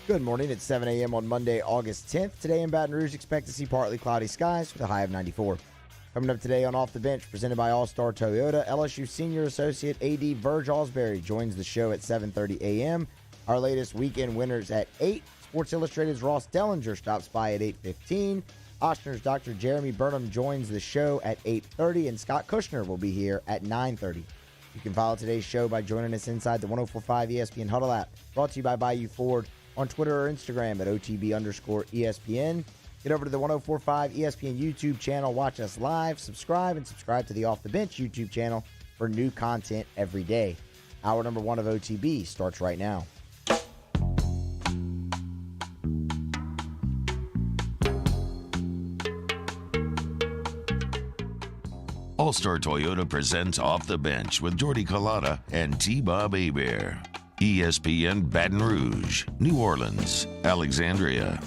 Good morning. It's 7 a.m. on Monday, August 10th. Today in Baton Rouge, expect to see partly cloudy skies with a high of 94. Coming up today on Off the Bench, presented by All-Star Toyota, LSU Senior Associate AD Verge Ausberry joins the show at 7:30 a.m. Our latest weekend winners at 8. Sports Illustrated's Ross Dellinger stops by at 8:15. Ochsner's Dr. Jeremy Burnham joins the show at 8:30, and Scott Kushner will be here at 9:30. You can follow today's show by joining us inside the 104.5 ESPN Huddle app, brought to you by Bayou Ford, on Twitter or Instagram at OTB_ESPN. Get over to the 104.5 ESPN YouTube channel, watch us live, subscribe to the Off the Bench YouTube channel for new content every day. Hour number 1 of OTB starts right now. All-Star Toyota presents Off the Bench with Jordy Collada and T-Bob Hebert. ESPN Baton Rouge, New Orleans, Alexandria.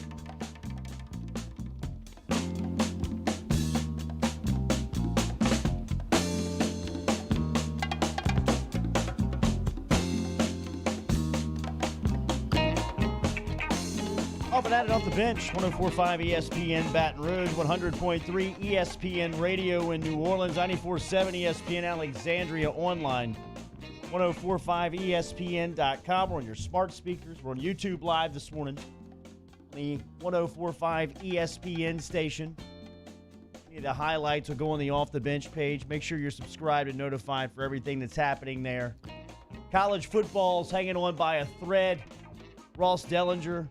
Off and at it off the bench, 104.5 ESPN Baton Rouge, 100.3 ESPN Radio in New Orleans, 94.7 ESPN Alexandria online, 104.5ESPN.com. We're on your smart speakers. We're on YouTube Live this morning. The 104.5 ESPN station. The highlights will go on the Off the Bench page. Make sure you're subscribed and notified for everything that's happening there. College football's hanging on by a thread. Ross Dellinger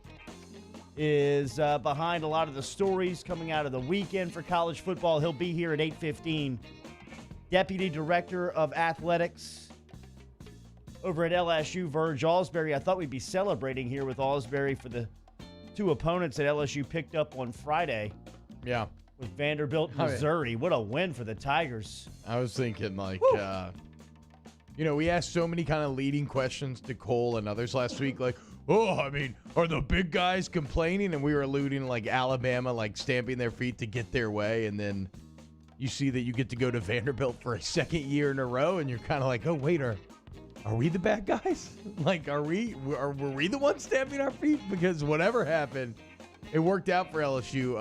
is behind a lot of the stories coming out of the weekend for college football. He'll be here at 8:15. Deputy Director of Athletics over at LSU, Verge Ausberry. I thought we'd be celebrating here with Ausberry for the two opponents that LSU picked up on Friday. Yeah. With Vanderbilt, Missouri. What a win for the Tigers. I was thinking, we asked so many kind of leading questions to Cole and others last week, are the big guys complaining? And we were alluding to, Alabama, stamping their feet to get their way. And then you see that you get to go to Vanderbilt for a second year in a row, and you're kind of like, oh, wait, are we the bad guys? Were we the ones stamping our feet? Because whatever happened, it worked out for LSU.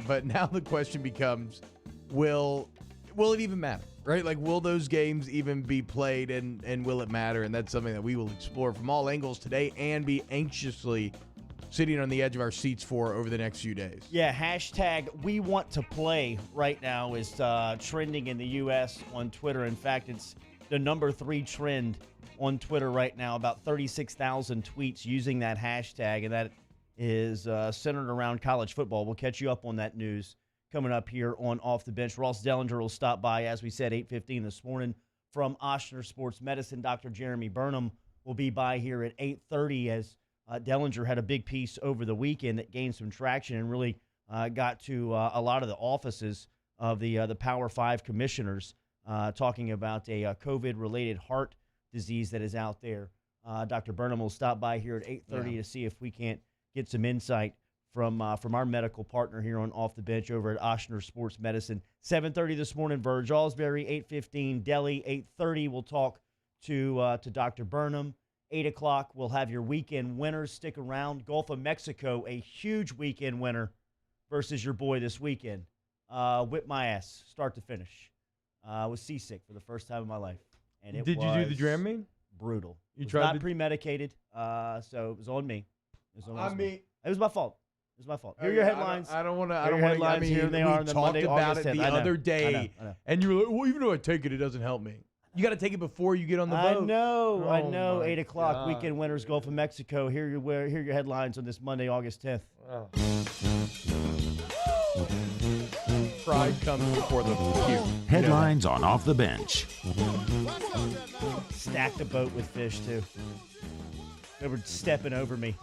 But now the question becomes, will it even matter? Right? Will those games even be played, and will it matter? And that's something that we will explore from all angles today and be anxiously sitting on the edge of our seats for over the next few days. Yeah, hashtag we want to play right now is trending in the U.S. on Twitter. In fact, it's the number 3 trend on Twitter right now, about 36,000 tweets using that hashtag, and that is centered around college football. We'll catch you up on that news coming up here on Off the Bench. Ross Dellinger will stop by, as we said, 8:15 this morning from Ochsner Sports Medicine. Dr. Jeremy Burnham will be by here at 8:30 as Dellinger had a big piece over the weekend that gained some traction and really got to a lot of the offices of the Power 5 commissioners talking about a COVID-related heart disease that is out there. Dr. Burnham will stop by here at 8:30 to see if we can't get some insight from our medical partner here on Off the Bench over at Ochsner Sports Medicine. 7:30 this morning, Verge Ausberry. 8:15, Delhi. 8:30, we'll talk to Dr. Burnham. 8 o'clock, we'll have your weekend winners. Stick around. Gulf of Mexico, a huge weekend winner versus your boy this weekend. Whipped my ass, start to finish. I was seasick for the first time in my life. And it Did you do the Dramamine? Brutal. You it tried was not premedicated, so it was on me. It was my fault. It was my fault. Here are your headlines. I don't want to. Here they are on the Monday, August 10th. The other day, and you were like, well, even though I take it, it doesn't help me. You got to take it before you get on the boat. I know. 8 o'clock, weekend winners, Gulf of Mexico. Here are your headlines on this Monday, August 10th. Oh. Pride comes before the puke. Headlines on Off the Bench. Stacked a boat with fish, too. They were stepping over me.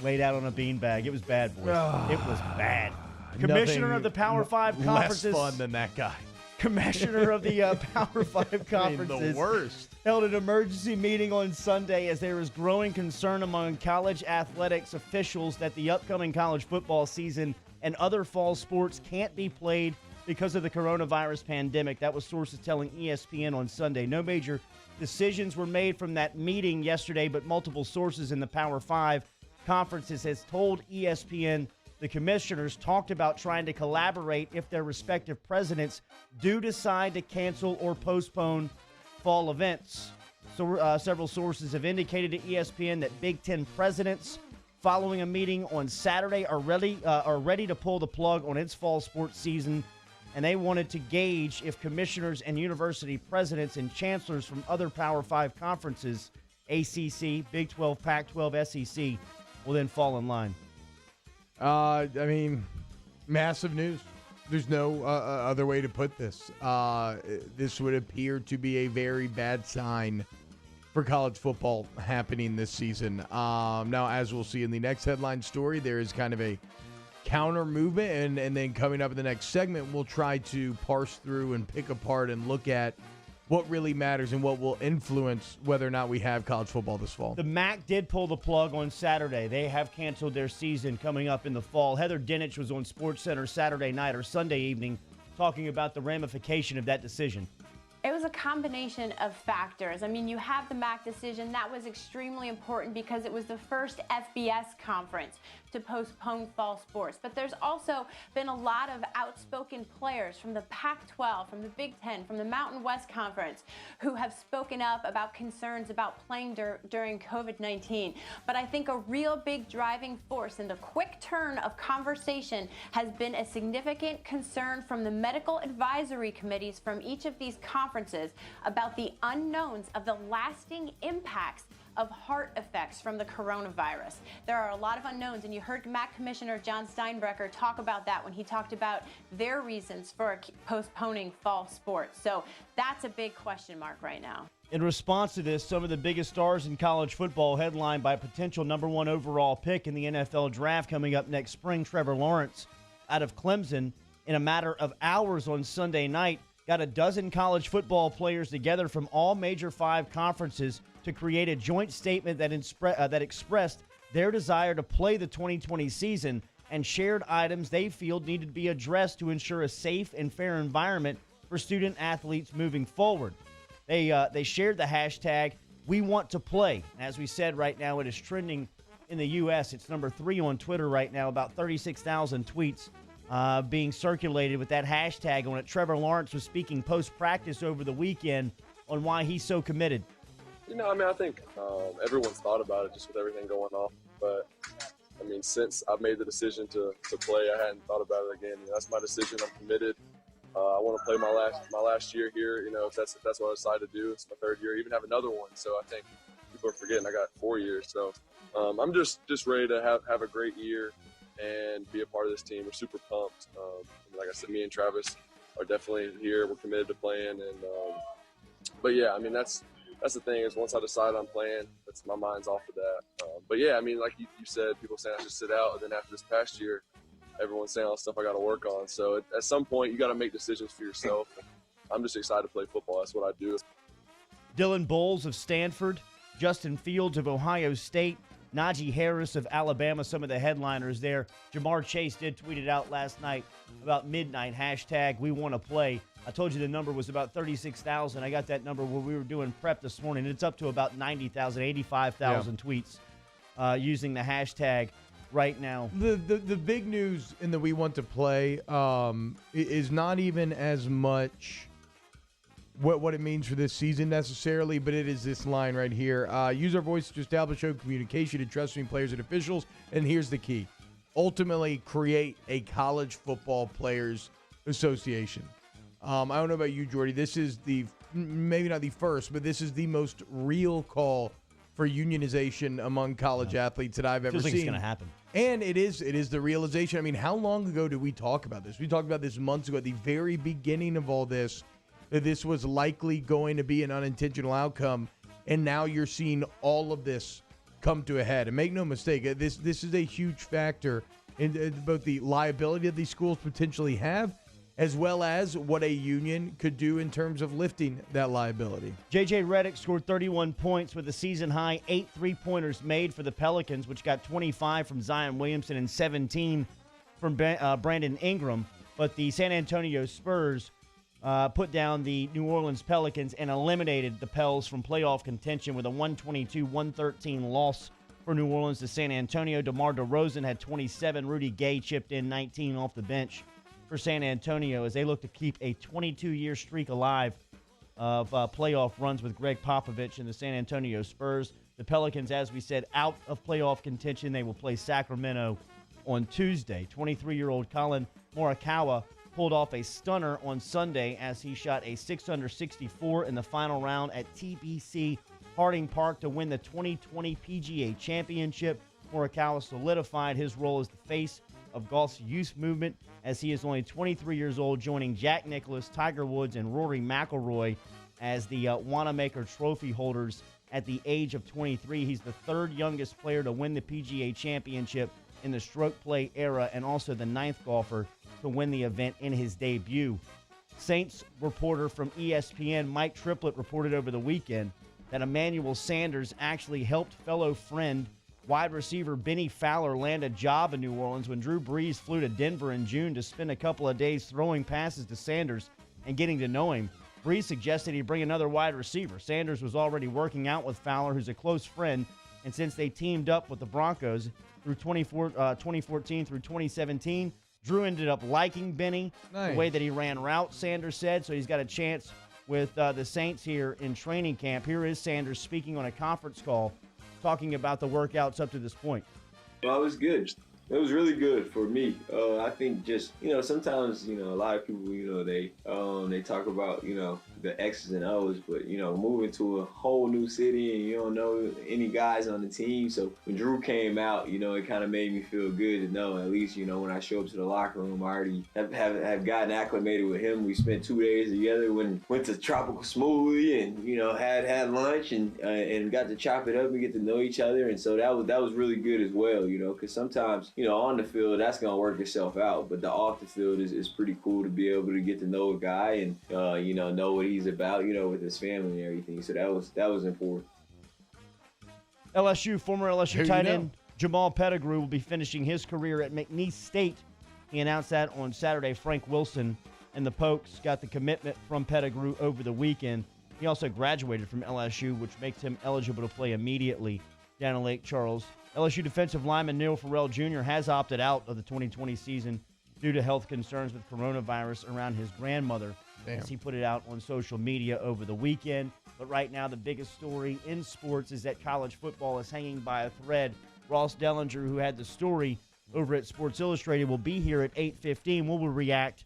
Laid out on a beanbag. It was bad, boys. It was bad. Commissioner of the Power 5 conferences. Less fun than that guy. Commissioner of the Power 5 conferences. The worst. Held an emergency meeting on Sunday as there is growing concern among college athletics officials that the upcoming college football season and other fall sports can't be played because of the coronavirus pandemic. That was sources telling ESPN on Sunday. No major decisions were made from that meeting yesterday, but multiple sources in the Power 5 conferences has told ESPN the commissioners talked about trying to collaborate if their respective presidents do decide to cancel or postpone fall events. So, several sources have indicated to ESPN that Big Ten presidents, following a meeting on Saturday, are ready to pull the plug on its fall sports season, and they wanted to gauge if commissioners and university presidents and chancellors from other Power 5 conferences, ACC, Big 12, Pac-12, SEC, will then fall in line. I mean, massive news. There's no other way to put this. This would appear to be a very bad sign for college football happening this season. Now, as we'll see in the next headline story, there is kind of a counter movement, and then coming up in the next segment, we'll try to parse through and pick apart and look at what really matters and what will influence whether or not we have college football this fall. The MAC did pull the plug on Saturday. They have canceled their season coming up in the fall. Heather Dinich was on SportsCenter Saturday night or Sunday evening talking about the ramification of that decision. It was a combination of factors. I mean, you have the MAC decision. That was extremely important because it was the first FBS conference to postpone fall sports. But there's also been a lot of outspoken players from the Pac-12, from the Big Ten, from the Mountain West Conference who have spoken up about concerns about playing during COVID-19. But I think a real big driving force in the quick turn of conversation has been a significant concern from the medical advisory committees from each of these conferences about the unknowns of the lasting impacts of heart effects from the coronavirus. There are a lot of unknowns, and you heard MAC Commissioner John Steinbrecher talk about that when he talked about their reasons for postponing fall sports. So that's a big question mark right now. In response to this, some of the biggest stars in college football, headlined by potential number 1 overall pick in the NFL draft coming up next spring, Trevor Lawrence out of Clemson, in a matter of hours on Sunday night, got a dozen college football players together from all major 5 conferences to create a joint statement that expressed their desire to play the 2020 season and shared items they feel needed to be addressed to ensure a safe and fair environment for student athletes moving forward. They shared the hashtag, "We Want to Play." As we said, right now it is trending in the U.S. It's number 3 on Twitter right now, about 36,000 tweets being circulated with that hashtag on it. Trevor Lawrence was speaking post-practice over the weekend on why he's so committed. You know, I mean, I think everyone's thought about it just with everything going on. But, I mean, since I've made the decision to play, I hadn't thought about it again. You know, that's my decision. I'm committed. I want to play my last year here. You know, if that's what I decide to do. It's my 3rd year. Even have another one. So I think people are forgetting I got 4 years. So I'm just ready to have a great year and be a part of this team. We're super pumped. Like I said, me and Travis are definitely here. We're committed to playing. And but, yeah, I mean, that's the thing is once I decide I'm playing, my mind's off of that. But, yeah, I mean, like you said, people saying I should sit out. And then after this past year, everyone's saying all the stuff I got to work on. So at some point, you got to make decisions for yourself. And I'm just excited to play football. That's what I do. Dylan Bowles of Stanford, Justin Fields of Ohio State, Najee Harris of Alabama, some of the headliners there. Jamar Chase did tweet it out last night about midnight, hashtag "We Want to Play." I told you the number was about 36,000. I got that number when we were doing prep this morning. It's up to about 90,000, 85,000 tweets using the hashtag right now. The big news in the "We Want to Play" is not even as much what it means for this season necessarily, but it is this line right here. Use our voice to establish open communication and trust between players and officials. And here's the key. Ultimately, create a college football players association. I don't know about you, Jordy. This is maybe not the first, but this is the most real call for unionization among college athletes that I've ever Feels like seen. It's going to happen. And it is the realization. I mean, how long ago did we talk about this? We talked about this months ago at the very beginning of all this, that this was likely going to be an unintentional outcome. And now you're seeing all of this come to a head. And make no mistake, this is a huge factor in both the liability that these schools potentially have, as well as what a union could do in terms of lifting that liability. J.J. Redick scored 31 points with a season-high 8 3-pointers made for the Pelicans, which got 25 from Zion Williamson and 17 from Brandon Ingram. But the San Antonio Spurs put down the New Orleans Pelicans and eliminated the Pels from playoff contention with a 122-113 loss for New Orleans to San Antonio. DeMar DeRozan had 27. Rudy Gay chipped in 19 off the bench for San Antonio as they look to keep a 22-year streak alive of playoff runs with Greg Popovich and the San Antonio Spurs. The Pelicans, as we said, out of playoff contention. They will play Sacramento on Tuesday. 23-year-old Colin Morikawa pulled off a stunner on Sunday as he shot a 664 in the final round at TPC Harding Park to win the 2020 PGA Championship. Morikawa solidified his role as the face of golf's youth movement as he is only 23 years old, joining Jack Nicklaus, Tiger Woods, and Rory McIlroy as the Wanamaker Trophy holders at the age of 23. He's the third youngest player to win the PGA Championship in the stroke play era and also the ninth golfer to win the event in his debut. Saints reporter from ESPN, Mike Triplett, reported over the weekend that Emmanuel Sanders actually helped fellow friend wide receiver Benny Fowler land a job in New Orleans when Drew Brees flew to Denver in June to spend a couple of days throwing passes to Sanders and getting to know him. Brees suggested he bring another wide receiver. Sanders was already working out with Fowler, who's a close friend, and since they teamed up with the Broncos through 2014 through 2017, Drew ended up liking Benny, the way that he ran routes, Sanders said, so he's got a chance with the Saints here in training camp. Here is Sanders speaking on a conference call, talking about the workouts up to this point. Well, it was good. It was really good for me. I think just, sometimes, a lot of people, they talk about, the X's and O's, but, moving to a whole new city and you don't know any guys on the team. So when Drew came out, it kind of made me feel good to know, at least, when I show up to the locker room, I already have gotten acclimated with him. We spent 2 days together, went to Tropical Smoothie and, had lunch and got to chop it up and get to know each other. And so that was really good as well, because sometimes, on the field, that's going to work itself out. But the off the field is pretty cool to be able to get to know a guy and, know what he's about, with his family and everything. So that was important. Former LSU tight end Jamal Pettigrew will be finishing his career at McNeese State. He announced that on Saturday. Frank Wilson and the Pokes got the commitment from Pettigrew over the weekend. He also graduated from LSU, which makes him eligible to play immediately down in Lake Charles. LSU defensive lineman Neil Farrell Jr. has opted out of the 2020 season due to health concerns with coronavirus around his grandmother, as he put it out on social media over the weekend. But right now, the biggest story in sports is that college football is hanging by a thread. Ross Dellinger, who had the story over at Sports Illustrated, will be here at 8:15. We will react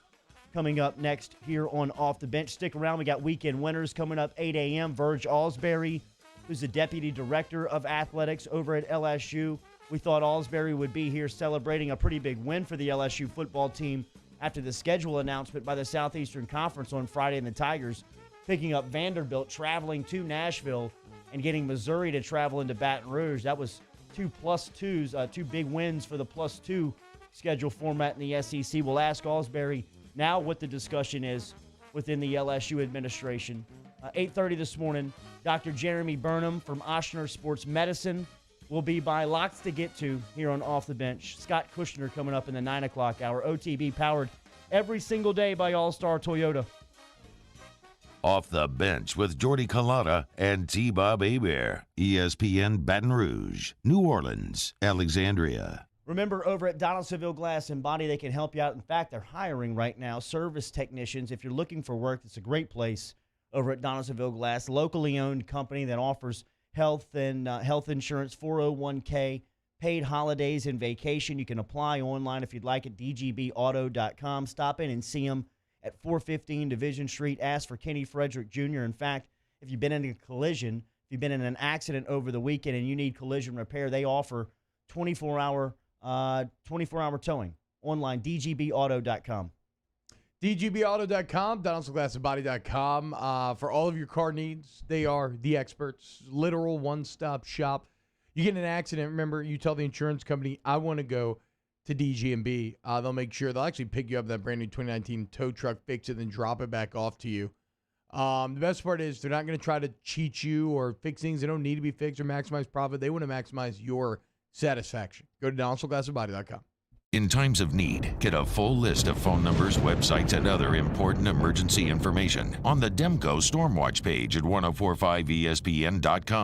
coming up next here on Off the Bench. Stick around. We got weekend winners coming up 8 a.m. Verge Ausberry, who's the deputy director of athletics over at LSU. We thought Ausberry would be here celebrating a pretty big win for the LSU football team after the schedule announcement by the Southeastern Conference on Friday, and the Tigers picking up Vanderbilt, traveling to Nashville, and getting Missouri to travel into Baton Rouge. That was 2 +2s, 2 big wins for the +2 schedule format in the SEC. We'll ask Ausberry now what the discussion is within the LSU administration. 8:30 this morning, Dr. Jeremy Burnham from Ochsner Sports Medicine will be by. Lots to get to here on Off the Bench. Scott Kushner coming up in the 9 o'clock hour. OTB powered every single day by All-Star Toyota. Off the Bench with Jordy Culotta and T-Bob Hebert. ESPN Baton Rouge, New Orleans, Alexandria. Remember, over at Donaldsonville Glass and Body, they can help you out. In fact, they're hiring right now service technicians. If you're looking for work, it's a great place over at Donaldsonville Glass, locally owned company that offers health and health insurance, 401k, paid holidays and vacation. You can apply online if you'd like at dgbauto.com. Stop in and see them at 415 Division Street. Ask for Kenny Frederick Jr. In fact, if you've been in a collision, if you've been in an accident over the weekend and you need collision repair, they offer 24-hour towing online, dgbauto.com. dgbauto.com, donaldsonglassandbody.com. For all of your car needs, they are the experts. Literal one-stop shop. You get in an accident, remember, you tell the insurance company, I want to go to DG&B. They'll make sure, they'll actually pick you up that brand new 2019 tow truck, fix it, then drop it back off to you. The best part is they're not going to try to cheat you or fix things that don't need to be fixed or maximize profit. They want to maximize your satisfaction. Go to donaldsonglassandbody.com. In times of need, get a full list of phone numbers, websites, and other important emergency information on the Demco Stormwatch page at 1045ESPN.com.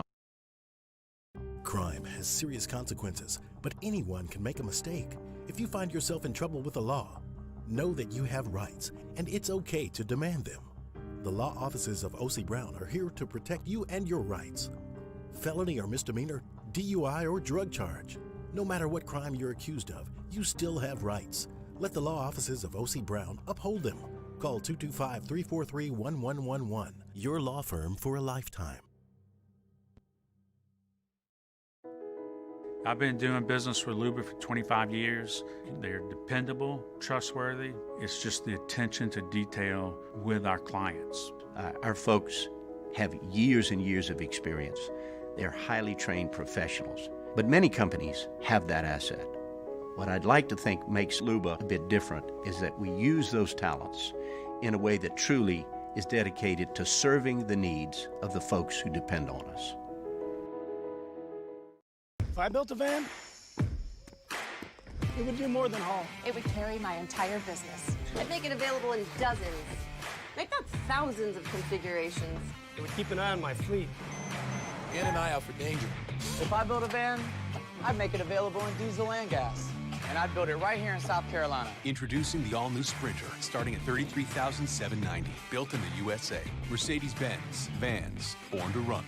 Crime has serious consequences, but anyone can make a mistake. If you find yourself in trouble with the law, know that you have rights, and it's okay to demand them. The law offices of O.C. Brown are here to protect you and your rights. Felony or misdemeanor, DUI or drug charge. No matter what crime you're accused of, you still have rights. Let the law offices of O.C. Brown uphold them. Call 225-343-1111. Your law firm for a lifetime. I've been doing business with Luba for 25 years. They're dependable, trustworthy. It's just the attention to detail with our clients. Our folks have years and years of experience. They're highly trained professionals, but many companies have that asset. What I'd like to think makes Luba a bit different is that we use those talents in a way that truly is dedicated to serving the needs of the folks who depend on us. If I built a van, it would do more than haul. It would carry my entire business. I'd make it available in dozens, make not thousands of configurations. It would keep an eye on my fleet. And an eye out for danger. If I built a van, I'd make it available in diesel and gas. And I'd build it right here in South Carolina. Introducing the all-new Sprinter, starting at $33,790. Built in the USA. Mercedes-Benz. Vans. Born to run.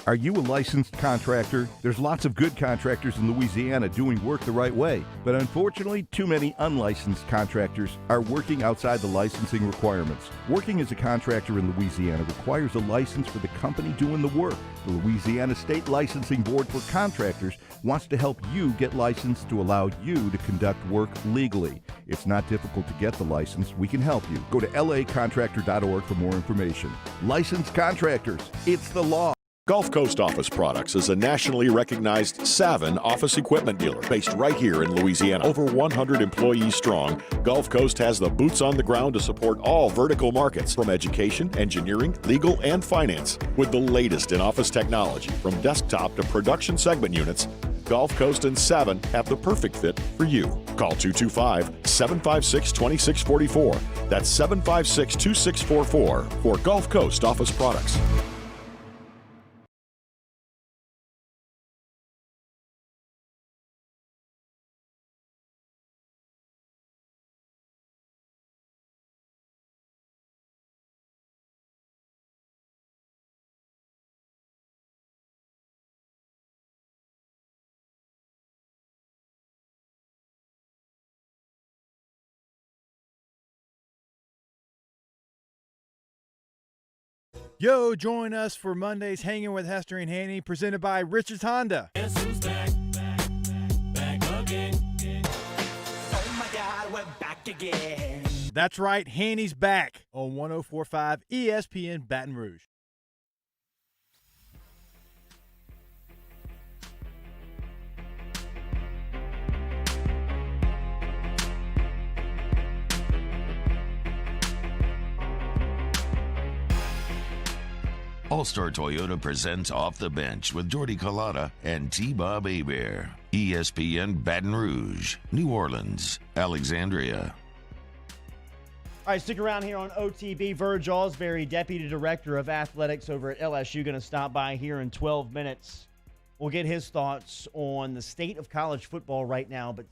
Are you a licensed contractor? There's lots of good contractors in Louisiana doing work the right way, but unfortunately, too many unlicensed contractors are working outside the licensing requirements. Working as a contractor in Louisiana requires a license for the company doing the work. The Louisiana State Licensing Board for Contractors wants to help you get licensed to allow you to conduct work legally. It's not difficult to get the license. We can help you. Go to lacontractor.org for more information. Licensed contractors, it's the law. Gulf Coast Office Products is a nationally recognized Savin office equipment dealer based right here in Louisiana. Over 100 employees strong, Gulf Coast has the boots on the ground to support all vertical markets, from education, engineering, legal, and finance. With the latest in office technology, from desktop to production segment units, Gulf Coast and Savin have the perfect fit for you. Call 225-756-2644. That's 756-2644 for Gulf Coast Office Products. Yo, join us for Monday's Hanging with Hester and Hanny, presented by Richards Honda. Guess who's back again. Oh my God, we're back again. That's right, Hanny's back on 104.5 ESPN Baton Rouge. All-Star Toyota presents Off the Bench with Jordy Collada and T-Bob Hebert. ESPN Baton Rouge, New Orleans, Alexandria. All right, stick around here on OTB. Verge Ausberry, Deputy Director of Athletics over at LSU, going to stop by here in 12 minutes. We'll get his thoughts on the state of college football right now, but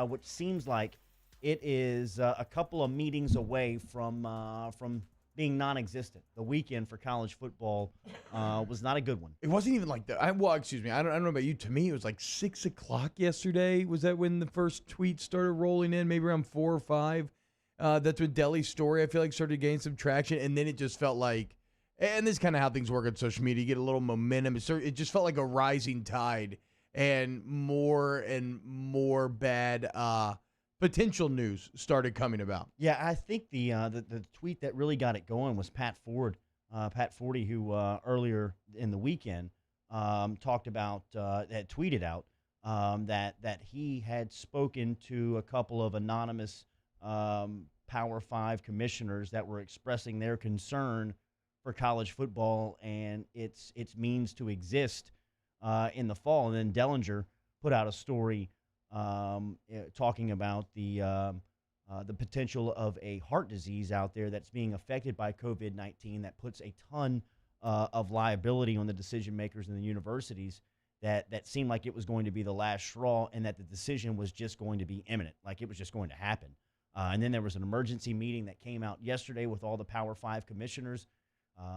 which seems like it is a couple of meetings away from being non-existent. The weekend for college football was not a good one. It wasn't even like that. Well, excuse me. I don't know about you. To me, it was like 6 o'clock yesterday. Was that when the first tweets started rolling in? Maybe around 4 or 5. That's when Delly's story, I feel like, started gaining some traction. And then it just felt like, and this is kind of how things work on social media, you get a little momentum. It just felt like a rising tide, and more bad potential news started coming about. Yeah, I think the tweet that really got it going was Pat Ford. Pat Fordy, who earlier in the weekend talked about, had tweeted out that he had spoken to a couple of anonymous Power 5 commissioners that were expressing their concern for college football and its means to exist in the fall. And then Dellinger put out a story talking about the potential of a heart disease out there that's being affected by COVID-19 that puts a ton of liability on the decision makers in the universities that seemed like it was going to be the last straw, and that the decision was just going to be imminent, like it was just going to happen. And then there was an emergency meeting that came out yesterday with all the Power 5 commissioners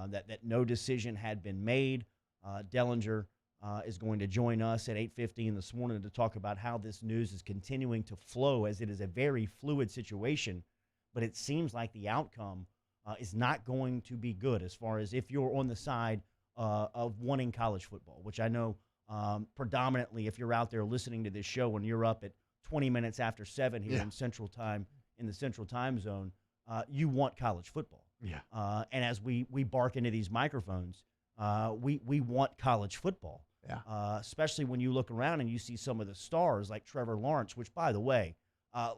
that no decision had been made. Dellinger is going to join us at 8:15 this morning to talk about how this news is continuing to flow, as it is a very fluid situation, but it seems like the outcome is not going to be good as far as if you're on the side of wanting college football, which I know predominantly if you're out there listening to this show and you're up at 20 minutes after 7 here in Central Time, in the Central Time Zone, you want college football. Yeah. And as we bark into these microphones, we want college football. Yeah. Especially when you look around and you see some of the stars like Trevor Lawrence, which, by the way,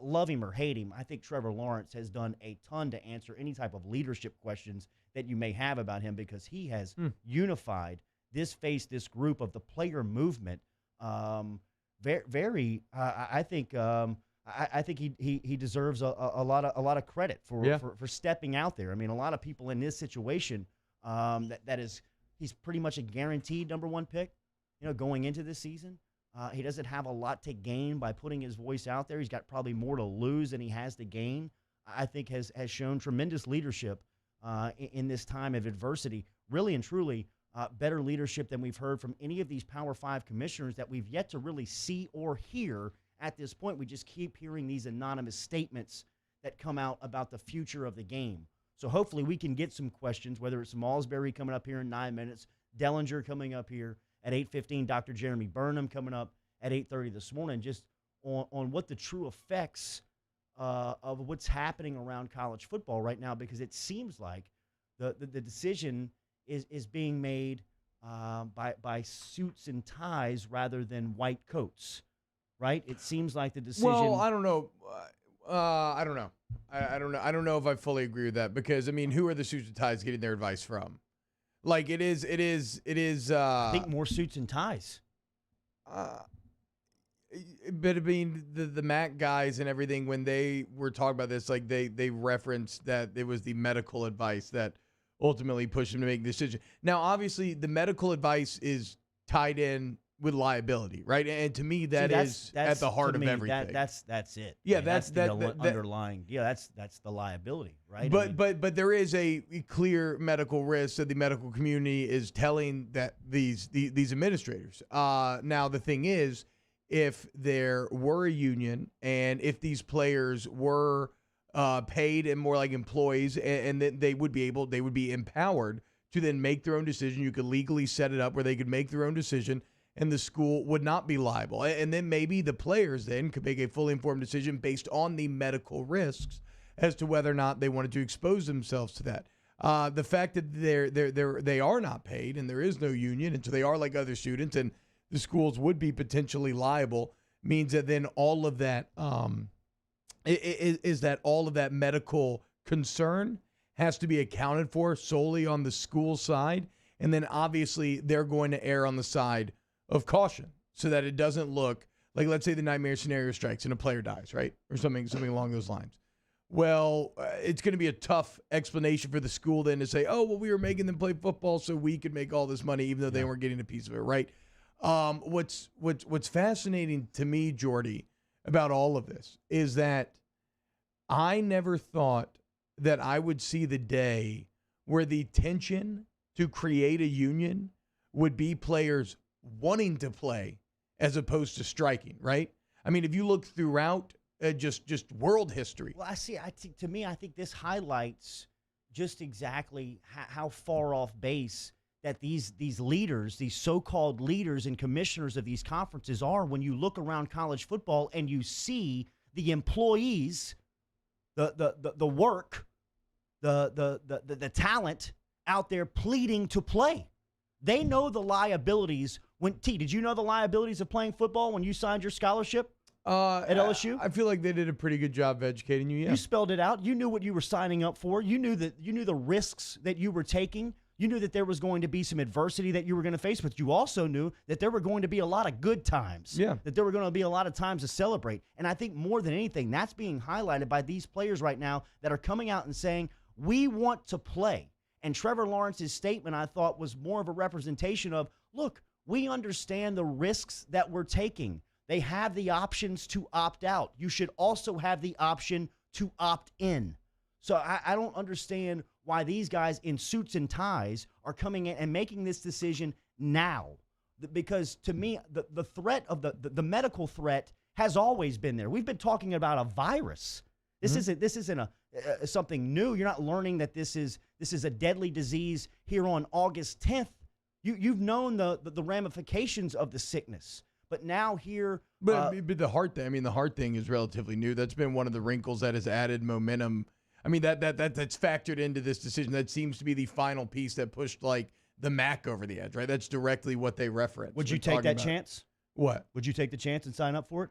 love him or hate him, I think Trevor Lawrence has done a ton to answer any type of leadership questions that you may have about him, because he has unified this group of the player movement. I think he deserves a lot of credit for stepping out there. I mean, a lot of people in this situation, he's pretty much a guaranteed number one pick, going into this season. He doesn't have a lot to gain by putting his voice out there. He's got probably more to lose than he has to gain. I think has shown tremendous leadership in this time of adversity, really and truly. Better leadership than we've heard from any of these Power 5 commissioners that we've yet to really see or hear at this point. We just keep hearing these anonymous statements that come out about the future of the game. So hopefully we can get some questions, whether it's Ausberry coming up here in 9 minutes, Dellinger coming up here at 8:15, Dr. Jeremy Burnham coming up at 8:30 this morning, just on what the true effects of what's happening around college football right now, because it seems like the decision is being made by suits and ties rather than white coats, right? It seems like the decision. Well, I don't know. I don't know. I don't know. I don't know if I fully agree with that, because I mean, who are the suits and ties getting their advice from? Like it is. I think more suits and ties. But I mean, the MAC guys and everything, when they were talking about this, like they referenced that it was the medical advice that ultimately pushed him to make the decision. Now, obviously, the medical advice is tied in with liability, right? And to me, that's at the heart of everything. That's it. Yeah, I mean, that's the underlying. Yeah, that's the liability, right? But there is a clear medical risk that the medical community is telling that these administrators. Now, the thing is, if there were a union and if these players were paid and more like employees, and then they would be empowered to then make their own decision. You could legally set it up where they could make their own decision, and the school would not be liable. And then maybe the players then could make a fully informed decision based on the medical risks as to whether or not they wanted to expose themselves to that. The fact that they are not paid and there is no union, and so they are like other students, and the schools would be potentially liable, means that then all of that is that all of that medical concern has to be accounted for solely on the school side. And then obviously they're going to err on the side of caution so that it doesn't look like, let's say the nightmare scenario strikes and a player dies, right? Or something along those lines. Well, it's going to be a tough explanation for the school then to say, oh, well, we were making them play football so we could make all this money, even though they weren't getting a piece of it, right? What's fascinating to me, Jordy, about all of this is that I never thought that I would see the day where the tension to create a union would be players wanting to play as opposed to striking, right? I mean, if you look throughout just world history. Well, I think this highlights just exactly how far off base that these leaders, these so-called leaders and commissioners of these conferences are when you look around college football and you see the employees, the work, the talent out there pleading to play. They know the liabilities. Did you know the liabilities of playing football when you signed your scholarship at LSU? I feel like they did a pretty good job of educating you. Yeah. You spelled it out. You knew what you were signing up for. You knew the risks that you were taking. You knew that there was going to be some adversity that you were going to face, but you also knew that there were going to be a lot of good times. Yeah. That there were going to be a lot of times to celebrate. And I think more than anything, that's being highlighted by these players right now that are coming out and saying, we want to play. And Trevor Lawrence's statement, I thought, was more of a representation of, look, we understand the risks that we're taking. They have the options to opt out. You should also have the option to opt in. So I don't understand why these guys in suits and ties are coming in and making this decision now. Because to me, the threat of the medical threat has always been there. We've been talking about a virus. This isn't something new. You're not learning that this is a deadly disease here on August 10th. You've known the ramifications of the sickness, but now here. But the heart thing. I mean, the heart thing is relatively new. That's been one of the wrinkles that has added momentum. I mean, that's factored into this decision. That seems to be the final piece that pushed like the MAC over the edge, right? That's directly what they reference. Would you take that chance? What? Would you take the chance and sign up for it?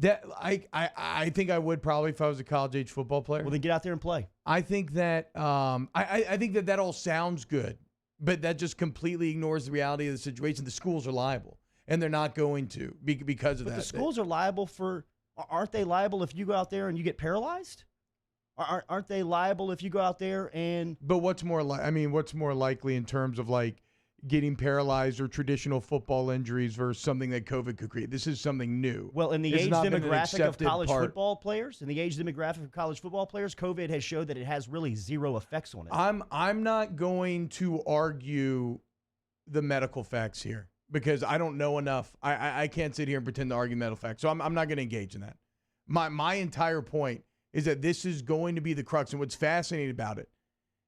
That I think I would probably if I was a college age football player. Well, then get out there and play. I think that I think that all sounds good, but that just completely ignores the reality of the situation. The schools are liable, and they're not going to because of that. But the schools are liable aren't they liable if you go out there and you get paralyzed? Aren't they liable if you go out there and? But what's more likely in terms of like getting paralyzed or traditional football injuries versus something that COVID could create? This is something new. Well, in the age demographic of college football players, COVID has showed that it has really zero effects on it. I'm not going to argue the medical facts here because I don't know enough. I can't sit here and pretend to argue medical facts. So I'm not going to engage in that. My entire point is that this is going to be the crux. And what's fascinating about it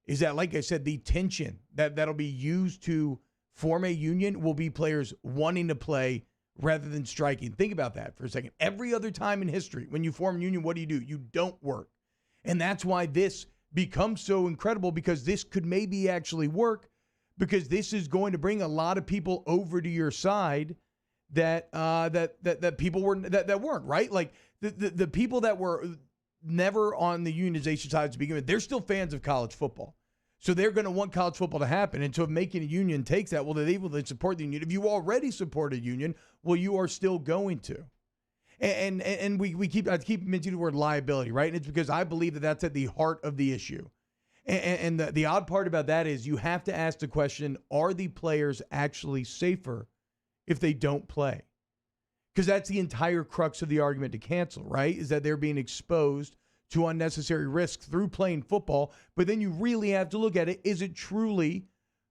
is that, like I said, the tension that'll be used to form a union will be players wanting to play rather than striking. Think about that for a second. Every other time in history, when you form a union, what do? You don't work. And that's why this becomes so incredible, because this could maybe actually work, because this is going to bring a lot of people over to your side that people weren't, right? Like the people that were never on the unionization side to begin with, they're still fans of college football. So they're going to want college football to happen. And so if making a union takes that, well, they're able to support the union. If you already support a union, well, you are still going to. And I keep mentioning the word liability, right? And it's because I believe that that's at the heart of the issue. And the odd part about that is you have to ask the question, are the players actually safer if they don't play? Because that's the entire crux of the argument to cancel, right? Is that they're being exposed to unnecessary risk through playing football. But then you really have to look at it. Is it truly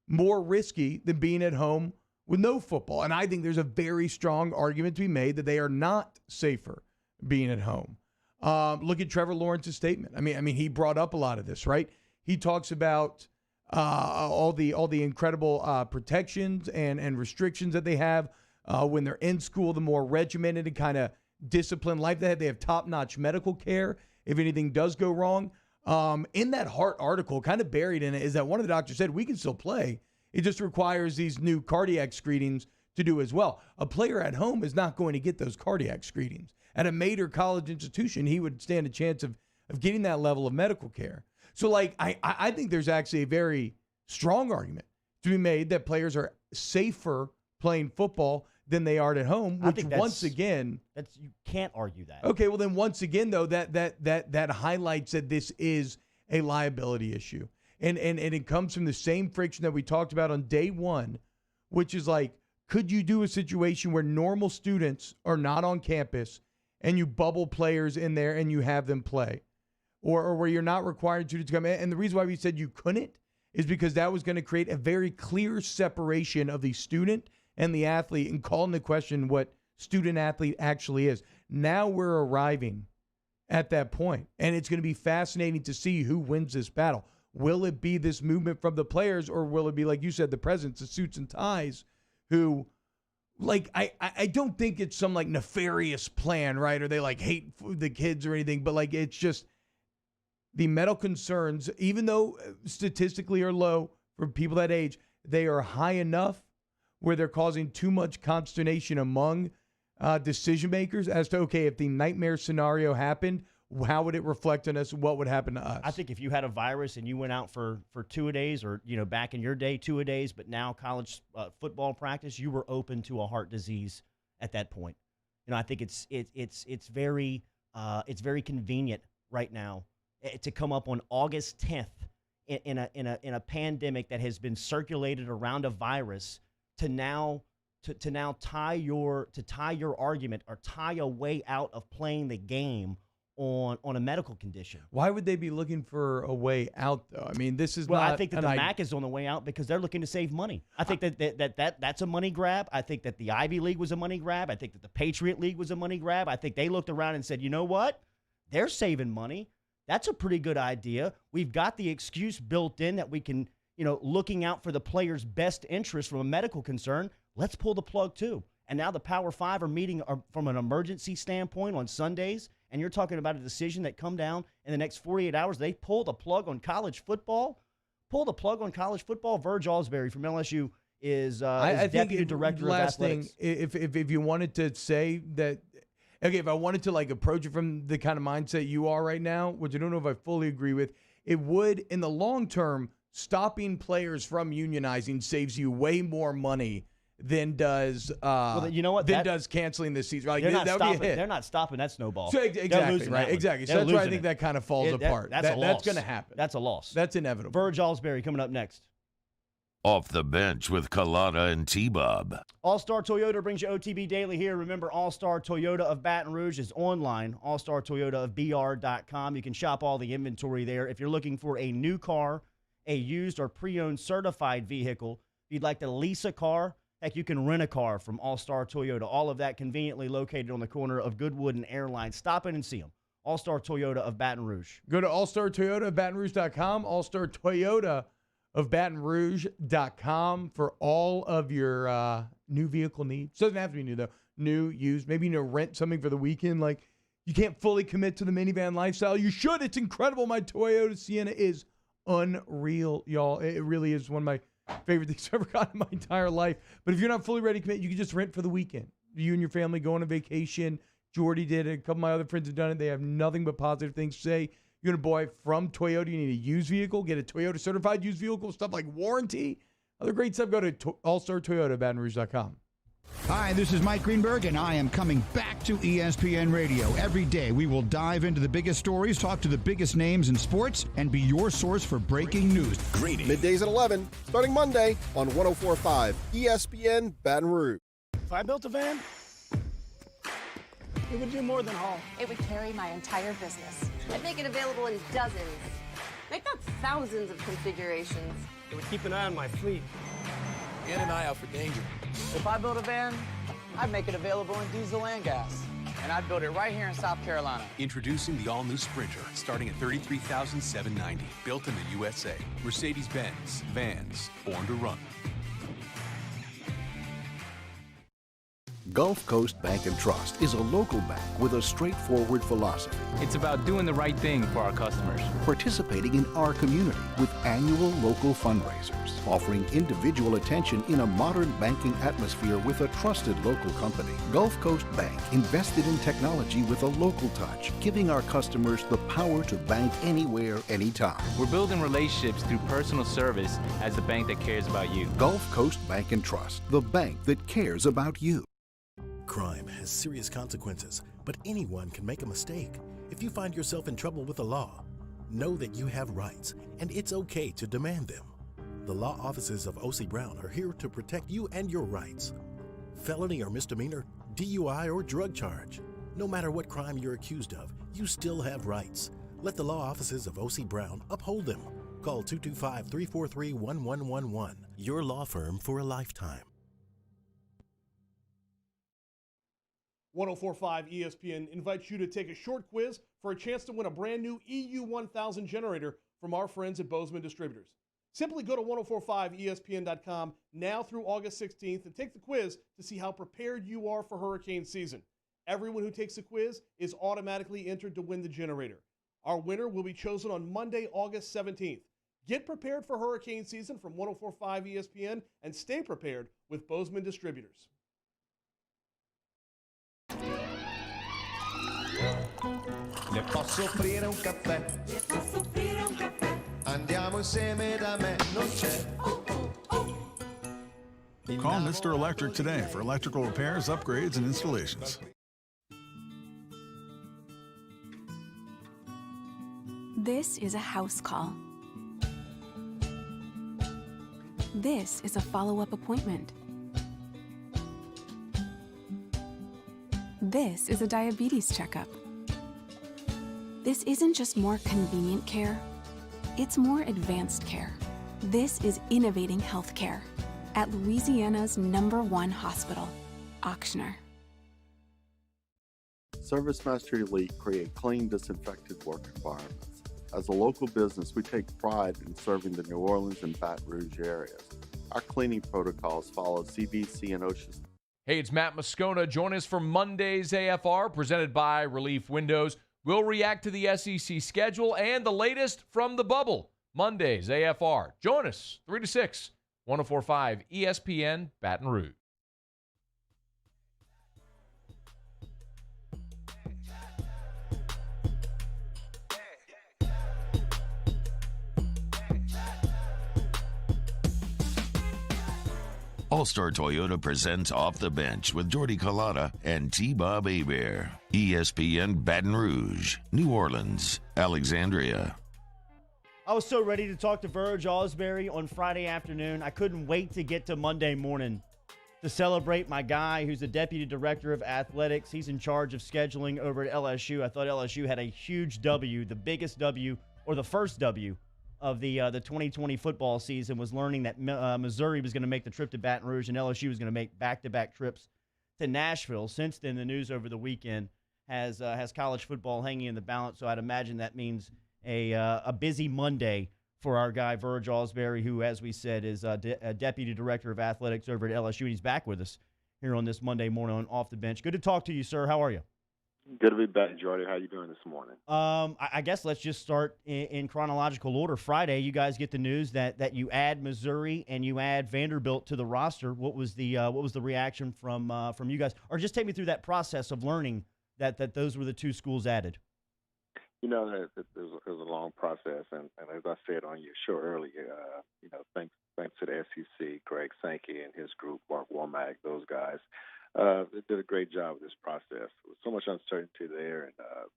more risky than being at home with no football? And I think there's a very strong argument to be made that they are not safer being at home. Look at Trevor Lawrence's statement. I mean, he brought up a lot of this, right? He talks about all the incredible protections and restrictions that they have when they're in school, the more regimented and kind of disciplined life they have. They have top-notch medical care if anything does go wrong. In that Hart article, kind of buried in it, is that one of the doctors said, we can still play. It just requires these new cardiac screenings to do as well. A player at home is not going to get those cardiac screenings. At a major college institution, he would stand a chance of getting that level of medical care. So, like, I think there's actually a very strong argument to be made that players are safer playing football than they are at home, which once again, you can't argue that. Okay, well then once again though, that highlights that this is a liability issue. And it comes from the same friction that we talked about on day one, which is like, could you do a situation where normal students are not on campus and you bubble players in there and you have them play? Or where you're not required to come in. And the reason why we said you couldn't is because that was going to create a very clear separation of the student and the athlete and call into question what student-athlete actually is. Now we're arriving at that point, and it's going to be fascinating to see who wins this battle. Will it be this movement from the players, or will it be, like you said, the presidents, the suits and ties, who, like, I don't think it's some, like, nefarious plan, right? Or they, like, hate the kids or anything, but, like, it's just the medical concerns, even though statistically are low for people that age, they are high enough where they're causing too much consternation among decision makers as to, okay, if the nightmare scenario happened, how would it reflect on us? What would happen to us? I think if you had a virus and you went out for 2-a-days, or, back in your day, 2-a-days, but now college football practice, you were open to a heart disease at that point. I think it's very convenient right now to come up on August 10th in a pandemic that has been circulated around a virus to now tie your argument or tie a way out of playing the game on a medical condition. Why would they be looking for a way out, though? I mean, this is Well, not. I think that the MAC is on the way out because they're looking to save money. I think that's a money grab. I think that the Ivy League was a money grab. I think that the Patriot League was a money grab. I think they looked around and said, you know what? They're saving money. That's a pretty good idea. We've got the excuse built in that we can, looking out for the player's best interest from a medical concern. Let's pull the plug too. And now the Power Five are meeting from an emergency standpoint on Sundays. And you're talking about a decision that come down in the next 48 hours. They pull the plug on college football. Verge Ausberry from LSU is deputy director of athletics. If you wanted to say that, okay, if I wanted to approach it from the kind of mindset you are right now, which I don't know if I fully agree with, it would, in the long term, stopping players from unionizing saves you way more money than does does canceling this season. They're not that would stopping. be a hit. They're not stopping that snowball. So, exactly right. Exactly. So that's why I think that kind of falls apart. That's a loss. That's going to happen. That's a loss. That's inevitable. Verge Ausberry coming up next. Off the bench with Kalata and T-Bob. All-Star Toyota brings you OTB Daily here. Remember, All-Star Toyota of Baton Rouge is online, allstartoyotaofbr.com. You can shop all the inventory there. If you're looking for a new car, a used or pre-owned certified vehicle, if you'd like to lease a car, heck, you can rent a car from All-Star Toyota. All of that conveniently located on the corner of Goodwood and Airline. Stop in and see them. All-Star Toyota of Baton Rouge. Go to allstartoyotaofbatonrouge.com, allstartoyotaofbatonrouge.com for all of your new vehicle needs. Doesn't have to be new, though. New, used. Maybe you rent something for the weekend. You can't fully commit to the minivan lifestyle. You should. It's incredible. My Toyota Sienna is unreal, y'all. It really is one of my favorite things I've ever gotten in my entire life. But if you're not fully ready to commit, you can just rent for the weekend. You and your family go on a vacation. Jordy did it. A couple of my other friends have done it. They have nothing but positive things to say. You're going to buy from Toyota. You need a used vehicle. Get a Toyota certified used vehicle. Stuff like warranty. Other great stuff. Go to allstartoyotaofbatonrouge.com. Hi, this is Mike Greenberg, and I am coming back to ESPN Radio. Every day, we will dive into the biggest stories, talk to the biggest names in sports, and be your source for breaking news. Greeny. Middays at 11, starting Monday on 104.5 ESPN Baton Rouge. If I built a van, it would do more than haul. It would carry my entire business. I'd make it available in dozens. Make that thousands of configurations. It would keep an eye on my fleet. And an eye out for danger. If I built a van, I'd make it available in diesel and gas. And I'd build it right here in South Carolina. Introducing the all-new Sprinter, starting at $33,790. Built in the USA. Mercedes-Benz. Vans. Born to run. Gulf Coast Bank and Trust is a local bank with a straightforward philosophy. It's about doing the right thing for our customers. Participating in our community with annual local fundraisers. Offering individual attention in a modern banking atmosphere with a trusted local company. Gulf Coast Bank invested in technology with a local touch, giving our customers the power to bank anywhere, anytime. We're building relationships through personal service as the bank that cares about you. Gulf Coast Bank and Trust, the bank that cares about you. Crime has serious consequences, but anyone can make a mistake. If you find yourself in trouble with the law, know that you have rights, and it's okay to demand them. The law offices of O.C. Brown are here to protect you and your rights. Felony or misdemeanor, DUI or drug charge. No matter what crime you're accused of, you still have rights. Let the law offices of O.C. Brown uphold them. Call 225-343-1111. Your law firm for a lifetime. 104.5 ESPN invites you to take a short quiz for a chance to win a brand new EU1000 generator from our friends at Bozeman Distributors. Simply go to 1045ESPN.com now through August 16th and take the quiz to see how prepared you are for hurricane season. Everyone who takes the quiz is automatically entered to win the generator. Our winner will be chosen on Monday, August 17th. Get prepared for hurricane season from 1045 ESPN and stay prepared with Bozeman Distributors. Le posso offrire un caffè? Le posso offrire un caffè? Andiamo insieme da me, non c'è. Call Mr. Electric today for electrical repairs, upgrades, and installations. This is a house call. This is a follow-up appointment. This is a diabetes checkup. This isn't just more convenient care, it's more advanced care. This is innovating healthcare at Louisiana's #1 hospital, Ochsner. Service Mastery Elite create clean, disinfected work environments. As a local business, we take pride in serving the New Orleans and Baton Rouge areas. Our cleaning protocols follow CDC and OSHA. Hey, it's Matt Moscona. Join us for Monday's AFR, presented by Relief Windows. We'll react to the SEC schedule and the latest from the bubble. Monday's AFR. Join us, 3 to 6, 104.5 ESPN Baton Rouge. All-Star Toyota presents Off the Bench with Jordy Collada and T-Bob Hebert. ESPN Baton Rouge, New Orleans, Alexandria. I was so ready to talk to Verge Ausberry on Friday afternoon. I couldn't wait to get to Monday morning to celebrate my guy who's the Deputy Director of Athletics. He's in charge of scheduling over at LSU. I thought LSU had a huge W, the biggest W, or the first W of the 2020 football season, was learning that Missouri was going to make the trip to Baton Rouge and LSU was going to make back-to-back trips to Nashville. Since then, the news over the weekend has college football hanging in the balance, so I'd imagine that means a busy Monday for our guy, Verge Ausberry, who, as we said, is a Deputy Director of Athletics over at LSU, and he's back with us here on this Monday morning on Off the Bench. Good to talk to you, sir. How are you? Good to be back, Jordy. How you doing this morning? I guess let's just start in chronological order. Friday, you guys get the news that you add Missouri and you add Vanderbilt to the roster. What was the reaction from you guys? Or just take me through that process of learning that those were the two schools added. You know, it was a long process, and as I said on your show earlier, thanks to the SEC, Greg Sankey and his group, Mark Womack, those guys. They did a great job with this process. With so much uncertainty there, and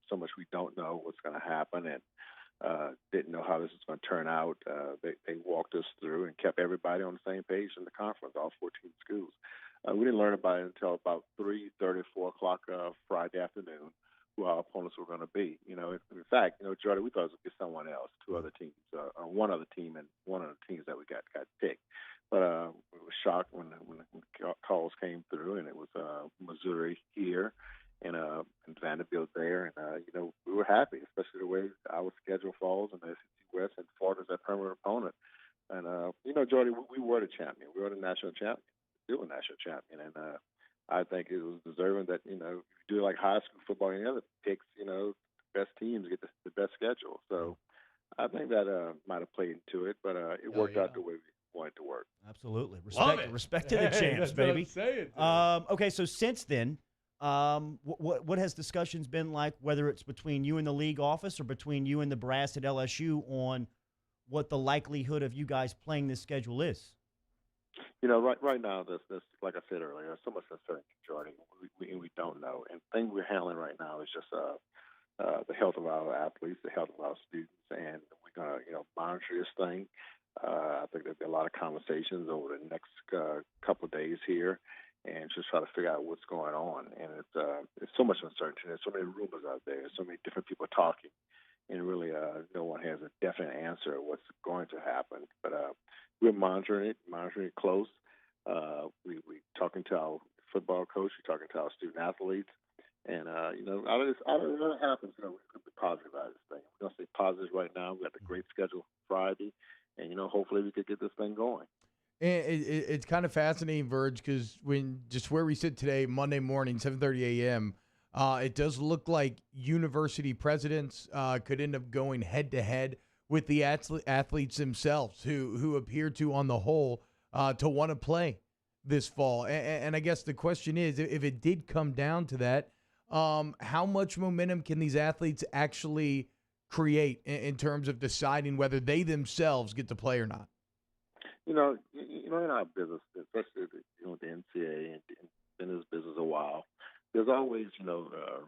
so much we don't know what's going to happen, and didn't know how this was going to turn out. They walked us through and kept everybody on the same page in the conference, all 14 schools. We didn't learn about it until about 3:30, 4 o'clock Friday afternoon, who our opponents were going to be. In fact, Jordan, we thought it would be someone else, two other teams, or one other team, and one of the teams that we got picked. But we were shocked when the calls came through, and it was Missouri here and Vanderbilt there. And, we were happy, especially the way our schedule falls in the SEC West, and Florida's that permanent opponent. And, Jordy, we were the champion. We were the national champion, still a national champion. And I think it was deserving that, if you do like high school football and the other picks, the best teams get the best schedule. So I think that might have played into it, but it worked out the way we wanted to work. Absolutely. Respect to the champs, baby. Okay, so since then, what has discussions been like, whether it's between you and the league office or between you and the brass at LSU, on what the likelihood of you guys playing this schedule is? Right now, this like I said earlier, there's so much uncertainty, Jordan. We don't know. And the thing we're handling right now is just the health of our athletes, the health of our students, and we're going to, monitor this thing. I think there'll be a lot of conversations over the next couple of days here, and just try to figure out what's going on. And it's so much uncertainty. There's so many rumors out there. There's so many different people talking, and really no one has a definite answer of what's going to happen. But we're monitoring it close. We're talking to our football coach. We're talking to our student athletes. And, out of what happens, we could be positive about this thing. We're going to stay positive right now. We got the great schedule Friday. And, hopefully we could get this thing going. And it's kind of fascinating, Verge, because where we sit today, Monday morning, 7:30 a.m., it does look like university presidents could end up going head-to-head with the athletes themselves, who appear to, on the whole, to want to play this fall. And I guess the question is, if it did come down to that, how much momentum can these athletes actually create in terms of deciding whether they themselves get to play or not? In our business, especially the NCAA and been in this business a while, there's always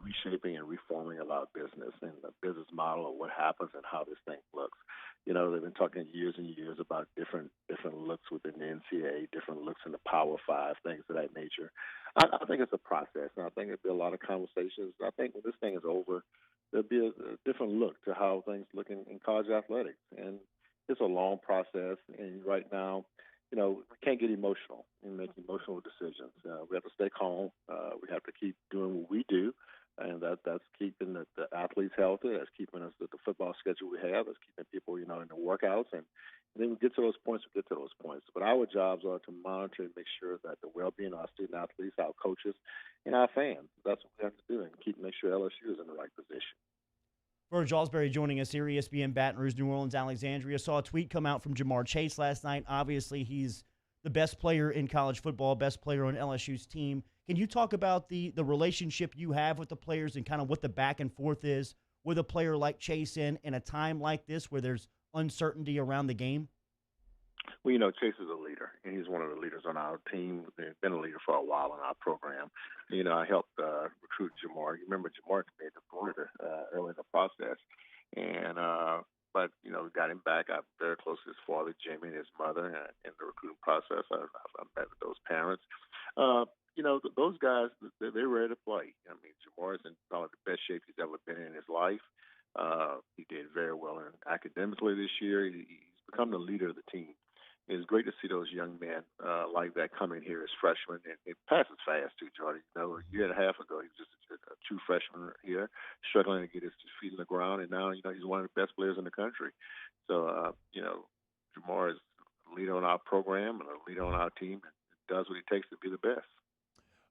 reshaping and reforming of our business and the business model of what happens and how this thing looks. They've been talking years and years about different looks looks within the NCAA, different looks in the Power Five, things of that nature. I think it's a process, and I think there'll be a lot of conversations. I think when this thing is over, there'll be a different look to how things look in college athletics, and it's a long process. And right now, we can't get emotional and make emotional decisions. We have to stay calm. We have to keep doing what we do, and that's keeping the athletes healthy. That's keeping us the football schedule we have. That's keeping people, in the workouts. And then we get to those points, we get to those points. But our jobs are to monitor and make sure that the well-being of our student athletes, our coaches, and our fans, that's what we have to do, and make sure LSU is in the right position. Verge Ausberry joining us here, ESPN Baton Rouge, New Orleans, Alexandria. Saw a tweet come out from Jamar Chase last night. Obviously, he's the best player in college football, best player on LSU's team. Can you talk about the relationship you have with the players and kind of what the back and forth is with a player like Chase in a time like this where there's uncertainty around the game? Well, Chase is a leader, and he's one of the leaders on our team. He's been a leader for a while in our program. I helped recruit Jamar. You remember Jamar made the Florida early in the process, and but we got him back. I'm very close to his father, Jimmy, and his mother in the recruiting process. I met with those parents. Those guys, they're ready to play. I mean, Jamar is in probably the best shape he's ever been in his life. He did very well academically this year. He's become the leader of the team. It's great to see those young men like that come in here as freshmen. And it passes fast, too, Jordy. A year and a half ago, he was just a true freshman here, struggling to get his feet in the ground. And now, he's one of the best players in the country. So, Jamar is a leader on our program and a leader on our team and does what he takes to be the best.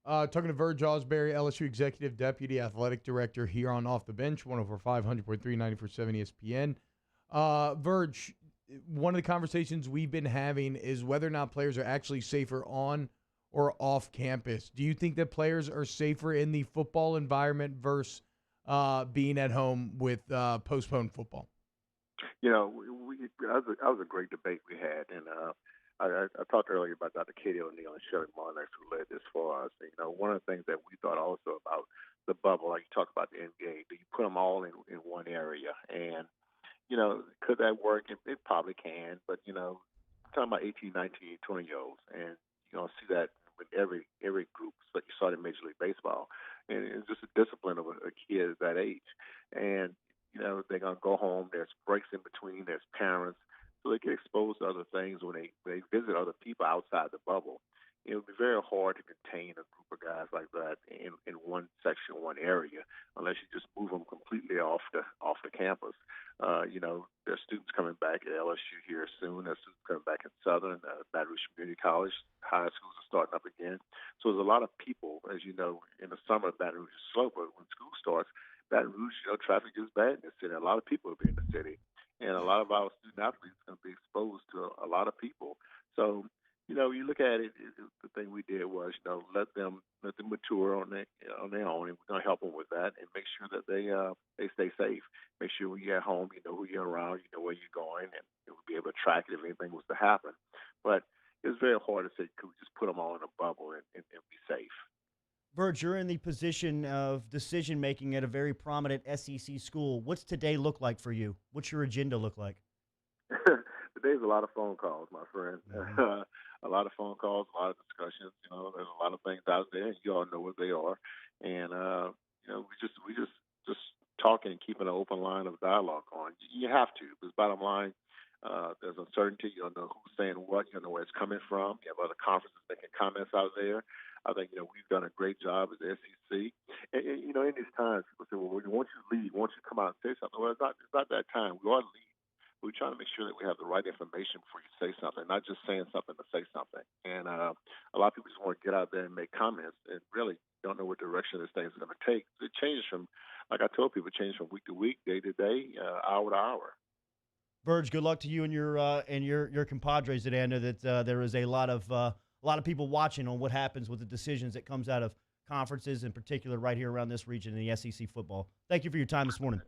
Talking to Verge Ausberry, LSU Executive Deputy Athletic Director here on Off the Bench, 104.5, 100.3, 94.7 ESPN. Verge, one of the conversations we've been having is whether or not players are actually safer on or off campus. Do you think that players are safer in the football environment versus being at home with postponed football? That was a great debate we had, and I talked earlier about Dr. Katie O'Neill and Shelly Marnex, who led this for us. One of the things that we thought also about the bubble, like you talk about the NBA, do you put them all in one area? And could that work? It probably can, but I'm talking about 18, 19, 20-year-olds, and you don't see that with every group, like you saw it in Major League Baseball. And it's just a discipline of a kid at that age. And, they're going to go home. There's breaks in between. There's parents. So they get exposed to other things when they visit other people outside the bubble. It would be very hard to contain a group of guys like that in one section, one area, unless you just move them completely off the campus. There's students coming back at LSU here soon. There's students coming back in Southern, Baton Rouge Community College. High schools are starting up again. So there's a lot of people, as you know, in the summer, Baton Rouge is slow, but when school starts, Baton Rouge, traffic is bad in the city. A lot of people will be in the city. And a lot of our student athletes are going to be exposed to a lot of people. So, you look at it, the thing we did was, let them mature on their own, and we're going to help them with that and make sure that they stay safe. Make sure when you're at home, you know who you're around, you know where you're going, and you'll be able to track it if anything was to happen. But it's very hard to say, could we just put them all in a bubble and be safe? Verge, you're in the position of decision-making at a very prominent SEC school. What's today look like for you? What's your agenda look like? Today's a lot of phone calls, my friend. Mm-hmm. A lot of phone calls, a lot of discussions. There's a lot of things out there, and you all know what they are. And we just talking and keeping an open line of dialogue on. You have to, because bottom line, there's uncertainty. You don't know who's saying what. You don't know where it's coming from. You have other conferences making comments out there. I think we've done a great job as the SEC. And in these times, people say, "Well, once you leave, once you come out and say something," well, it's not that time. We ought to leave. We're trying to make sure that we have the right information before you say something, not just saying something to say something. And a lot of people just want to get out there and make comments and really don't know what direction this thing is going to take. It changes from, like I told people, it changes from week to week, day to day, hour to hour. Verge, good luck to you and your compadres today. I know that there is a lot of people watching on what happens with the decisions that comes out of conferences, in particular right here around this region in the SEC football. Thank you for your time this morning.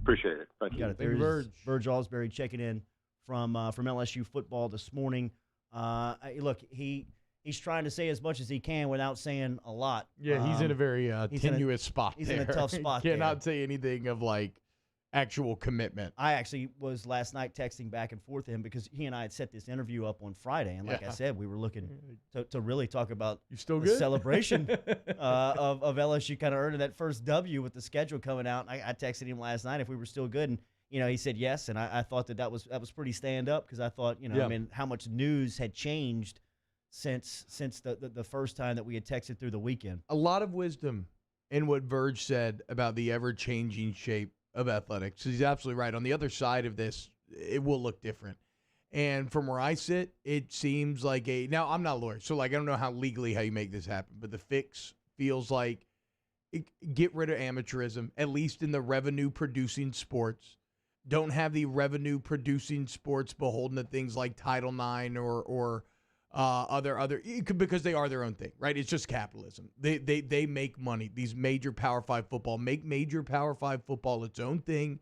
Appreciate it. Thank you. Got it. There's Verge Ausberry checking in from LSU football this morning. Look, he's trying to say as much as he can without saying a lot. Yeah, he's in a very tenuous spot. He's there. in a tough spot. Cannot say anything of like, actual commitment. I actually was last night texting back and forth to him because he and I had set this interview up on Friday. And like I said, we were looking to really talk about the celebration of LSU kind of earning that first W with the schedule coming out. And I texted him last night if we were still good. And, he said yes. And I thought that was pretty stand up because I thought, I mean, how much news had changed since the first time that we had texted through the weekend. A lot of wisdom in what Verge said about the ever-changing shape of athletics. He's absolutely right. On the other side of this, it will look different. And from where I sit, it seems like now I'm not a lawyer, so I don't know how you make this happen, but the fix feels like get rid of amateurism, at least in the revenue-producing sports. Don't have the revenue-producing sports beholden to things like Title IX or other because they are their own thing, right? It's just capitalism. They make money. These major Power 5 football make major Power 5 football its own thing.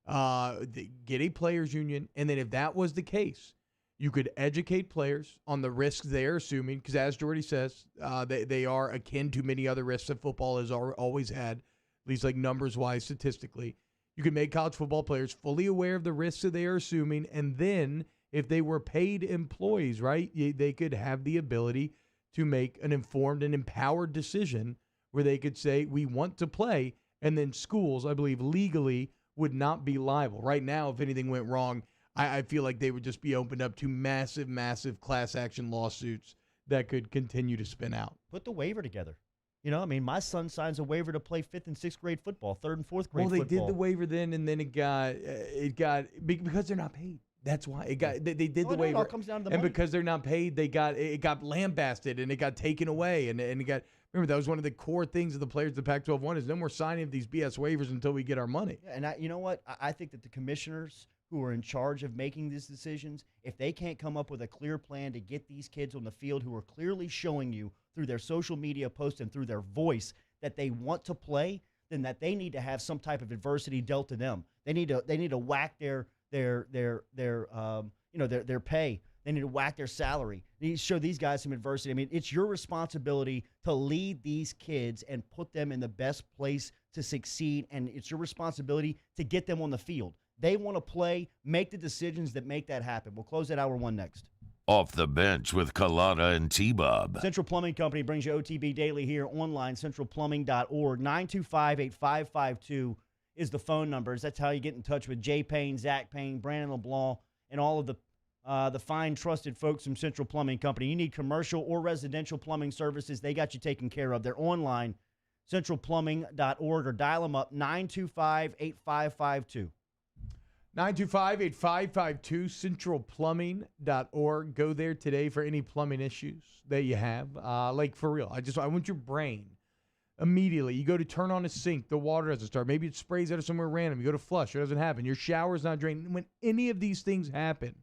Get a players union, and then if that was the case, you could educate players on the risks they are assuming, because as Jordy says, they are akin to many other risks that football has always had, at least like numbers-wise, statistically. You can make college football players fully aware of the risks that they are assuming, and then if they were paid employees, right, they could have the ability to make an informed and empowered decision where they could say, we want to play, and then schools, I believe, legally would not be liable. Right now, if anything went wrong, I feel like they would just be opened up to massive, massive class action lawsuits that could continue to spin out. Put the waiver together. I mean, my son signs a waiver to play 5th and 6th grade football, 3rd and 4th grade football. Well, they did the waiver then, and then it got because they're not paid. That's why it got. They did the waiver. It all comes down to the and money. Because they're not paid, it got lambasted and it got taken away, and it got. Remember, that was one of the core things of the players the Pac-12 won is no more signing of these BS waivers until we get our money. Yeah, and you know what? I think that the commissioners who are in charge of making these decisions, if they can't come up with a clear plan to get these kids on the field who are clearly showing you through their social media posts and through their voice that they want to play, then that they need to have some type of adversity dealt to them. They need to whack their pay. They need to whack their salary. They need to show these guys some adversity. I mean, it's your responsibility to lead these kids and put them in the best place to succeed, and it's your responsibility to get them on the field. They want to play. Make the decisions that make that happen. We'll close at hour 1 next. Off the Bench with Kalata and T-Bob. Central Plumbing Company brings you OTB Daily here online, centralplumbing.org. 925-8552 is the phone numbers. That's how you get in touch with Jay Payne, Zach Payne, Brandon LeBlanc, and all of the fine, trusted folks from Central Plumbing Company. You need commercial or residential plumbing services, they got you taken care of. They're online, centralplumbing.org, or dial them up, 925-8552. 925-8552, centralplumbing.org. Go there today for any plumbing issues that you have. For real, I want your brain. Immediately, you go to turn on a sink, the water doesn't start. Maybe it sprays out of somewhere random. You go to flush, it doesn't happen. Your shower's not draining. When any of these things happen,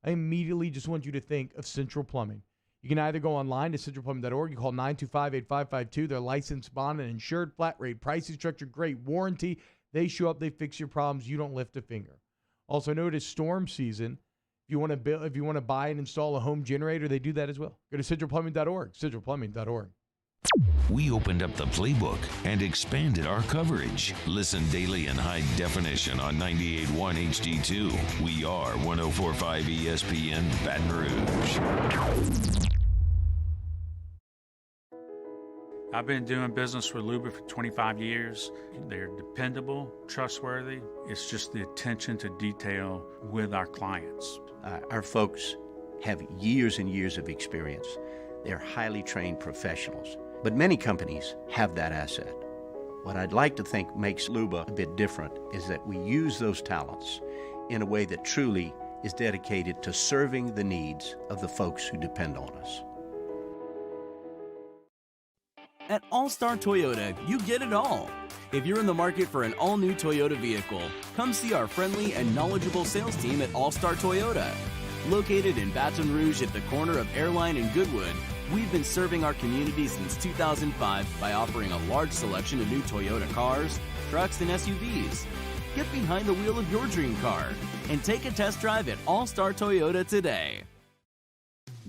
I immediately just want you to think of Central Plumbing. You can either go online to centralplumbing.org. You call 925-8552. They're licensed, bonded, and insured. Flat rate, pricing structure, great warranty. They show up, they fix your problems. You don't lift a finger. Also, know it is storm season. If you want to buy and install a home generator, they do that as well. Go to centralplumbing.org. Centralplumbing.org. We opened up the playbook and expanded our coverage. Listen daily in high definition on 98.1 HD2. We are 104.5 ESPN Baton Rouge. I've been doing business with Luba for 25 years. They're dependable, trustworthy. It's just the attention to detail with our clients. Our folks have years and years of experience. They're highly trained professionals. But many companies have that asset. What I'd like to think makes Luba a bit different is that we use those talents in a way that truly is dedicated to serving the needs of the folks who depend on us. At All-Star Toyota, you get it all. If you're in the market for an all-new Toyota vehicle, come see our friendly and knowledgeable sales team at All-Star Toyota. Located in Baton Rouge at the corner of Airline and Goodwood, we've been serving our community since 2005 by offering a large selection of new Toyota cars, trucks, and SUVs. Get behind the wheel of your dream car and take a test drive at All-Star Toyota today.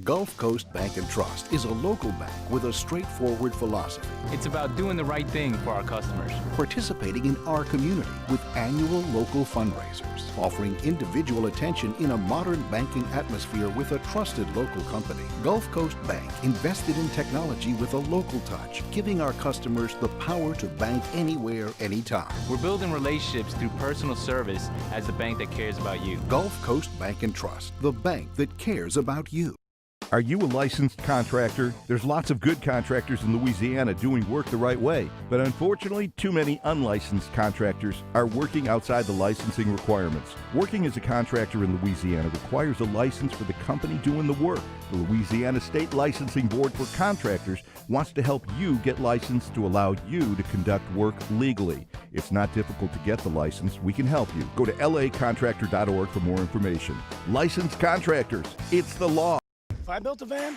Gulf Coast Bank and Trust is a local bank with a straightforward philosophy. It's about doing the right thing for our customers. Participating in our community with annual local fundraisers, offering individual attention in a modern banking atmosphere with a trusted local company. Gulf Coast Bank invested in technology with a local touch, giving our customers the power to bank anywhere, anytime. We're building relationships through personal service as the bank that cares about you. Gulf Coast Bank and Trust, the bank that cares about you. Are you a licensed contractor? There's lots of good contractors in Louisiana doing work the right way, but unfortunately, too many unlicensed contractors are working outside the licensing requirements. Working as a contractor in Louisiana requires a license for the company doing the work. The Louisiana State Licensing Board for Contractors wants to help you get licensed to allow you to conduct work legally. It's not difficult to get the license. We can help you. Go to lacontractor.org for more information. Licensed contractors, it's the law. If I built a van,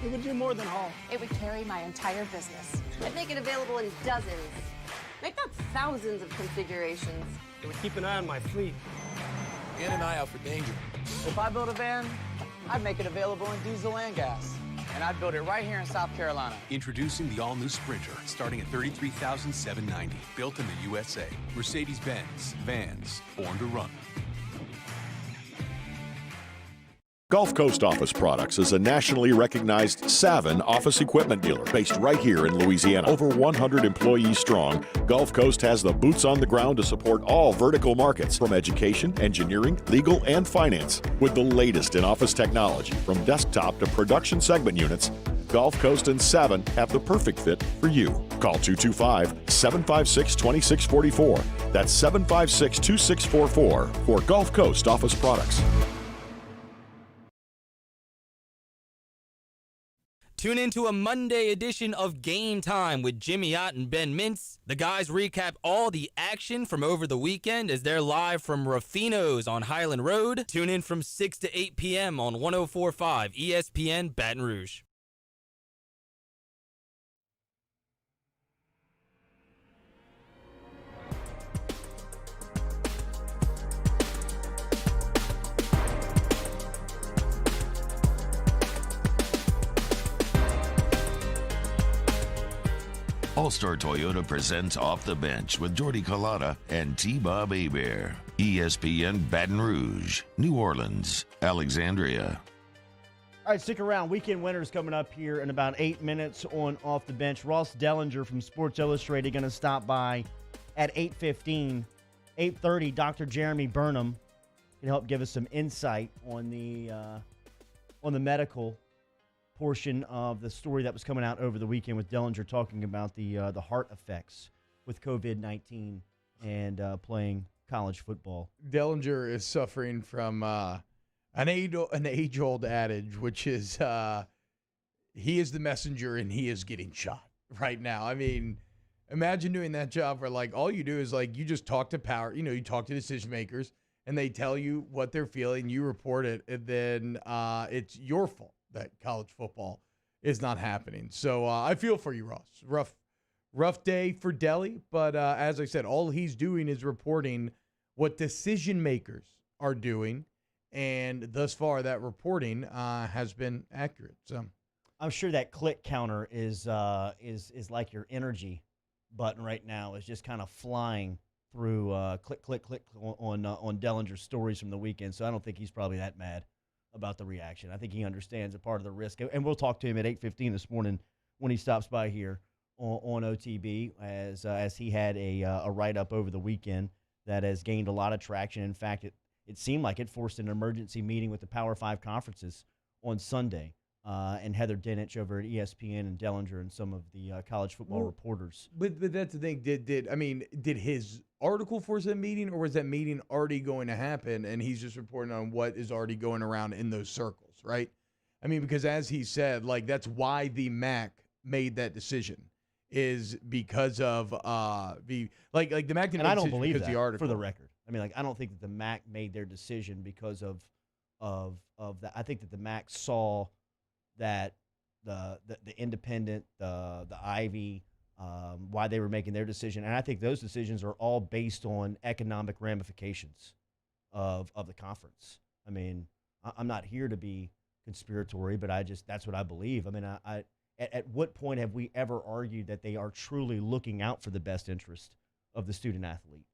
it would do more than haul. It would carry my entire business. I'd make it available in dozens, if not thousands of configurations. It would keep an eye on my fleet. And an eye out for danger. If I built a van, I'd make it available in diesel and gas. And I'd build it right here in South Carolina. Introducing the all-new Sprinter, starting at $33,790. Built in the USA. Mercedes-Benz. Vans. Born to run. Gulf Coast Office Products is a nationally recognized Savin office equipment dealer based right here in Louisiana. Over 100 employees strong, Gulf Coast has the boots on the ground to support all vertical markets from education, engineering, legal, and finance. With the latest in office technology from desktop to production segment units, Gulf Coast and Savin have the perfect fit for you. Call 225-756-2644. That's 756-2644 for Gulf Coast Office Products. Tune into a Monday edition of Game Time with Jimmy Ott and Ben Mintz. The guys recap all the action from over the weekend as they're live from Ruffino's on Highland Road. Tune in from 6 to 8 p.m. on 104.5 ESPN Baton Rouge. All-Star Toyota presents Off the Bench with Jordy Collada and T-Bob Hebert. ESPN Baton Rouge, New Orleans, Alexandria. All right, stick around. Weekend winners coming up here in about 8 minutes on Off the Bench. Ross Dellinger from Sports Illustrated going to stop by at 8:15. 8:30, Dr. Jeremy Burnham can help give us some insight on the medical portion of the story that was coming out over the weekend with Dellinger talking about the heart effects with COVID-19 and playing college football. Dellinger is suffering from an age-old adage, which is he is the messenger and he is getting shot right now. I mean, imagine doing that job where, like, all you do is, like, you just talk to power, you talk to decision makers, and they tell you what they're feeling, you report it, and then it's your fault that college football is not happening. So I feel for you, Ross. Rough day for Delly, but as I said, all he's doing is reporting what decision makers are doing, and thus far that reporting has been accurate. So I'm sure that click counter is like your energy button right now, is just kind of flying through click on Dellinger's stories from the weekend. So I don't think he's probably that mad about the reaction. I think he understands a part of the risk. And we'll talk to him at 8:15 this morning when he stops by here on OTB, as he had a write-up over the weekend that has gained a lot of traction. In fact, it seemed like it forced an emergency meeting with the Power 5 conferences on Sunday. And Heather Dinich over at ESPN and Dellinger and some of the college football reporters. But that's the thing. Did his article force that meeting, or was that meeting already going to happen and he's just reporting on what is already going around in those circles, right? I mean, because as he said, like, that's why the MAC made that decision, is because of the MAC didn't make and I don't decision believe because that, the article. for the record. I mean, like, I don't think that the MAC made their decision because of that. I think that the MAC saw that the independent, the Ivy, why they were making their decision. And I think those decisions are all based on economic ramifications of the conference. I mean, I'm not here to be conspiratory, but that's what I believe. I mean, at what point have we ever argued that they are truly looking out for the best interest of the student athlete?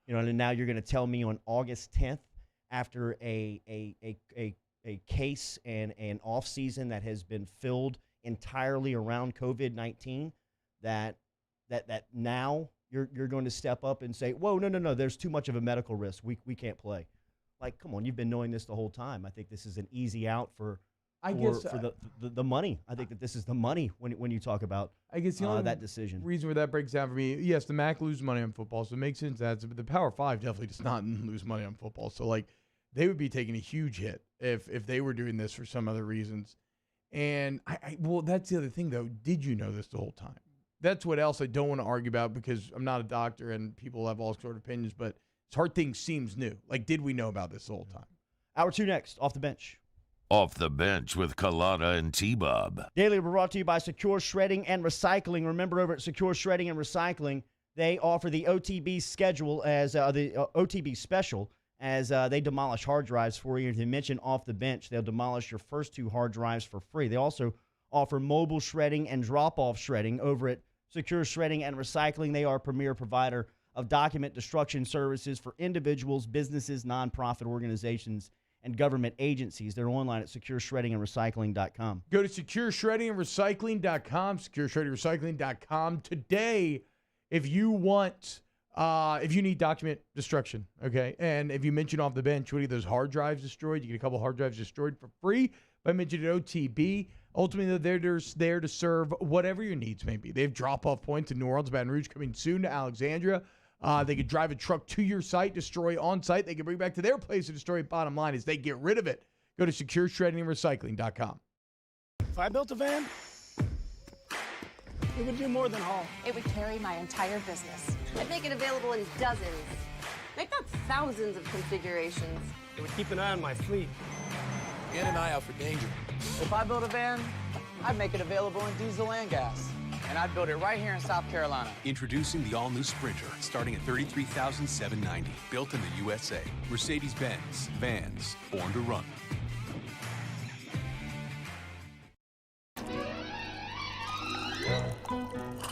You know, and now you're going to tell me on August 10th, after a case and an off season that has been filled entirely around COVID-19, that now you're going to step up and say, whoa, no, there's too much of a medical risk. We can't play. Like, come on, you've been knowing this the whole time. I think this is an easy out for the money. I think that this is the money when you talk about that decision. Reason where that breaks down for me, yes, the MAC lose money on football, so it makes sense. But the Power 5 definitely does not lose money on football. So, like, they would be taking a huge hit if they were doing this for some other reasons. And, well, that's the other thing, though. Did you know this the whole time? That's what else I don't want to argue about, because I'm not a doctor and people have all sort of opinions, but this hard thing seems new. Like, did we know about this the whole time? Hour 2 next, Off the Bench. Off the Bench with Kalana and T-Bob. Daily brought to you by Secure Shredding and Recycling. Remember, over at Secure Shredding and Recycling, they offer the OTB schedule as the OTB special as they demolish hard drives for you. If you mention Off the Bench, they'll demolish your first 2 hard drives for free. They also offer mobile shredding and drop-off shredding over at Secure Shredding and Recycling. They are a premier provider of document destruction services for individuals, businesses, nonprofit organizations, and government agencies. They're online at secureshreddingandrecycling.com. Go to secureshreddingandrecycling.com, secureshreddingandrecycling.com today if you want, if you need document destruction, okay? And if you mention Off the Bench, what are those hard drives destroyed? You get a couple hard drives destroyed for free by mentioning OTB. Ultimately, they're there to serve whatever your needs may be. They have drop-off points in New Orleans, Baton Rouge, coming soon to Alexandria. They could drive a truck to your site, destroy on-site. They can bring back to their place to destroy. Bottom line is they get rid of it. Go to secureshreddingandrecycling.com. If I built a van, it would do more than haul. It would carry my entire business. I'd make it available in dozens, make not thousands of configurations. It would keep an eye on my fleet. And an eye out for danger. If I built a van, I'd make it available in diesel and gas. And I'd build it right here in South Carolina. Introducing the all-new Sprinter, starting at $33,790. Built in the USA. Mercedes-Benz. Vans. Born to run.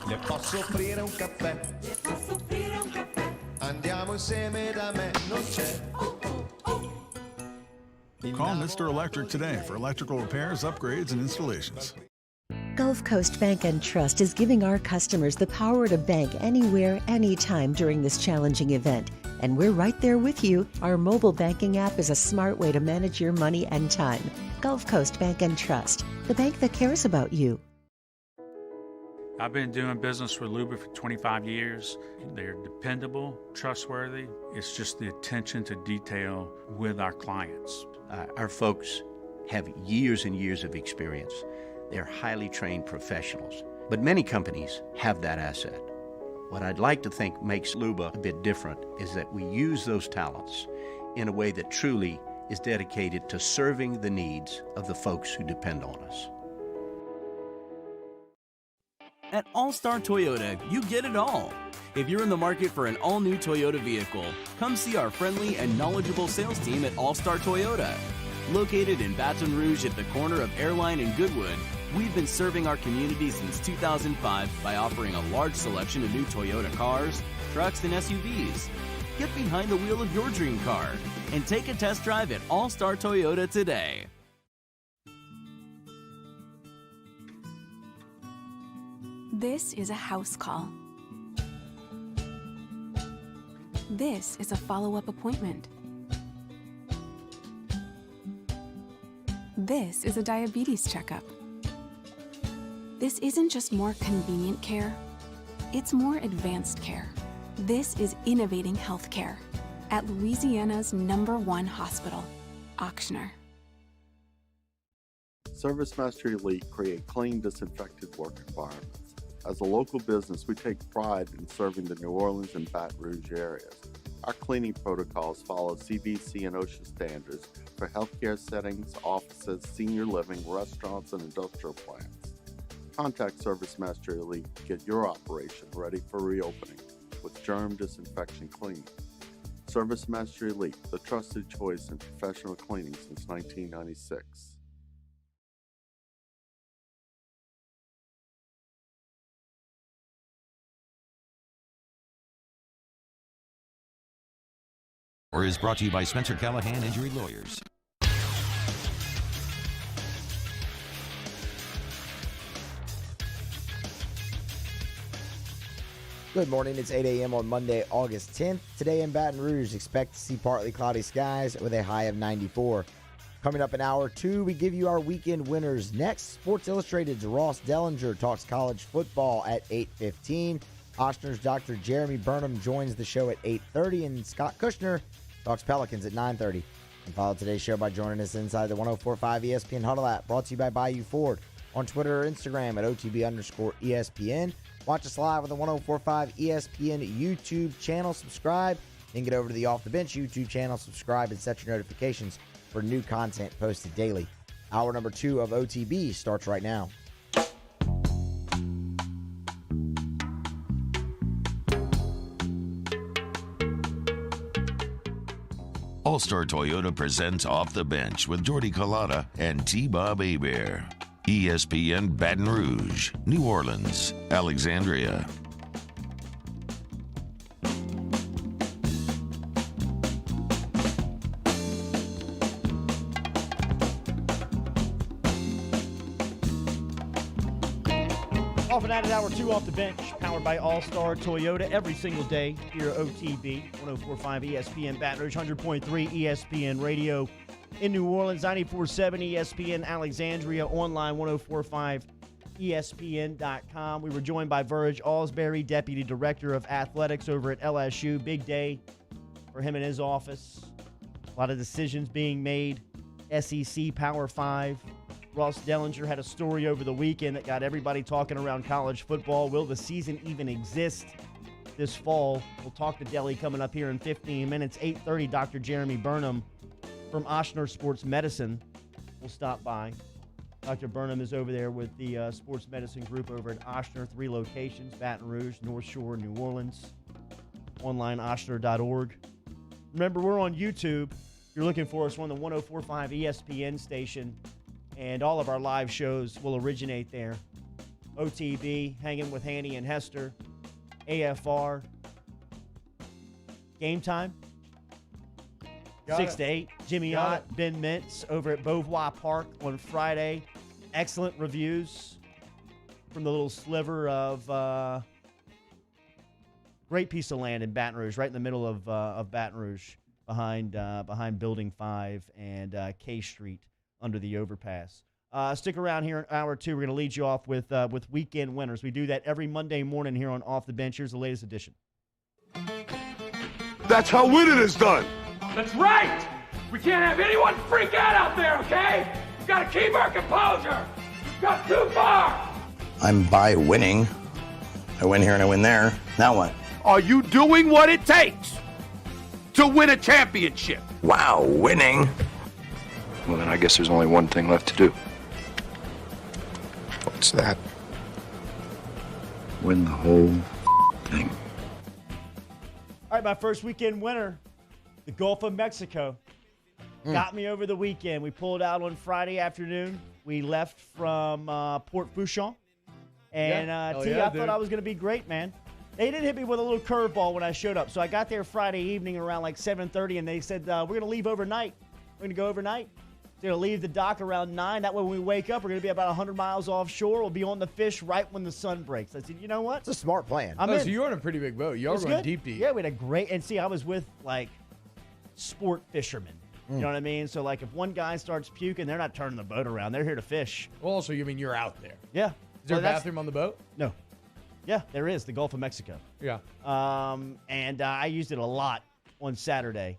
Le posso offrire un caffè? Andiamo insieme da me, non c'è. Call Mr. Electric today for electrical repairs, upgrades, and installations. Gulf Coast Bank and Trust is giving our customers the power to bank anywhere, anytime during this challenging event. And we're right there with you. Our mobile banking app is a smart way to manage your money and time. Gulf Coast Bank and Trust, the bank that cares about you. I've been doing business with Luba for 25 years. They're dependable, trustworthy. It's just the attention to detail with our clients. Our folks have years and years of experience. They're highly trained professionals. But many companies have that asset. What I'd like to think makes Luba a bit different is that we use those talents in a way that truly is dedicated to serving the needs of the folks who depend on us. At All-Star Toyota, you get it all. If you're in the market for an all-new Toyota vehicle, come see our friendly and knowledgeable sales team at All-Star Toyota. Located in Baton Rouge at the corner of Airline and Goodwood, we've been serving our community since 2005 by offering a large selection of new Toyota cars, trucks, and SUVs. Get behind the wheel of your dream car and take a test drive at All-Star Toyota today. This is a house call. This is a follow-up appointment. This is a diabetes checkup. This isn't just more convenient care, it's more advanced care. This is innovating healthcare at Louisiana's #1 hospital, Ochsner. ServiceMaster Elite create clean, disinfected work environments. As a local business, we take pride in serving the New Orleans and Baton Rouge areas. Our cleaning protocols follow CDC and OSHA standards for healthcare settings, offices, senior living, restaurants, and industrial plants. Contact ServiceMaster Elite to get your operation ready for reopening with germ disinfection cleaning. Service Master Elite, the trusted choice in professional cleaning since 1996. Or is brought to you by Spencer Callahan Injury Lawyers. Good morning. It's 8 a.m. on Monday, August 10th. Today in Baton Rouge, expect to see partly cloudy skies with a high of 94. Coming up in hour 2, we give you our weekend winners. Next, Sports Illustrated's Ross Dellinger talks college football at 8:15. Ochsner's Dr. Jeremy Burnham joins the show at 8:30, and Scott Kushner talks Pelicans at 9:30. And follow today's show by joining us inside the 104.5 ESPN Huddle app, brought to you by Bayou Ford, on Twitter or Instagram at OTB_ESPN. Watch us live on the 104.5 ESPN YouTube channel. Subscribe, then get over to the Off the Bench YouTube channel, subscribe, and set your notifications for new content posted daily. Hour number 2 of OTB starts right now. All-Star Toyota presents Off the Bench with Jordy Collada and T-Bob Hebert. ESPN Baton Rouge, New Orleans, Alexandria. Off and at it, hour 2 off the bench, powered by All-Star Toyota every single day here at OTB, 104.5 ESPN Baton Rouge, 100.3 ESPN Radio in New Orleans, 94.7 ESPN Alexandria, online 104.5 ESPN.com. We were joined by Verge Ausberry, Deputy Director of Athletics over at LSU. Big day for him in his office. A lot of decisions being made. SEC Power 5. Ross Dellinger had a story over the weekend that got everybody talking around college football. Will the season even exist this fall? We'll talk to Delly coming up here in 15 minutes. 8:30, Dr. Jeremy Burnham from Ochsner Sports Medicine will stop by. Dr. Burnham is over there with the sports medicine group over at Ochsner, 3 locations, Baton Rouge, North Shore, New Orleans. Online, ochsner.org. Remember, we're on YouTube. If you're looking for us, we're on the 104.5 ESPN station. And all of our live shows will originate there. OTB, Hanging with Hanny and Hester, AFR, Game Time, 6 to 8, Jimmy Ott, Ben Mintz over at Beauvoir Park on Friday. Excellent reviews from the little sliver of great piece of land in Baton Rouge, right in the middle of Baton Rouge, behind Building 5 and K Street, under the overpass. Stick around here in hour 2. We're going to lead you off with weekend winners. We do that every Monday morning here on Off the Bench. Here's the latest edition. That's how winning is done. That's right. We can't have anyone freak out there, okay? We've got to keep our composure. We've got too far. I'm by winning. I win here and I win there. Now what? Are you doing what it takes to win a championship? Wow, winning. Well, then I guess there's only one thing left to do. What's that? Win the whole thing. All right, my first weekend winner, the Gulf of Mexico. Got me over the weekend. We pulled out on Friday afternoon. We left from Port Fouchon. And I thought I was going to be great, man. They did hit me with a little curveball when I showed up. So I got there Friday evening around like 7:30, and they said, we're going to leave overnight. We're going to go overnight. They're going to leave the dock around 9. That way when we wake up, we're going to be about 100 miles offshore. We'll be on the fish right when the sun breaks. I said, you know what? It's a smart plan. So you're on a pretty big boat. Y'all going deep. Yeah, we had a great – and see, I was with, like, sport fishermen. You know what I mean? So, like, if one guy starts puking, they're not turning the boat around. They're here to fish. Well, also, you mean you're out there. Yeah. Is there a bathroom on the boat? No. Yeah, there is. The Gulf of Mexico. Yeah. And I used it a lot on Saturday.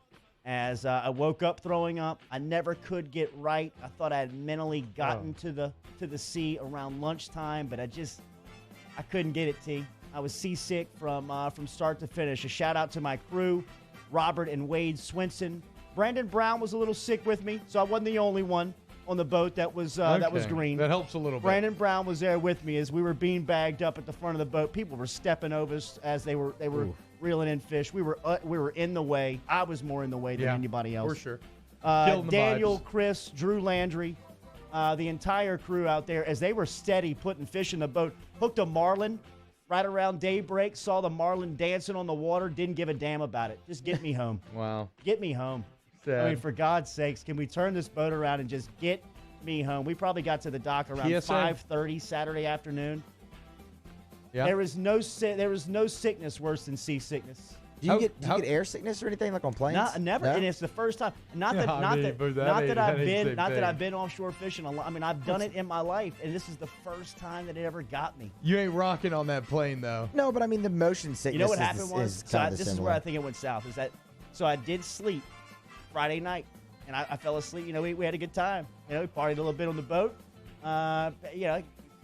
As I woke up throwing up, I never could get right. I thought I had mentally gotten to the sea around lunchtime, but I couldn't get it, T. I was seasick from start to finish. A shout out to my crew, Robert and Wade Swenson. Brandon Brown was a little sick with me, so I wasn't the only one on the boat that was green. That helps a little bit. Brandon Brown was there with me as we were being bagged up at the front of the boat. People were stepping over us as they were reeling in fish. We were in the way. I was more in the way than anybody else. For sure. Daniel, Chris, Drew Landry, the entire crew out there, as they were steady putting fish in the boat, hooked a marlin right around daybreak, saw the marlin dancing on the water, didn't give a damn about it. Just get me home. Wow. Get me home. Sad. I mean, for God's sakes, can we turn this boat around and just get me home? We probably got to the dock around 5:30 Saturday afternoon. Yeah. There was no sickness worse than seasickness. Do you get air sickness or anything like on planes? Never, No? and it's the first time. Not that I've been offshore fishing a lot. I mean, I've done it in my life, and this is the first time that it ever got me. You ain't rocking on that plane, though. No, but I mean the motion sickness. You know what happened was, this is where I think think it went south. Is that so? I did sleep Friday night, and I fell asleep. You know, we had a good time. You know, we partied a little bit on the boat.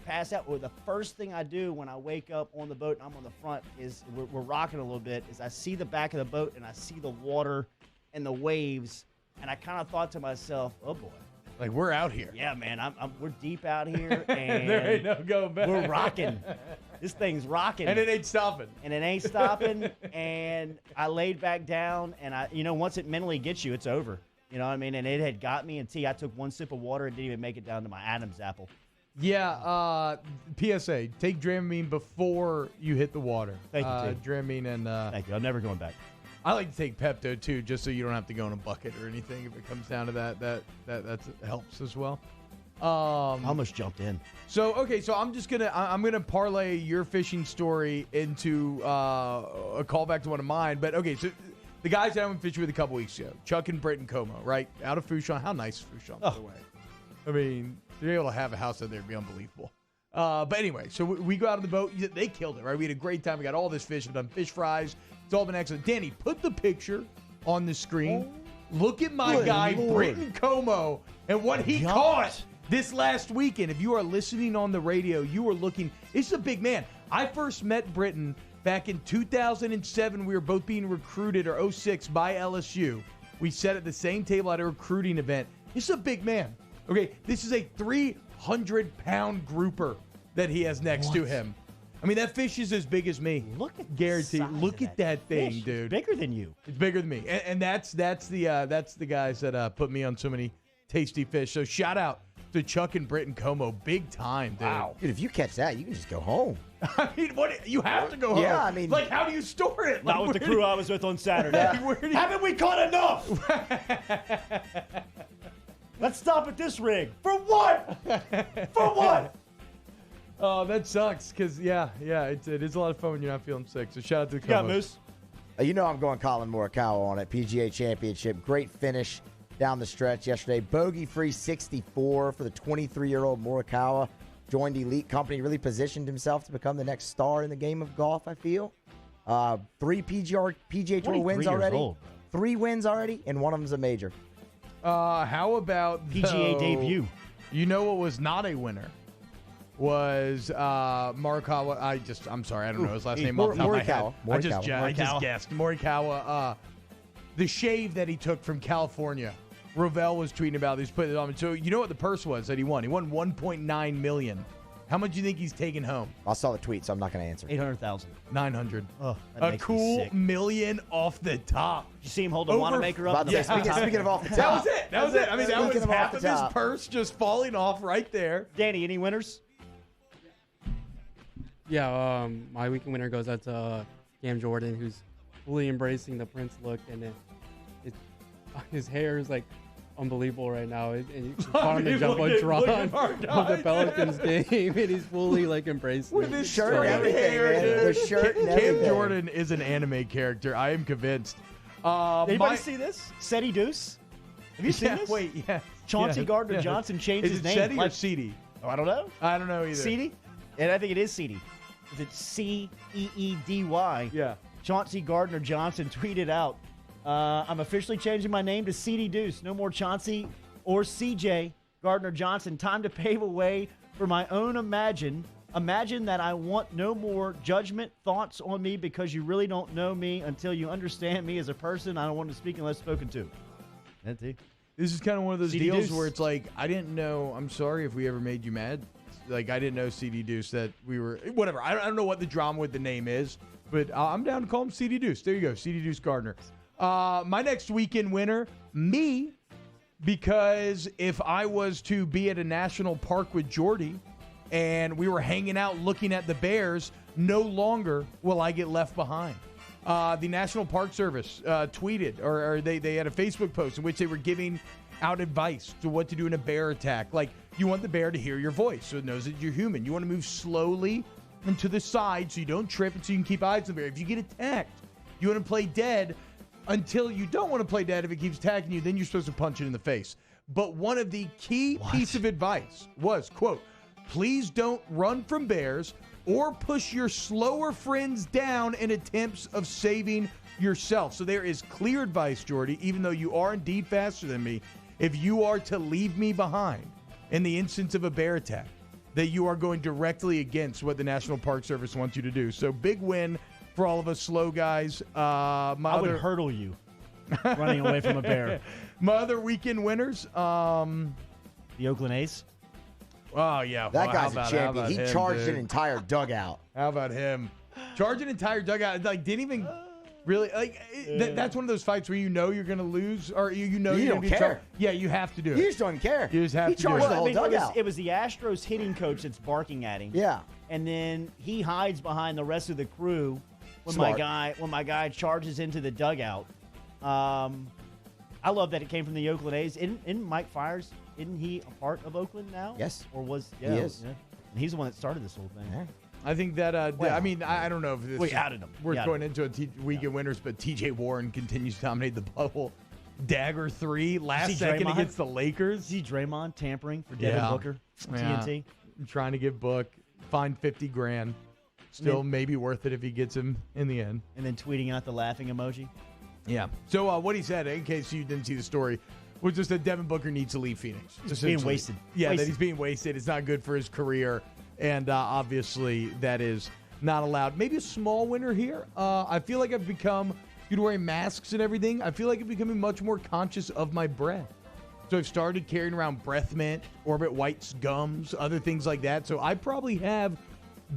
Pass out. Well, the first thing I do when I wake up on the boat and I'm on the front is we're rocking a little bit. Is I see the back of the boat and I see the water and the waves, and I kind of thought to myself, "Oh boy, like we're out here." Yeah, man, we're deep out here, and there ain't no going back. We're rocking. This thing's rocking, and it ain't stopping. And I laid back down, and once it mentally gets you, it's over. You know what I mean? And it had got me. And I took one sip of water and didn't even make it down to my Adam's apple. Yeah, PSA, take Dramamine before you hit the water. Thank you, Dramamine and... Thank you. I'm never going back. I like to take Pepto, too, just so you don't have to go in a bucket or anything. If it comes down to that helps as well. I almost jumped in. So, okay, so I'm going to parlay your fishing story into a callback to one of mine. But, okay, so the guys that I went fishing with a couple weeks ago, Chuck and Britton Como, right? Out of Fouchon. How nice is Fouchon, by the way? I mean... to be able to have a house out there would be unbelievable. But anyway, so we go out on the boat. They killed it, right? We had a great time. We got all this fish. We've done fish fries. It's all been excellent. Danny, put the picture on the screen. Look at my guy, Britton Como, and what he caught this last weekend. If you are listening on the radio, you are looking. This is a big man. I first met Britton back in 2007. We were both being recruited, or 06, by LSU. We sat at the same table at a recruiting event. This is a big man. Okay, this is a 300-pound grouper that he has next to him. I mean, that fish is as big as me. Look at guaranteed. Look at that thing, fish. dude. It's bigger than you. It's bigger than me, and that's the guys that put me on so many tasty fish. So shout out to Chuck and Britton Como, big time, dude. Wow, dude, if you catch that, you can just go home. I mean, what you have to go home. Yeah, I mean, like, how do you store it? Not with the crew I was with on Saturday. Haven't we caught enough? Let's stop at this rig. For what? For what? Oh, that sucks. Because, it is a lot of fun when you're not feeling sick. So shout out to the Yeah, Moose. You know I'm going Colin Morikawa on it. PGA Championship. Great finish down the stretch yesterday. Bogey-free 64 for the 23-year-old Morikawa. Joined Elite Company. Really positioned himself to become the next star in the game of golf, I feel. 3 PGA Tour wins already. Old, 3 wins already, and one of them's a major. How about PGA debut? You know what was not a winner? Was Morikawa. I'm sorry, I don't know his last name off the top of my head. I just guessed. Morikawa. The shave that he took from California. Rovell was tweeting about this, putting it on. So you know what the purse was that he won? He won $1.9 million. How much do you think he's taking home? I saw the tweet, so I'm not going to answer. 800,000. 900. Oh, a cool million off the top. Did you see him hold the Wanamaker up? Speaking of off the top. That was it. I mean, that was half of his purse just falling off right there. Danny, any winners? Yeah, my weekend winner goes out to Cam Jordan, who's fully embracing the Prince look, and then his hair is like unbelievable right now. And he's caught on the jumbotron of the Pelicans game, and he's fully like embracing with his shirt and everything, man. The shirt and everything. Cam Jordan is an anime character. I am convinced. Anybody see this? Seti Deuce? Have you seen this? Wait, yeah. Chauncey Gardner Johnson changed his name. Is it Seti or Ceedy? Oh, I don't know. I don't know either. Ceedy? And I think it is Ceedy. Is it Ceedy? Yeah. Chauncey Gardner Johnson tweeted out, I'm officially changing my name to Seti Deuce. No more Chauncey or CJ Gardner Johnson. Time to pave a way for my own Imagine that I want no more judgment thoughts on me because you really don't know me until you understand me as a person. I don't want to speak unless spoken to. This is kind of one of those CD deals Deuce. where it's like, I didn't know. I'm sorry if we ever made you mad. Like, I didn't know CD Deuce that we were whatever. I don't know what the drama with the name is, But I'm down to call him CD Deuce. There you go, CD Deuce Gardner. My next weekend winner, me, because if I was to be at a national park with Jordy and we were hanging out looking at the Bears, no longer will I get left behind. The National Park Service tweeted, or they had a Facebook post in which they were giving out advice to what to do in a bear attack. Like, you want the bear to hear your voice so it knows that you're human. You want to move slowly and to the side so you don't trip and so you can keep eyes on the bear. If you get attacked, you want to play dead until you don't want to play dead. If it keeps attacking you, then you're supposed to punch it in the face. But one of the key piece of advice was, quote, please don't run from bears or push your slower friends down in attempts of saving yourself. So there is clear advice, Jordy, even though you are indeed faster than me, if you are to leave me behind in the instance of a bear attack, that you are going directly against what the National Park Service wants you to do. So big win for all of us slow guys. I would hurdle you running away from a bear. My other weekend winners. The Oakland A's. Oh, yeah. That Well, guy's how a about- champion. how He about him, charged dude? an entire dugout. How about him? Charged an entire dugout. Like, didn't even really. Like, that's one of those fights where you know you're going to lose, or you know You you're don't going to be care. charged. Yeah, you have to do it. You just don't care. You just have He to do charged it. the whole dugout. It was the Astros hitting coach that's barking at him. Yeah. And then he hides behind the rest of the crew when Smart. my guy charges into the dugout. I love that it came from the Oakland A's. Isn't Mike Fiers, isn't he a part of Oakland now? Yes. Or was He is. Yeah. And he's the one that started this whole thing. Yeah. I think that, Well, I mean, I don't know if this we is outed him. worth We outed going into weekend winners, but TJ Warren continues to dominate the bubble. Dagger 3, last See second Draymond? against the Lakers. See Draymond tampering for Devin Booker, TNT. I'm trying to get Book, find $50,000. Still maybe worth it if he gets him in the end. And then tweeting out the laughing emoji. Yeah. So what he said, in case you didn't see the story, was just that Devin Booker needs to leave Phoenix. He's being essentially. wasted. Yeah, Wasted. that he's being wasted. It's not good for his career. And obviously that is not allowed. Maybe a small winner here. I feel like I've become, due to wearing masks and everything, I feel like I'm becoming much more conscious of my breath. So I've started carrying around breath mint, Orbit White's gums, other things like that. So I probably have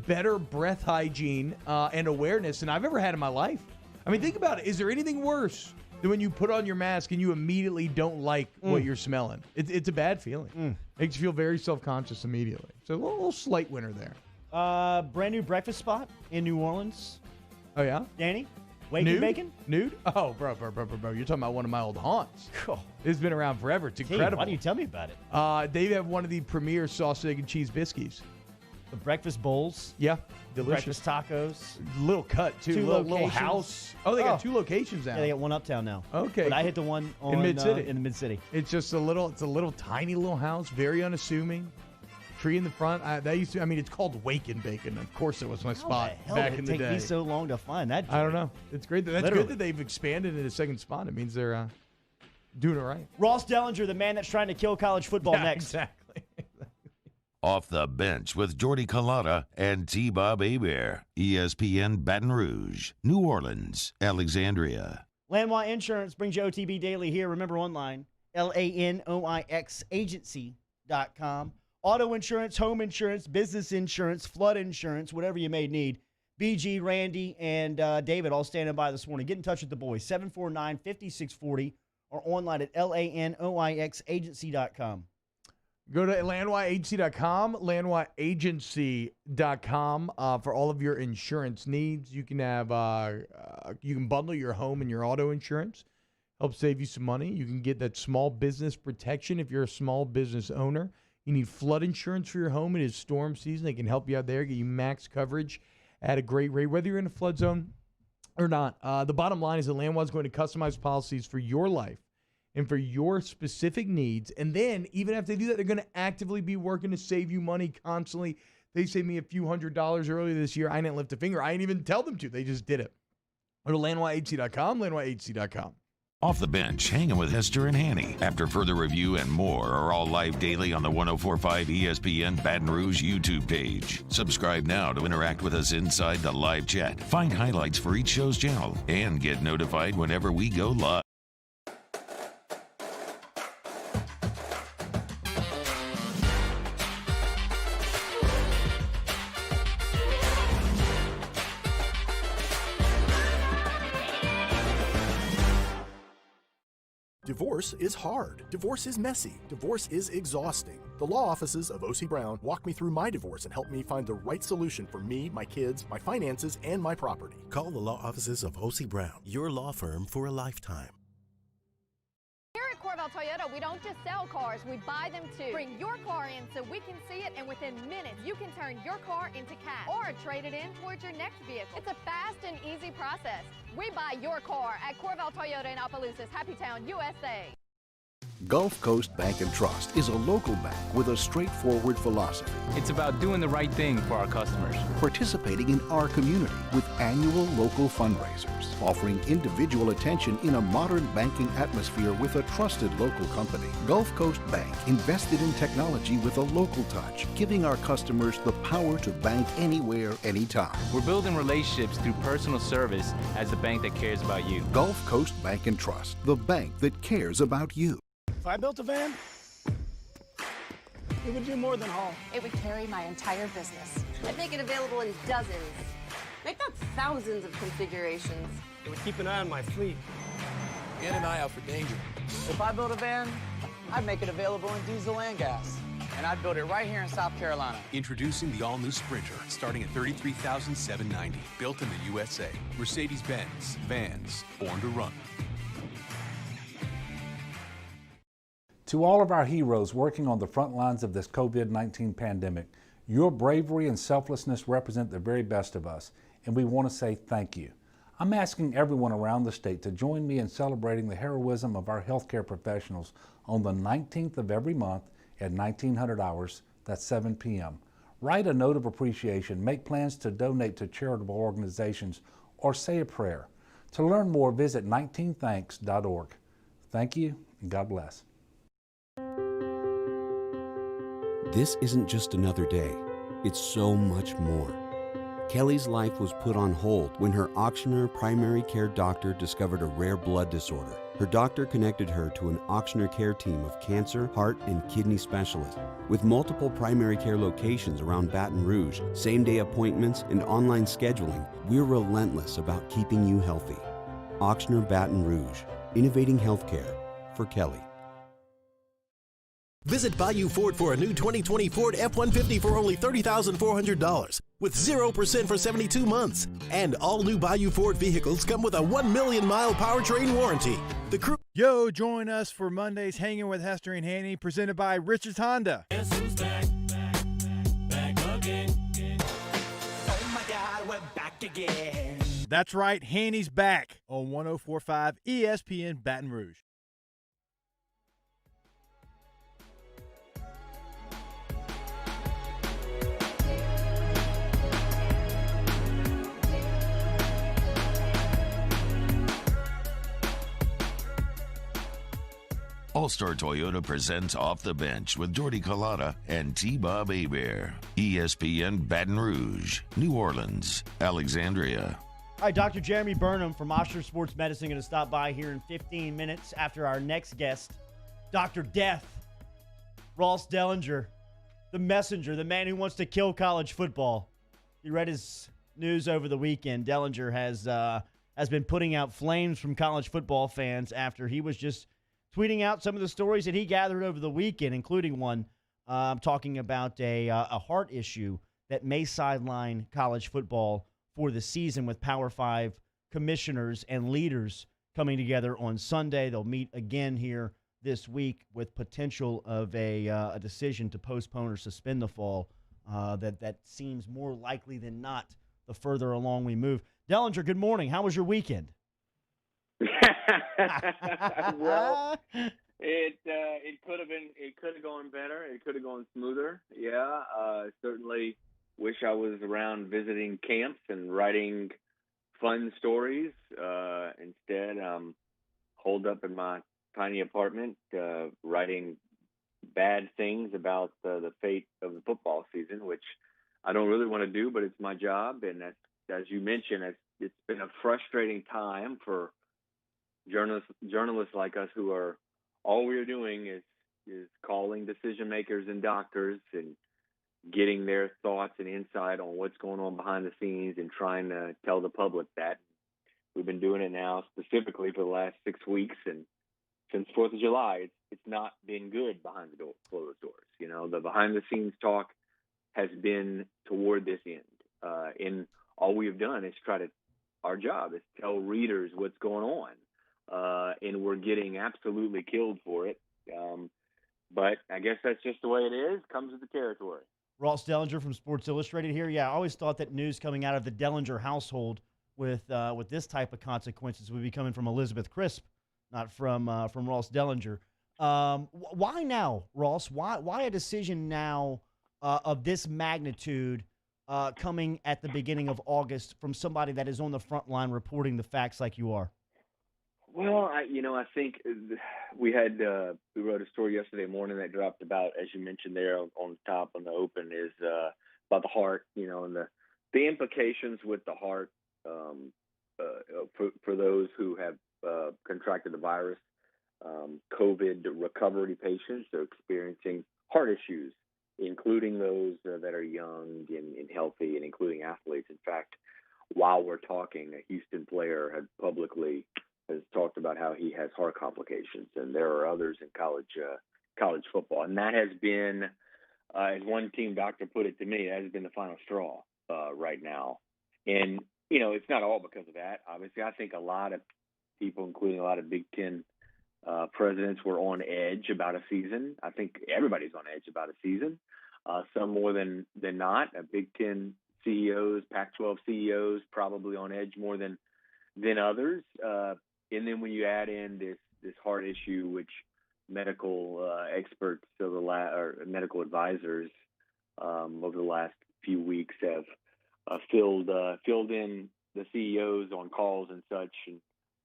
better breath hygiene and awareness than I've ever had in my life. I mean, think about it. Is there anything worse than when you put on your mask and you immediately don't like what you're smelling? It's a bad feeling. Makes you feel very self-conscious immediately. So a little slight winner there. Brand new breakfast spot in New Orleans. Oh, yeah? Danny? Wake and Nude? bacon? Nude? Oh, bro. You're talking about one of my old haunts. Cool. It's been around forever. It's Gee, incredible. why don't you tell me about it? They have one of the premier sausage, egg, and cheese biscuits. The breakfast bowls. Yeah, delicious. Breakfast tacos. Little cut, too. Two Little locations. house. Oh, they got 2 locations now. Yeah, they got one uptown now. Okay. But I hit the one on, in Mid-City. in the Mid-City. It's just a little tiny little house, very unassuming. Tree in the front. It's called Wake and Bacon. Of course it was my spot back in the Take day. me so long to find that. I don't know. It's great. That's Literally. good that they've expanded in a second spot. It means they're doing it right. Ross Dellinger, the man that's trying to kill college football next. Exactly. Off the Bench with Jordy Culotta and T-Bob Hebert. ESPN Baton Rouge, New Orleans, Alexandria. Landwide Insurance brings you OTB Daily here. Remember online, LANOIX agency.com. Auto insurance, home insurance, business insurance, flood insurance, whatever you may need. BG, Randy, and David all standing by this morning. Get in touch with the boys, 749-5640, or online at LANOIXagency.com. Go to landwideagency.com, landwideagency.com for all of your insurance needs. You can have you can bundle your home and your auto insurance, help save you some money. You can get that small business protection if you're a small business owner. You need flood insurance for your home. It is storm season. They can help you out there, get you max coverage at a great rate, whether you're in a flood zone or not. The bottom line is that Landwide's going to customize policies for your life and for your specific needs. And then, even after they do that, they're going to actively be working to save you money constantly. They saved me a few $100s earlier this year. I didn't lift a finger. I didn't even tell them to. They just did it. Go to landwideagency.com, landwideagency.com. Off the Bench, hanging with Hester and Hanny. After further review and more are all live daily on the 104.5 ESPN Baton Rouge YouTube page. Subscribe now to interact with us inside the live chat. Find highlights for each show's channel and get notified whenever we go live. Divorce is hard. Divorce is messy. Divorce is exhausting. The law offices of O.C. Brown walked me through my divorce and helped me find the right solution for me, my kids, my finances, and my property. Call the law offices of O.C. Brown, your law firm for a lifetime. Here at Corval Toyota, we don't just sell cars, we buy them too. Bring your car in so we can see it, and within minutes, you can turn your car into cash or trade it in towards your next vehicle. It's a fast and easy process. We buy your car at Corval Toyota in Opelousas, Happy Town, USA. Gulf Coast Bank and Trust is a local bank with a straightforward philosophy. It's about doing the right thing for our customers. Participating in our community with annual local fundraisers, offering individual attention in a modern banking atmosphere with a trusted local company. Gulf Coast Bank invested in technology with a local touch, giving our customers the power to bank anywhere, anytime. We're building relationships through personal service as the bank that cares about you. Gulf Coast Bank and Trust, the bank that cares about you. If I built a van, it would do more than haul. It would carry my entire business. I'd make it available in dozens, if not thousands of configurations. It would keep an eye on my fleet. And an eye out for danger. If I built a van, I'd make it available in diesel and gas. And I'd build it right here in South Carolina. Introducing the all-new Sprinter, starting at $33,790. Built in the USA. Mercedes-Benz. Vans. Born to run. To all of our heroes working on the front lines of this COVID-19 pandemic, your bravery and selflessness represent the very best of us, and we want to say thank you. I'm asking everyone around the state to join me in celebrating the heroism of our healthcare professionals on the 19th of every month at 1900 hours, that's 7 p.m. Write a note of appreciation, make plans to donate to charitable organizations, or say a prayer. To learn more, visit 19thanks.org. Thank you, and God bless. This isn't just another day, it's so much more. Kelly's life was put on hold when her auctioneer primary care doctor discovered a rare blood disorder. Her doctor connected her to an auctioneer care team of cancer, heart, and kidney specialists. With multiple primary care locations around Baton Rouge, same-day appointments, and online scheduling, we're relentless about keeping you healthy. Auctioneer Baton Rouge, innovating healthcare for Kelly. Visit Bayou Ford for a new 2020 Ford F-150 for only $30,400 with 0% for 72 months. And all new Bayou Ford vehicles come with a 1 million mile powertrain warranty. Yo, join us for Monday's Hanging with Hester and Hanny, presented by Richards Honda. Guess who's back again. Oh my God, we're back again. That's right, Hanny's back on 104.5 ESPN Baton Rouge. All-Star Toyota presents Off the Bench with Jordy Collada and T-Bob Hebert. ESPN Baton Rouge, New Orleans, Alexandria. All right, Dr. Jeremy Burnham from Osher Sports Medicine going to stop by here in 15 minutes after our next guest, Dr. Death, Ross Dellinger, the messenger, the man who wants to kill college football. You read his news over the weekend. Dellinger has been putting out flames from college football fans after he was just tweeting out some of the stories that he gathered over the weekend, including one talking about a heart issue that may sideline college football for the season, with Power 5 commissioners and leaders coming together on Sunday. They'll meet again here this week with potential of a decision to postpone or suspend the fall. That seems more likely than not the further along we move. Dellinger, good morning. How was your weekend? Well, it could have gone better. It could have gone smoother. Yeah, certainly wish I was around visiting camps and writing fun stories. Instead, I'm holed up in my tiny apartment, writing bad things about the fate of the football season, which I don't really want to do, but it's my job. And that's, as you mentioned, it's been a frustrating time for journalists like us, who are, all we're doing is calling decision makers and doctors and getting their thoughts and insight on what's going on behind the scenes and trying to tell the public that. We've been doing it now specifically for the last 6 weeks, and since 4th of July, it's not been good behind the closed doors. You know, the behind-the-scenes talk has been toward this end. And all we have done is our job is tell readers what's going on. And we're getting absolutely killed for it. But I guess that's just the way it is. Comes with the territory. Ross Dellinger from Sports Illustrated here. Yeah, I always thought that news coming out of the Dellinger household with this type of consequences would be coming from Elizabeth Crisp, not from Ross Dellinger. Why now, Ross? Why a decision now of this magnitude coming at the beginning of August from somebody that is on the front line reporting the facts like you are? Well, I think we wrote a story yesterday morning that dropped about, as you mentioned there on the top on the open, is about the heart, and the implications with the heart for those who have contracted the virus. COVID recovery patients are experiencing heart issues, including those that are young and healthy, and including athletes. In fact, while we're talking, a Houston player has talked about how he has heart complications, and there are others in college football. And that has been, as one team doctor put it to me, that has been the final straw right now. And, it's not all because of that. Obviously, I think a lot of people, including a lot of Big Ten presidents, were on edge about a season. I think everybody's on edge about a season, some more than not. Big Ten CEOs, Pac-12 CEOs, probably on edge more than others. And then when you add in this heart issue, which medical experts or medical advisors over the last few weeks have filled in the CEOs on calls and such, and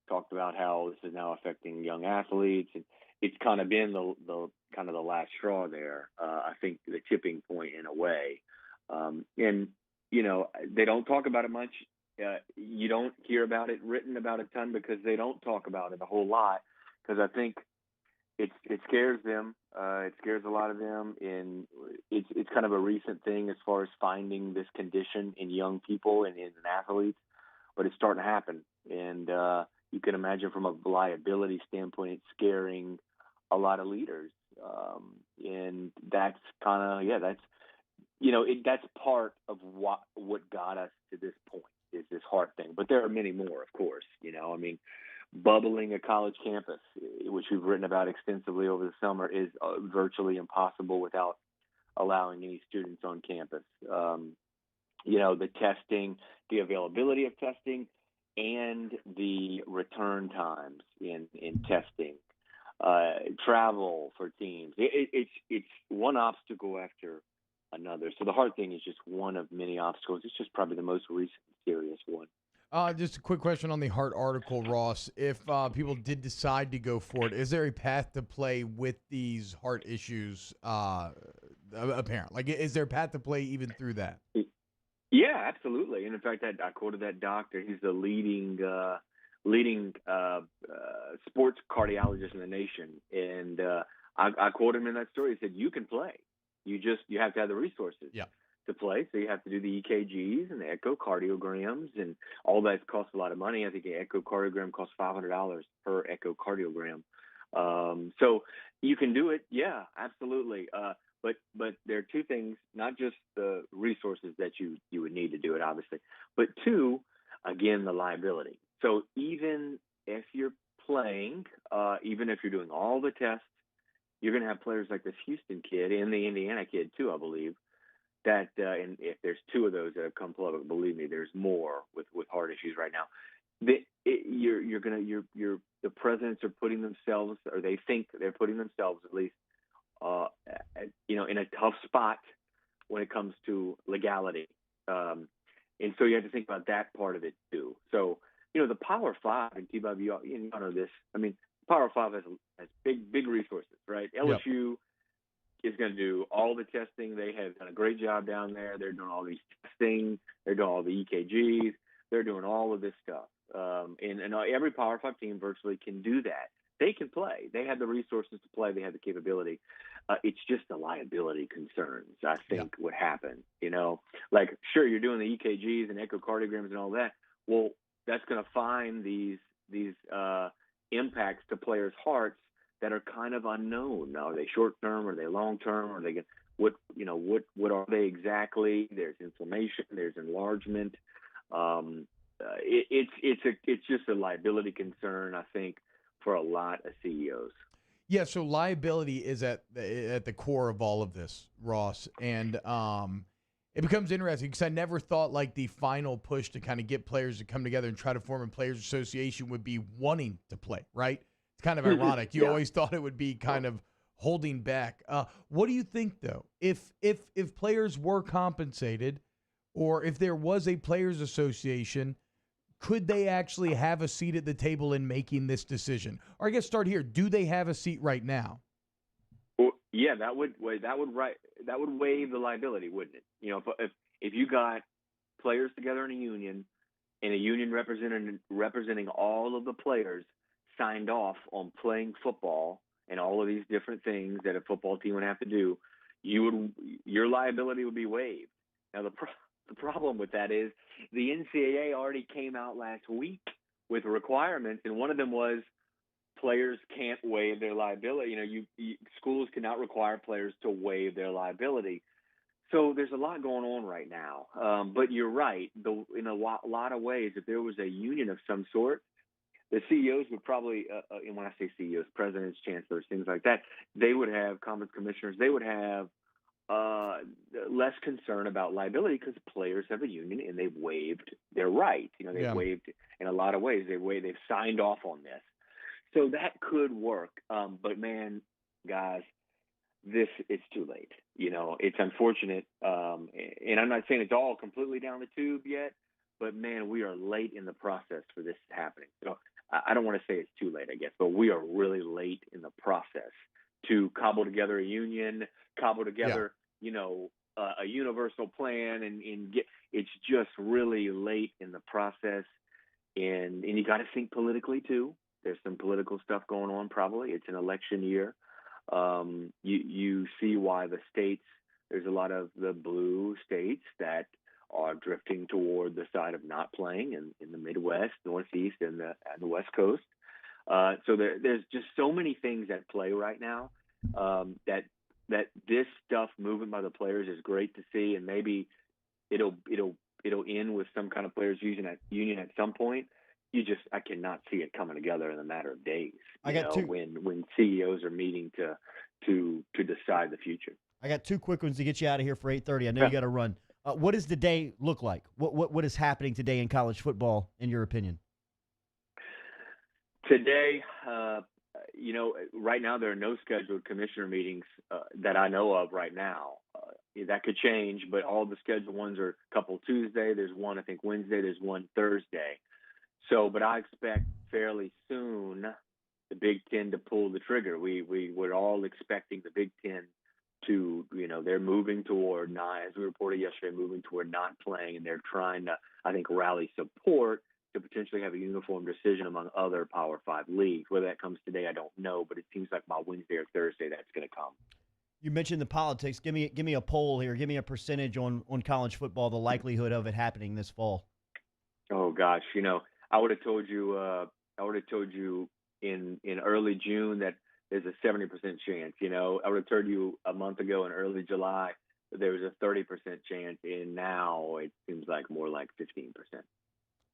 talked about how this is now affecting young athletes, and it's kind of been the last straw there. I think the tipping point in a way, and they don't talk about it much. You don't hear about it written about a ton because they don't talk about it a whole lot, because I think it scares them. It scares a lot of them, and it's kind of a recent thing as far as finding this condition in young people and in athletes, but it's starting to happen. And you can imagine from a liability standpoint, it's scaring a lot of leaders. And that's that's part of what got us to this point, is this heart thing. But there are many more, of course. Bubbling a college campus, which we've written about extensively over the summer, is virtually impossible without allowing any students on campus. The testing, the availability of testing, and the return times in testing, travel for teams. It's one obstacle after another. So the heart thing is just one of many obstacles. It's just probably the most recent serious one. Just a quick question on the heart article, Ross. If people did decide to go for it, is there a path to play with these heart issues apparent? Like, is there a path to play even through that? Yeah, absolutely. And in fact, I quoted that doctor. He's the leading sports cardiologist in the nation. And I quoted him in that story. He said, you can play. You have to have the resources to play. So you have to do the EKGs and the echocardiograms, and all that costs a lot of money. I think an echocardiogram costs $500 per echocardiogram. So you can do it. Yeah, absolutely. But there are two things, not just the resources that you would need to do it, obviously, but two, again, the liability. So even if you're playing, even if you're doing all the tests, you're going to have players like this Houston kid and the Indiana kid too, I believe, that and if there's two of those that have come public, believe me, there's more with heart issues right now. The presidents are putting themselves, or they think they're putting themselves at least, in a tough spot when it comes to legality. And so you have to think about that part of it too. So, the Power Five and T-Bob, you know this. I mean, Power Five has big resources, right? LSU is going to do all the testing. They have done a great job down there. They're doing all these testing. They're doing all the EKGs. They're doing all of this stuff. And every Power Five team virtually can do that. They can play. They have the resources to play. They have the capability. It's just the liability concerns, I think, would happen. Like, sure, you're doing the EKGs and echocardiograms and all that. Well, that's going to find these impacts to players' hearts that are kind of unknown. Are they short term? Are they long term? Are they what are they exactly? There's inflammation. There's enlargement. It's just a liability concern, I think, for a lot of CEOs. Yeah, so liability is at the core of all of this, Ross, and it becomes interesting because I never thought like the final push to kind of get players to come together and try to form a players association would be wanting to play, right? It's kind of ironic. You always thought it would be kind of holding back. What do you think though? If players were compensated, or if there was a players association, could they actually have a seat at the table in making this decision? Or I guess start here. Do they have a seat right now? Well, yeah, that would waive the liability, wouldn't it? You know, if you got players together in a union, and a union representing all of the players signed off on playing football and all of these different things that a football team would have to do, your liability would be waived. Now the problem with that is the NCAA already came out last week with requirements, and one of them was players can't waive their liability. You know, schools cannot require players to waive their liability. So there's a lot going on right now. But you're right. In a lot of ways, if there was a union of some sort, the CEOs would probably, and when I say CEOs, presidents, chancellors, things like that, they would have conference commissioners. They would have less concern about liability because players have a union and they've waived their rights. You know, they've waived in a lot of ways. They've signed off on this. So that could work. But man, guys, it's too late. You know, it's unfortunate. And I'm not saying it's all completely down the tube yet, but man, we are late in the process for this happening. So I don't want to say it's too late, I guess, but we are really late in the process to cobble together a union, cobble together, you know, a universal plan and get, it's just really late in the process. And you got to think politically too. There's some political stuff going on probably. It's an election year. You see why the states, there's a lot of the blue states that are drifting toward the side of not playing in the Midwest, Northeast, and the West Coast. So there's just so many things at play right now that this stuff moving by the players is great to see, and maybe it'll end with some kind of players union at some point. I cannot see it coming together in a matter of days. When CEOs are meeting to decide the future. I got two quick ones to get you out of here for 8:30. I know you got to run. What does the day look like? What is happening today in college football, in your opinion? Today, right now there are no scheduled commissioner meetings that I know of right now. That could change, but all the scheduled ones are a couple Tuesday. There's one, I think, Wednesday. There's one Thursday. So, but I expect fairly soon the Big Ten to pull the trigger. We're all expecting the Big Ten to, they're moving toward not, as we reported yesterday, moving toward not playing, and they're trying to, I think, rally support to potentially have a uniform decision among other Power 5 leagues. Whether that comes today, I don't know, but it seems like by Wednesday or Thursday that's going to come. You mentioned the politics. Give me a poll here. Give me a percentage on college football, the likelihood of it happening this fall. Oh gosh, I would have told you in early June that there's a 70% chance. I would have told you a month ago in early July that there was a 30% chance, and now it seems like more like 15%.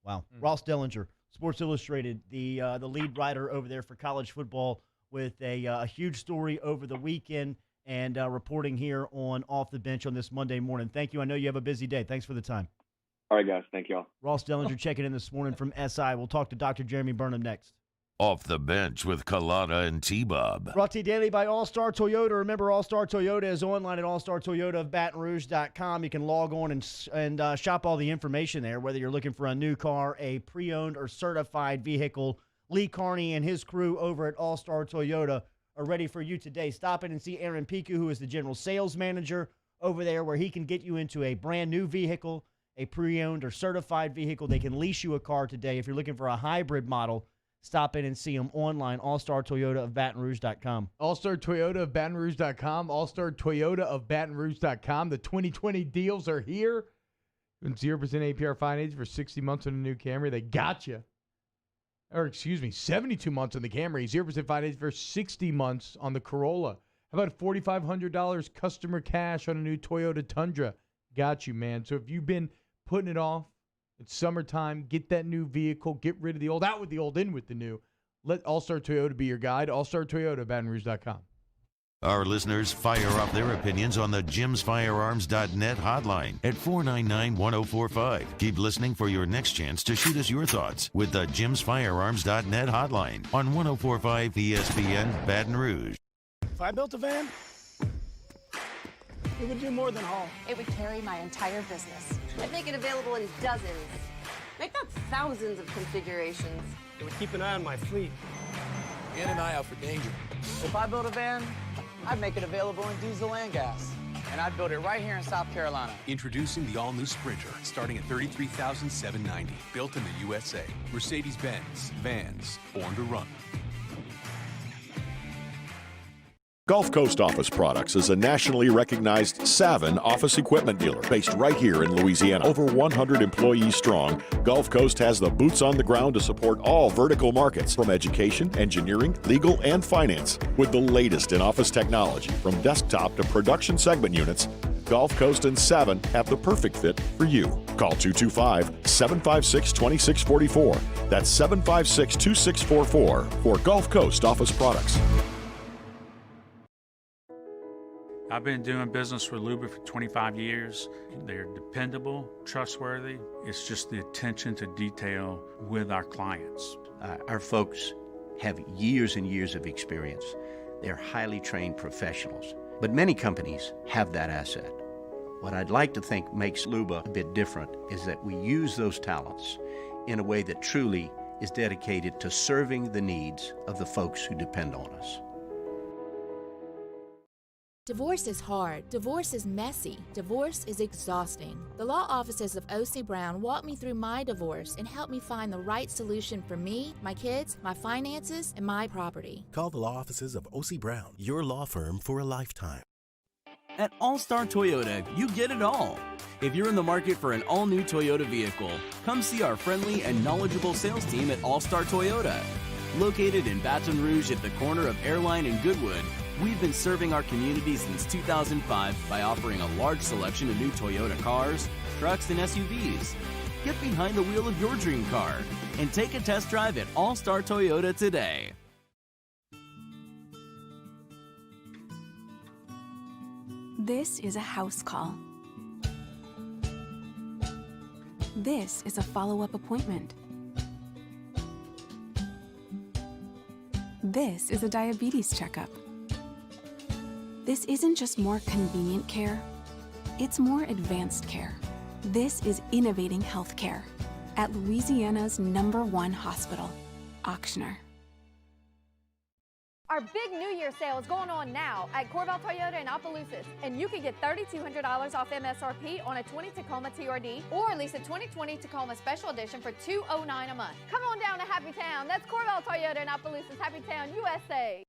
Wow. Ross Dellinger, Sports Illustrated, the lead writer over there for college football, with a huge story over the weekend and reporting here on Off the Bench on this Monday morning. Thank you. I know you have a busy day. Thanks for the time. All right, guys. Thank you all. Ross Dellinger checking in this morning from SI. We'll talk to Dr. Jeremy Burnham next. Off the Bench with Kalana and T-Bob. Brought to you daily by All-Star Toyota. Remember, All-Star Toyota is online at allstartoyotaofbatonrouge.com. You can log on and shop all the information there, whether you're looking for a new car, a pre-owned or certified vehicle. Lee Carney and his crew over at All-Star Toyota are ready for you today. Stop in and see Aaron Piku, who is the general sales manager over there, where he can get you into a brand new vehicle, a pre-owned or certified vehicle. They can lease you a car today. If you're looking for a hybrid model, stop in and see them online, allstartoyotaofbatonrouge.com. All-Star Toyota of BatonRouge.com, All-Star Toyota of BatonRouge.com. The 2020 deals are here. 0% APR finance for 60 months on a new Camry. They got you. 72 months on the Camry, 0% finance for 60 months on the Corolla. How about $4,500 customer cash on a new Toyota Tundra? Got you, man. So if you've been putting it off, it's summertime, get that new vehicle, get rid of the old, out with the old, in with the new. Let All-Star Toyota be your guide. All-Star Toyota, BatonRouge.com. Our listeners fire off their opinions on the jimsfirearms.net hotline at 499-1045. Keep listening for your next chance to shoot us your thoughts with the jimsfirearms.net hotline on 1045 ESPN Baton Rouge. If I built a van, it would do more than haul. It would carry my entire business. I'd make it available in dozens. Make that thousands of configurations. It would keep an eye on my fleet. And an eye out for danger. If I built a van, I'd make it available in diesel and gas. And I'd build it right here in South Carolina. Introducing the all-new Sprinter, starting at $33,790. Built in the USA. Mercedes-Benz. Vans. Born to run. Gulf Coast Office Products is a nationally recognized Savin office equipment dealer based right here in Louisiana. Over 100 employees strong, Gulf Coast has the boots on the ground to support all vertical markets, from education, engineering, legal, and finance. With the latest in office technology, from desktop to production segment units, Gulf Coast and Savin have the perfect fit for you. Call 225-756-2644. That's 756-2644 for Gulf Coast Office Products. I've been doing business with Luba for 25 years. They're dependable, trustworthy. It's just the attention to detail with our clients. Our folks have years and years of experience. They're highly trained professionals. But many companies have that asset. What I'd like to think makes Luba a bit different is that we use those talents in a way that truly is dedicated to serving the needs of the folks who depend on us. Divorce is hard. Divorce is messy. Divorce is exhausting. The law offices of O.C. Brown walked me through my divorce and helped me find the right solution for me, my kids, my finances, and my property. Call the law offices of O.C. Brown, your law firm for a lifetime. At All-Star Toyota, you get it all. If you're in the market for an all-new Toyota vehicle, come see our friendly and knowledgeable sales team at All-Star Toyota. Located in Baton Rouge at the corner of Airline and Goodwood, we've been serving our community since 2005 by offering a large selection of new Toyota cars, trucks, and SUVs. Get behind the wheel of your dream car and take a test drive at All-Star Toyota today. This is a house call. This is a follow-up appointment. This is a diabetes checkup. This isn't just more convenient care, it's more advanced care. This is innovating healthcare at Louisiana's #1 hospital, Ochsner. Our big New Year sale is going on now at Corval Toyota in Opelousas, and you can get $3,200 off MSRP on a 20 Tacoma TRD or lease a 2020 Tacoma Special Edition for $209 a month. Come on down to Happy Town. That's Corval Toyota in Opelousas, Happy Town, USA.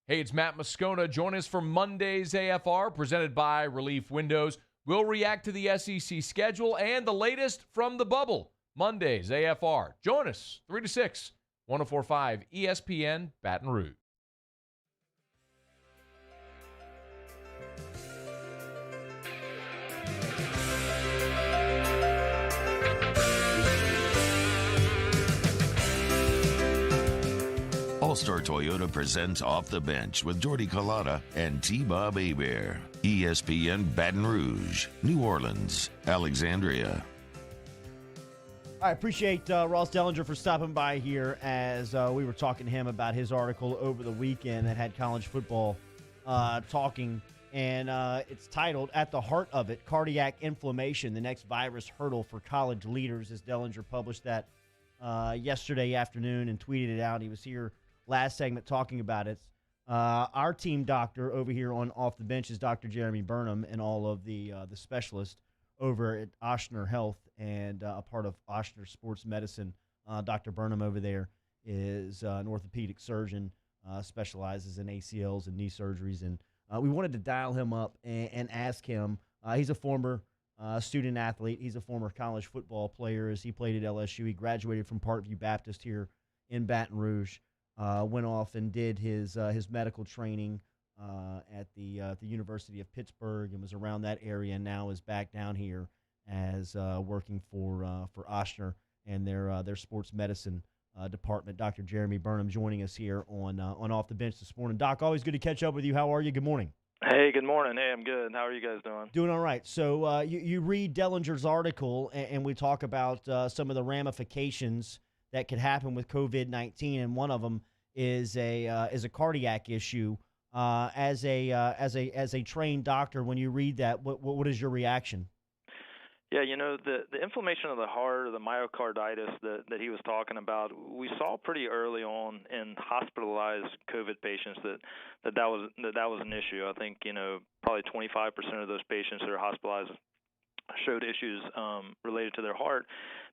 Hey, it's Matt Moscona. Join us for Monday's AFR, presented by Relief Windows. We'll react to the SEC schedule and the latest from the bubble. Monday's AFR. Join us, 3 to 6, 104.5 ESPN Baton Rouge. All-Star Toyota presents Off the Bench with Jordy Collada and T-Bob Hebert. ESPN Baton Rouge, New Orleans, Alexandria. I appreciate Ross Dellinger for stopping by here as we were talking to him about his article over the weekend that had college football talking. And it's titled, At the Heart of It, Cardiac Inflammation, the Next Virus Hurdle for College Leaders, as Dellinger published that yesterday afternoon and tweeted it out. He was here last segment talking about it. Our team doctor over here on Off the Bench is Dr. Jeremy Burnham, and all of the specialists over at Ochsner Health and a part of Ochsner Sports Medicine. Dr. Burnham over there is an orthopedic surgeon, specializes in ACLs and knee surgeries. And we wanted to dial him up and ask him. He's a former student athlete. He's a former college football player as he played at LSU. He graduated from Parkview Baptist here in Baton Rouge. Went off and did his medical training at the University of Pittsburgh and was around that area, and now is back down here as working for Ochsner and their sports medicine department. Dr. Jeremy Burnham joining us here on Off the Bench this morning. Doc, always good to catch up with you. How are you? Good morning. Hey, good morning. Hey, I'm good. How are you guys doing? Doing all right. So you read Dellinger's article, and we talk about some of the ramifications that could happen with COVID-19, and one of them is a cardiac issue. As a trained doctor, when you read that, what is your reaction? Yeah, the inflammation of the heart, or the myocarditis that he was talking about, we saw pretty early on in hospitalized COVID patients that was an issue. I think probably 25% of those patients that are hospitalized showed issues related to their heart.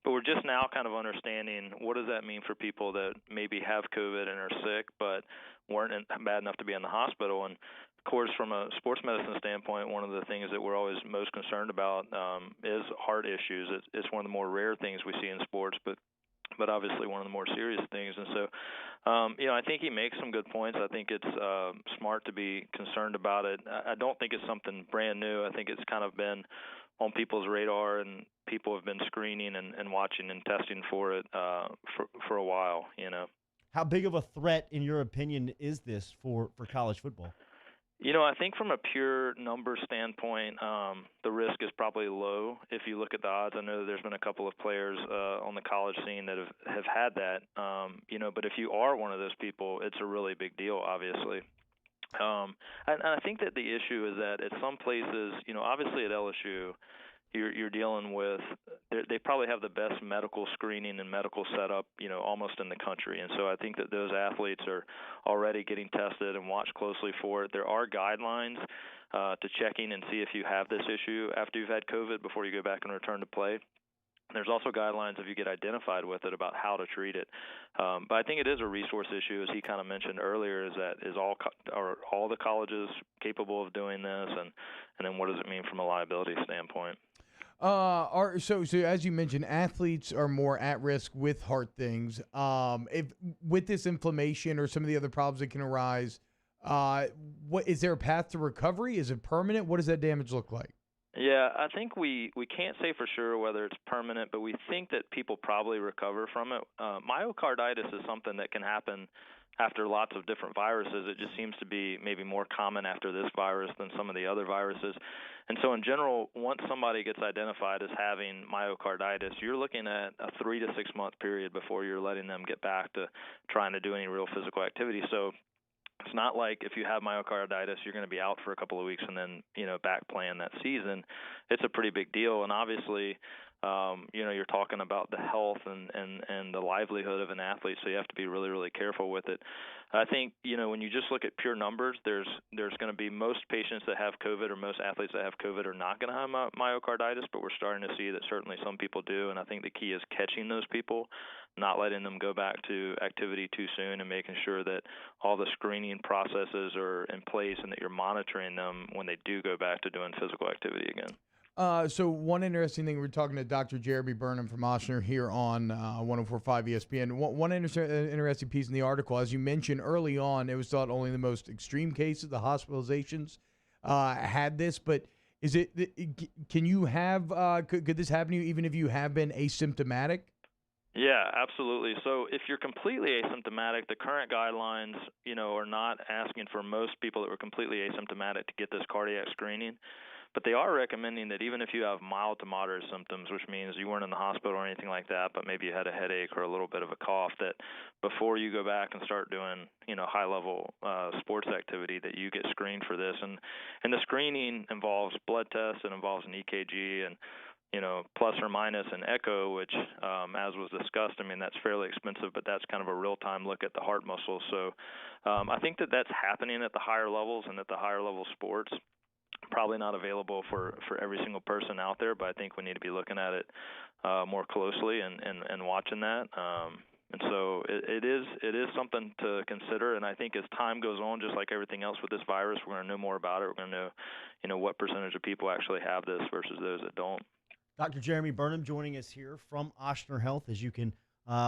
But we're just now kind of understanding what does that mean for people that maybe have COVID and are sick but weren't bad enough to be in the hospital. And of course, from a sports medicine standpoint, one of the things that we're always most concerned about is heart issues. It's one of the more rare things we see in sports, but obviously one of the more serious things. And so, I think he makes some good points. I think it's smart to be concerned about it. I don't think it's something brand new. I think it's kind of been on people's radar, and people have been screening and watching and testing for it for a while. How big of a threat, in your opinion, is this for college football? I think from a pure number standpoint, the risk is probably low if you look at the odds. I know that there's been a couple of players on the college scene that have had that, but if you are one of those people, it's a really big deal, obviously. And I think that the issue is that at some places, obviously at LSU, you're dealing with, they probably have the best medical screening and medical setup, almost in the country. And so I think that those athletes are already getting tested and watched closely for it. There are guidelines to checking and see if you have this issue after you've had COVID before you go back and return to play. There's also guidelines if you get identified with it about how to treat it. But I think it is a resource issue, as he kind of mentioned earlier, are all the colleges capable of doing this, and then what does it mean from a liability standpoint? So as you mentioned, athletes are more at risk with heart things. If with this inflammation or some of the other problems that can arise, what is there a path to recovery? Is it permanent? What does that damage look like? Yeah, I think we can't say for sure whether it's permanent, but we think that people probably recover from it. Myocarditis is something that can happen after lots of different viruses. It just seems to be maybe more common after this virus than some of the other viruses. And so in general, once somebody gets identified as having myocarditis, you're looking at a 3 to 6 month period before you're letting them get back to trying to do any real physical activity. So it's not like if you have myocarditis, you're going to be out for a couple of weeks and then, back playing that season. It's a pretty big deal. And obviously, you're talking about the health and the livelihood of an athlete, so you have to be really, really careful with it. I think, when you just look at pure numbers, there's going to be most patients that have COVID or most athletes that have COVID are not going to have myocarditis, but we're starting to see that certainly some people do, and I think the key is catching those people, not letting them go back to activity too soon, and making sure that all the screening processes are in place and that you're monitoring them when they do go back to doing physical activity again. So one interesting thing, we're talking to Dr. Jeremy Burnham from Ochsner here on 104.5 ESPN. One interesting piece in the article, as you mentioned early on, it was thought only the most extreme cases, the hospitalizations, had this. But is it? Can you have? Could this happen to you even if you have been asymptomatic? Yeah, absolutely. So if you're completely asymptomatic, the current guidelines, are not asking for most people that were completely asymptomatic to get this cardiac screening. But they are recommending that even if you have mild to moderate symptoms, which means you weren't in the hospital or anything like that, but maybe you had a headache or a little bit of a cough, that before you go back and start doing, high-level sports activity, that you get screened for this. And the screening involves blood tests, it involves an EKG, and plus or minus an echo, which, as was discussed, that's fairly expensive, but that's kind of a real-time look at the heart muscle. So I think that that's happening at the higher levels and at the higher-level sports. Probably not available for every single person out there, but I think we need to be looking at it more closely and watching that. And so it is something to consider. And I think as time goes on, just like everything else with this virus, we're going to know more about it. We're going to know, what percentage of people actually have this versus those that don't. Dr. Jeremy Burnham joining us here from Ochsner Health. As you can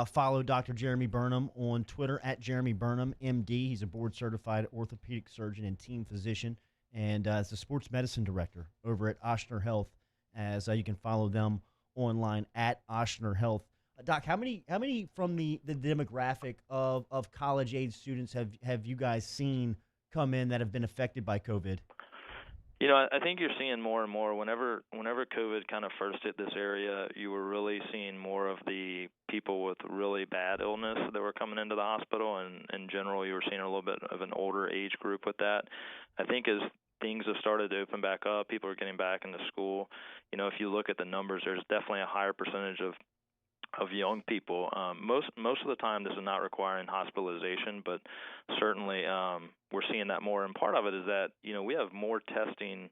follow Dr. Jeremy Burnham on Twitter at Jeremy Burnham, MD. He's a board-certified orthopedic surgeon and team physician, and is the sports medicine director over at Ochsner Health. As you can follow them online at Ochsner Health. Doc, how many from the demographic of college-age students have you guys seen come in that have been affected by COVID? I think you're seeing more and more. Whenever COVID kind of first hit this area, you were really seeing more of the people with really bad illness that were coming into the hospital, and in general, you were seeing a little bit of an older age group with that. I think as things have started to open back up, people are getting back into school. If you look at the numbers, there's definitely a higher percentage of young people. Most of the time, this is not requiring hospitalization, but certainly we're seeing that more. And part of it is that we have more testing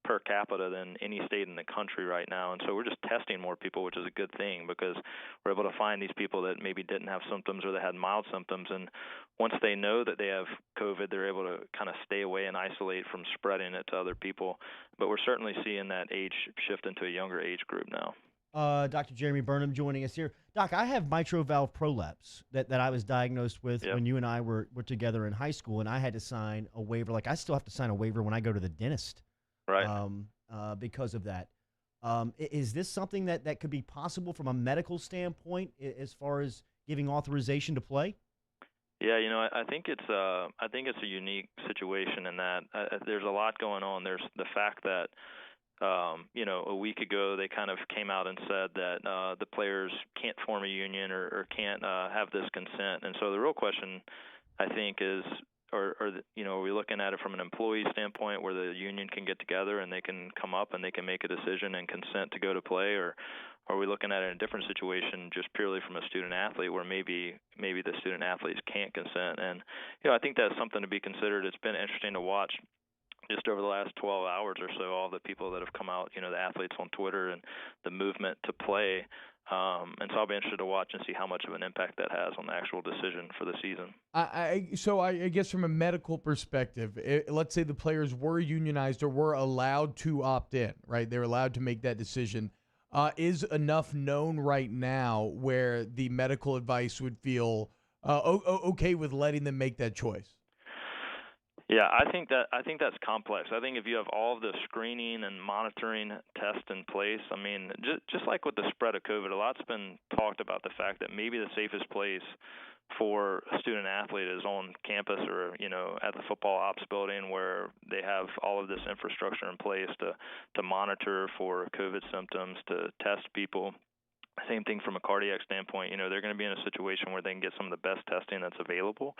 per capita than any state in the country right now, and so we're just testing more people, which is a good thing because we're able to find these people that maybe didn't have symptoms or they had mild symptoms, and once they know that they have COVID, they're able to kind of stay away and isolate from spreading it to other people. But we're certainly seeing that age shift into a younger age group now. Dr. Jeremy Burnham joining us here. Doc, I have mitral valve prolapse that I was diagnosed with when you and I were together in high school, and I had to sign a waiver. Like, I still have to sign a waiver when I go to the dentist. Right. Because of that. Is this something that could be possible from a medical standpoint as far as giving authorization to play? Yeah, I think it's a unique situation in that there's a lot going on. There's the fact that a week ago they kind of came out and said that the players can't form a union or can't have this consent. And so the real question, I think, is are we looking at it from an employee standpoint where the union can get together and they can come up and they can make a decision and consent to go to play, or are we looking at it in a different situation just purely from a student athlete where maybe the student athletes can't consent? And I think that's something to be considered. It's been interesting to watch just over the last 12 hours or so, all the people that have come out, the athletes on Twitter and the movement to play. And so I'll be interested to watch and see how much of an impact that has on the actual decision for the season. So I guess from a medical perspective, let's say the players were unionized or were allowed to opt in, right? They're allowed to make that decision. Is enough known right now where the medical advice would feel okay with letting them make that choice? Yeah, I think that's complex. I think if you have all of the screening and monitoring tests in place, I mean, just like with the spread of COVID, a lot's been talked about the fact that maybe the safest place for a student athlete is on campus or at the football ops building where they have all of this infrastructure in place to monitor for COVID symptoms, to test people. Same thing from a cardiac standpoint. They're going to be in a situation where they can get some of the best testing that's available.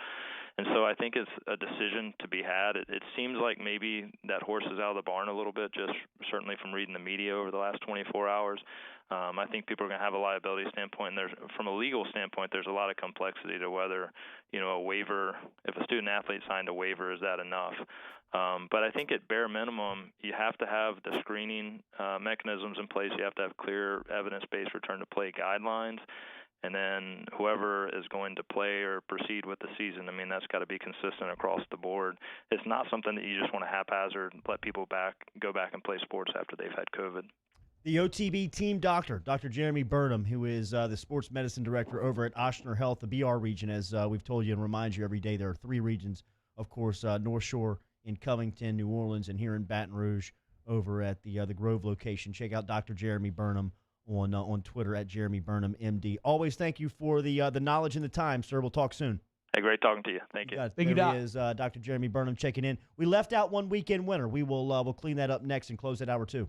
And so I think it's a decision to be had. It seems like maybe that horse is out of the barn a little bit, just certainly from reading the media over the last 24 hours. I think people are going to have a liability standpoint. And from a legal standpoint, there's a lot of complexity to whether, a waiver, if a student athlete signed a waiver, is that enough? But I think at bare minimum, you have to have the screening mechanisms in place. You have to have clear evidence-based return to play guidelines. And then whoever is going to play or proceed with the season, I mean, that's got to be consistent across the board. It's not something that you just want to haphazard let people go back and play sports after they've had COVID. The OTB team doctor, Dr. Jeremy Burnham, who is the sports medicine director over at Ochsner Health, the BR region, as we've told you and remind you every day, there are 3 regions, of course, North Shore, in Covington, New Orleans, and here in Baton Rouge over at the Grove location. Check out Dr. Jeremy Burnham on Twitter at Jeremy Burnham, MD. Always thank you for the knowledge and the time, sir. We'll talk soon. Hey, great talking to you. Thank you. Thank you, Doc. There he is, Dr. Jeremy Burnham checking in. We left out one weekend winner. We'll clean that up next and close at hour 2.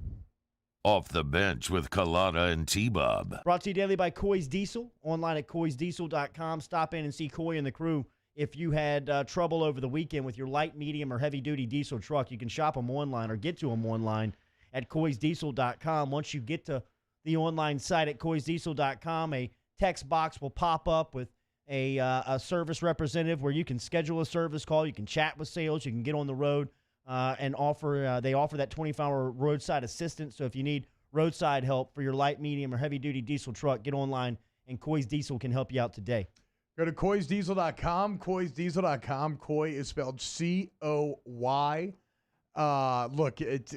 Off the Bench with Kalana and T-Bob. Brought to you daily by Coy's Diesel. Online at coysdiesel.com. Stop in and see Coy and the crew. If you had trouble over the weekend with your light, medium, or heavy-duty diesel truck, you can shop them online or get to them online at coysdiesel.com. Once you get to the online site at coysdiesel.com, a text box will pop up with a service representative where you can schedule a service call. You can chat with sales. You can get on the road and they offer that 24-hour roadside assistance. So if you need roadside help for your light, medium, or heavy-duty diesel truck, get online, and Coy's Diesel can help you out today. Go to coysdiesel.com, coysdiesel.com. Coy is spelled C-O-Y. Look, it's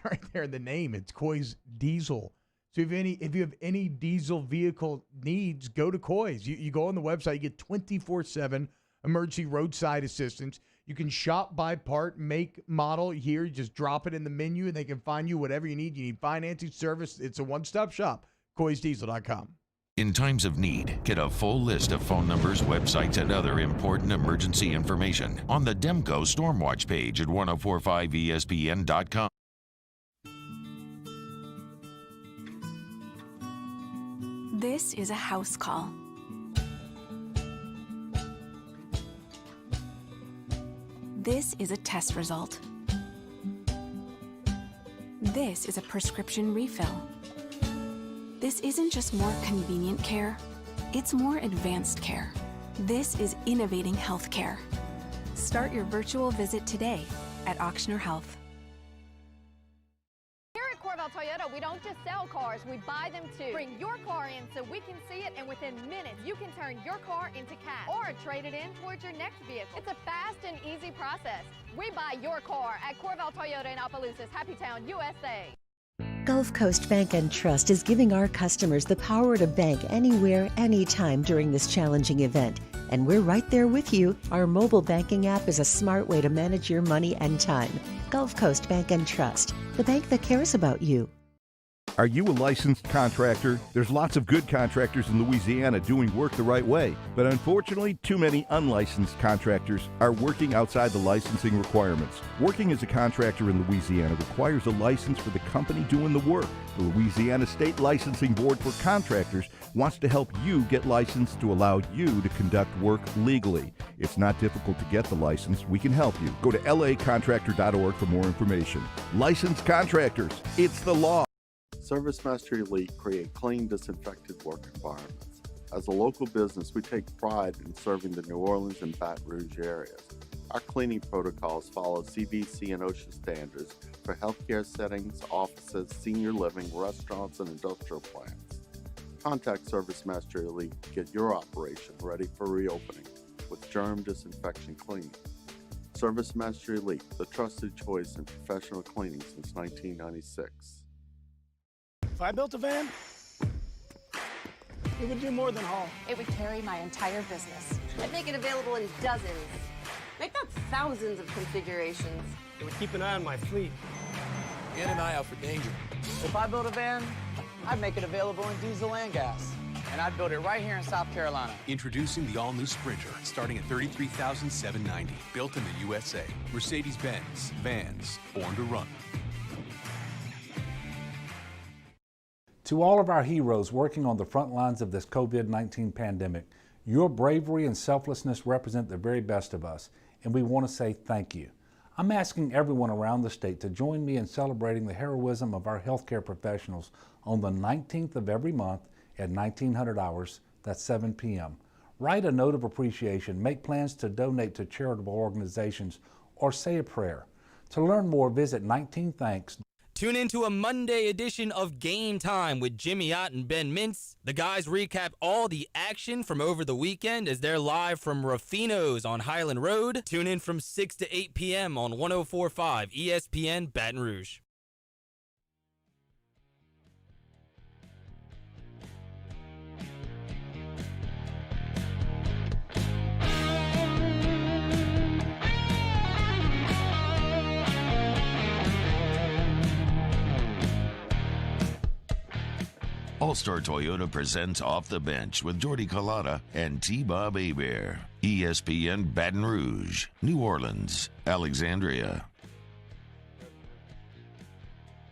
right there in the name. It's Coy's Diesel. So if you have any diesel vehicle needs, go to Coy's. You go on the website, you get 24/7 emergency roadside assistance. You can shop by part, make, model here. You just drop it in the menu, and they can find you whatever you need. You need financing, service. It's a one-stop shop. coysdiesel.com. In times of need, get a full list of phone numbers, websites, and other important emergency information on the Demco Stormwatch page at 1045ESPN.com. This is a house call. This is a test result. This is a prescription refill. This isn't just more convenient care, it's more advanced care. This is innovating healthcare. Start your virtual visit today at Auctioner Health. Here at Corval Toyota, we don't just sell cars, we buy them too. Bring your car in so we can see it, and within minutes, you can turn your car into cash or trade it in towards your next vehicle. It's a fast and easy process. We buy your car at Corval Toyota in Opelousas, Happy Town, USA. Gulf Coast Bank and Trust is giving our customers the power to bank anywhere, anytime during this challenging event. And we're right there with you. Our mobile banking app is a smart way to manage your money and time. Gulf Coast Bank and Trust, the bank that cares about you. Are you a licensed contractor? There's lots of good contractors in Louisiana doing work the right way, but unfortunately, too many unlicensed contractors are working outside the licensing requirements. Working as a contractor in Louisiana requires a license for the company doing the work. The Louisiana State Licensing Board for Contractors wants to help you get licensed to allow you to conduct work legally. It's not difficult to get the license. We can help you. Go to lacontractor.org for more information. Licensed contractors, it's the law. ServiceMaster Elite create clean, disinfected work environments. As a local business, we take pride in serving the New Orleans and Baton Rouge areas. Our cleaning protocols follow CDC and OSHA standards for healthcare settings, offices, senior living, restaurants, and industrial plants. Contact ServiceMaster Elite to get your operation ready for reopening with germ disinfection cleaning. ServiceMaster Elite, the trusted choice in professional cleaning since 1996. If I built a van, it would do more than haul. It would carry my entire business. I'd make it available in dozens. Make that thousands of configurations. It would keep an eye on my fleet. And an eye out for danger. If I built a van, I'd make it available in diesel and gas. And I'd build it right here in South Carolina. Introducing the all-new Sprinter, starting at $33,790. Built in the USA. Mercedes-Benz. Vans. Born to run. To all of our heroes working on the front lines of this COVID-19 pandemic, your bravery and selflessness represent the very best of us, and we want to say thank you. I'm asking everyone around the state to join me in celebrating the heroism of our healthcare professionals on the 19th of every month at 1900 hours, that's 7 p.m. Write a note of appreciation, make plans to donate to charitable organizations, or say a prayer. To learn more, visit 19thanks. Tune into a Monday edition of Game Time with Jimmy Ott and Ben Mintz. The guys recap all the action from over the weekend as they're live from Ruffino's on Highland Road. Tune in from 6 to 8 p.m. on 104.5 ESPN Baton Rouge. All-Star Toyota presents Off the Bench with Jordy Collada and T-Bob Hebert. ESPN Baton Rouge, New Orleans, Alexandria.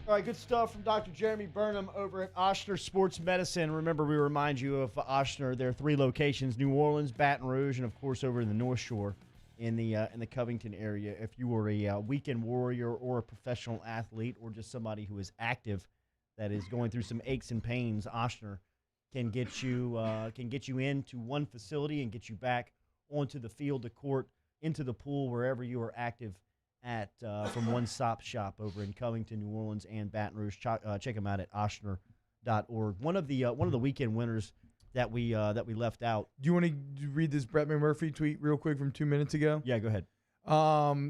All right, good stuff from Dr. Jeremy Burnham over at Ochsner Sports Medicine. Remember, we remind you of Ochsner. There are 3 locations: New Orleans, Baton Rouge, and of course over in the North Shore in the Covington area. If you were a weekend warrior or a professional athlete or just somebody who is active that is going through some aches and pains, Ochsner can get you into one facility and get you back onto the field, the court, into the pool, wherever you are active at, from one-stop shop over in Covington, New Orleans, and Baton Rouge. Check them out at ochsner.org. One of the weekend winners that we left out. Do you want to read this Brett McMurphy tweet real quick from 2 minutes ago? Yeah, go ahead.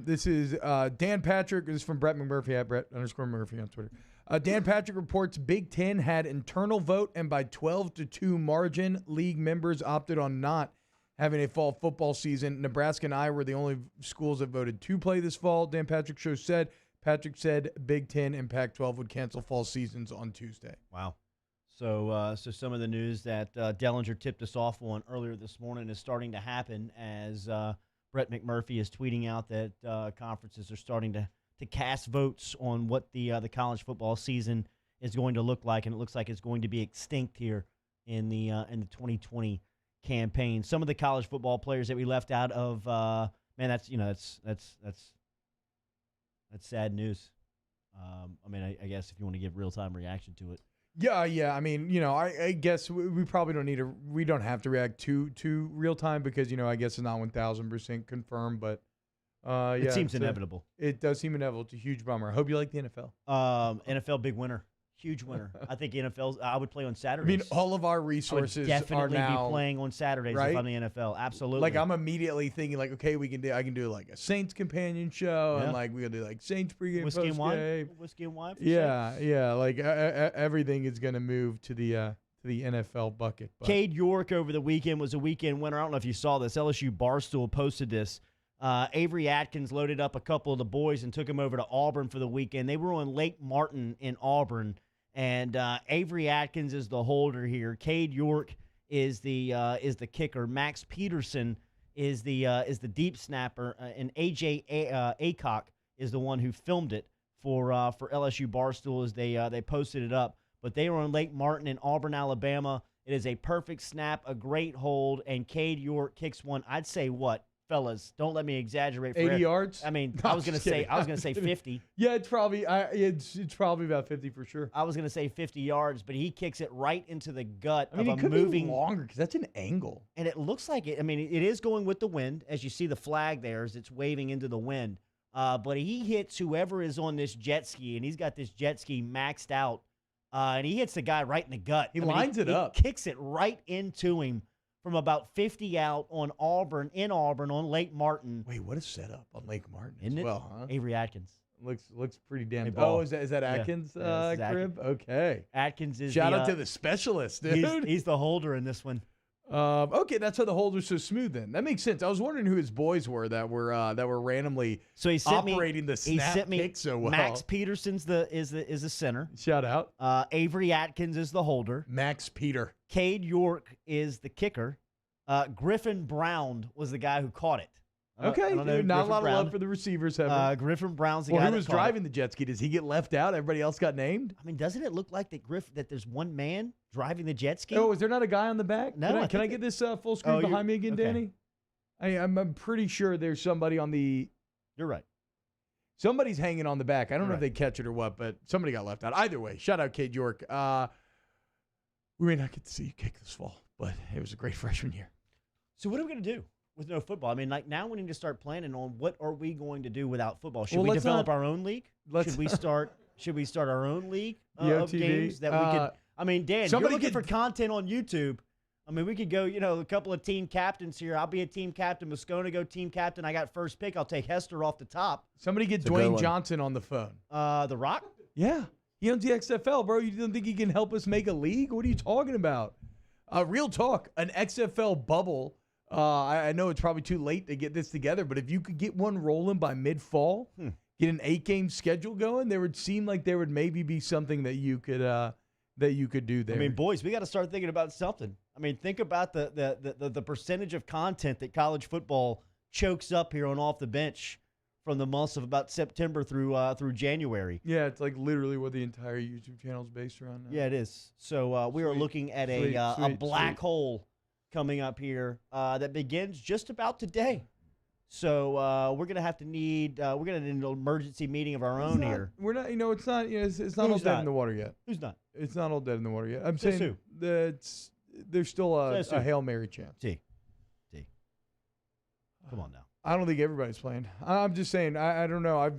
This is Dan Patrick. This is from Brett McMurphy at Brett_Murphy on Twitter. Dan Patrick reports Big Ten had internal vote and by 12-2 margin, league members opted on not having a fall football season. Nebraska and Iowa were the only schools that voted to play this fall. Dan Patrick said Big Ten and Pac-12 would cancel fall seasons on Tuesday. Wow. So some of the news that Dellinger tipped us off on earlier this morning is starting to happen as Brett McMurphy is tweeting out that conferences are starting to cast votes on what the college football season is going to look like, and it looks like it's going to be extinct here in the 2020 campaign. Some of the college football players that we left out of, that's sad news. I guess if you want to give real time reaction to it. Yeah. I mean, I guess we probably we don't have to react to real time because, I guess it's not 1,000% confirmed, but it seems inevitable. It does seem inevitable. It's a huge bummer. I hope you like the NFL. NFL big winner. Huge winner. I think I would play on Saturdays. I mean, all of our resources definitely are now be playing on Saturdays right? if I'm the NFL. Absolutely. Like I'm immediately thinking like, okay, I can do like a Saints companion show and like we can do like Saints pregame, Whiskey and wine. postgame. Whiskey and wine. Yeah. Like everything is going to move to the NFL bucket. But. Cade York over the weekend was a weekend winner. I don't know if you saw this. LSU Barstool posted this. Avery Atkins loaded up a couple of the boys and took them over to Auburn for the weekend. They were on Lake Martin in Auburn, and Avery Atkins is the holder here. Cade York is the kicker. Max Peterson is the deep snapper, and AJ Aycock is the one who filmed it for LSU Barstool as they posted it up. But they were on Lake Martin in Auburn, Alabama. It is a perfect snap, a great hold, and Cade York kicks one. I'd say what? Fellas, don't let me exaggerate. 80 yards? I mean, No, I was going to say 50. Yeah, it's probably about 50 for sure. I was going to say 50 yards, but he kicks it right into the gut I mean, of it a could moving be longer because that's an angle. And it looks like it. I mean, it is going with the wind, as you see the flag there as it's waving into the wind. But he hits whoever is on this jet ski, and he's got this jet ski maxed out, and he hits the guy right in the gut. He lines it up. Kicks it right into him. From about 50 out on Auburn on Lake Martin. Wait, what a setup on Lake Martin Isn't as it? well, huh? Avery Atkins. Looks pretty damn. Hey, ball. Oh, is that Atkins' Yeah, this is crib? Okay. Atkins is Shout out to the specialist, dude. He's the holder in this one. Okay, that's how the holder's so smooth. Then that makes sense. I was wondering who his boys were that were randomly operating the snap kick so well. Max Peterson's is the center. Shout out. Avery Atkins is the holder. Max Peter. Cade York is the kicker. Griffin Brown was the guy who caught it. Okay, not a lot of love for the receivers. Griffin Brown's the guy who was that driving the jet ski? Does he get left out? Everybody else got named? I mean, doesn't it look like that there's one man driving the jet ski? Oh, is there not a guy on the back? No. Can I get this full screen behind me again, okay. Danny? I'm pretty sure there's somebody on the... You're right. Somebody's hanging on the back. I don't know if they catch it or what, but somebody got left out. Either way, shout out Cade York. We may not get to see you kick this fall, but it was a great freshman year. So what are we going to do with no football? I mean, like now we need to start planning on what are we going to do without football. Should we develop our own league? Should we start our own league of games that we could? I mean, Dan, you're looking for content on YouTube. I mean, we could go, a couple of team captains here. I'll be a team captain. Moscona go team captain. I got first pick. I'll take Hester off the top. Somebody get Dwayne Johnson on the phone. The Rock? Yeah. He owns the XFL, bro. You don't think he can help us make a league? What are you talking about? Real talk, an XFL bubble. I know it's probably too late to get this together, but if you could get one rolling by mid-fall, get an 8-game schedule going, there would seem like there would maybe be something that you could do there. I mean, boys, we got to start thinking about something. I mean, think about the percentage of content that college football chokes up here on Off the Bench from the months of about September through January. Yeah, it's like literally what the entire YouTube channel is based around now. Yeah, it is. So we are looking at a black hole coming up here that begins just about today. So we're gonna need an emergency meeting of our own here. We're not. It's not. It's not all dead in the water yet. Who's not? It's not all dead in the water yet. I'm Says saying that there's still a Hail Mary chance. T. Come on now. I don't think everybody's playing. I'm just saying. I don't know.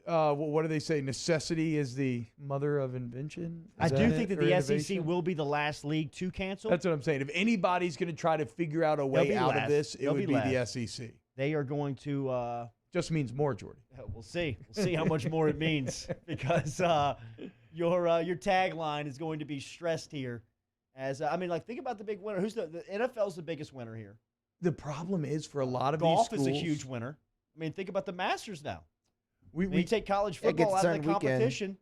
what do they say? Necessity is the mother of invention? I do think that the SEC will be the last league to cancel. That's what I'm saying. If anybody's going to try to figure out a way out of this, it would be the SEC. They are going to... just means more, Jordy. We'll see. We'll see how much more it means because your tagline is going to be stressed here. As think about the big winner. Who's the NFL's the biggest winner here? The problem is for a lot of golf these schools, is a huge winner. I mean, think about the Masters now. We take college football out of the competition.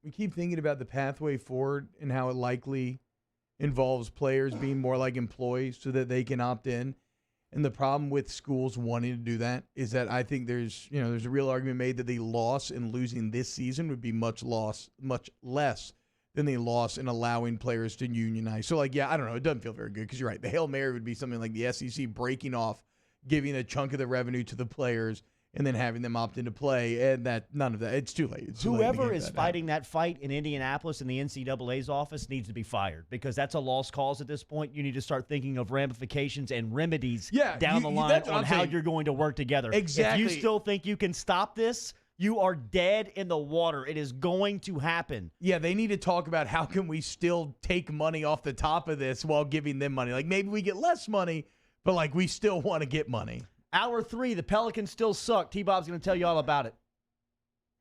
We keep thinking about the pathway forward and how it likely involves players being more like employees so that they can opt in. And the problem with schools wanting to do that is that I think there's a real argument made that the loss in losing this season would be much less than the loss in allowing players to unionize. So, I don't know. It doesn't feel very good because you're right. The Hail Mary would be something like the SEC breaking off, giving a chunk of the revenue to the players, and then having them opt into play. And none of that. It's too late. Whoever is fighting that fight in Indianapolis in the NCAA's office needs to be fired because that's a lost cause at this point. You need to start thinking of ramifications and remedies down the line on how you're going to work together. Exactly. If you still think you can stop this, you are dead in the water. It is going to happen. Yeah, they need to talk about how can we still take money off the top of this while giving them money. Like maybe we get less money, but we still want to get money. Hour 3, the Pelicans still suck. T-Bob's going to tell you all about it.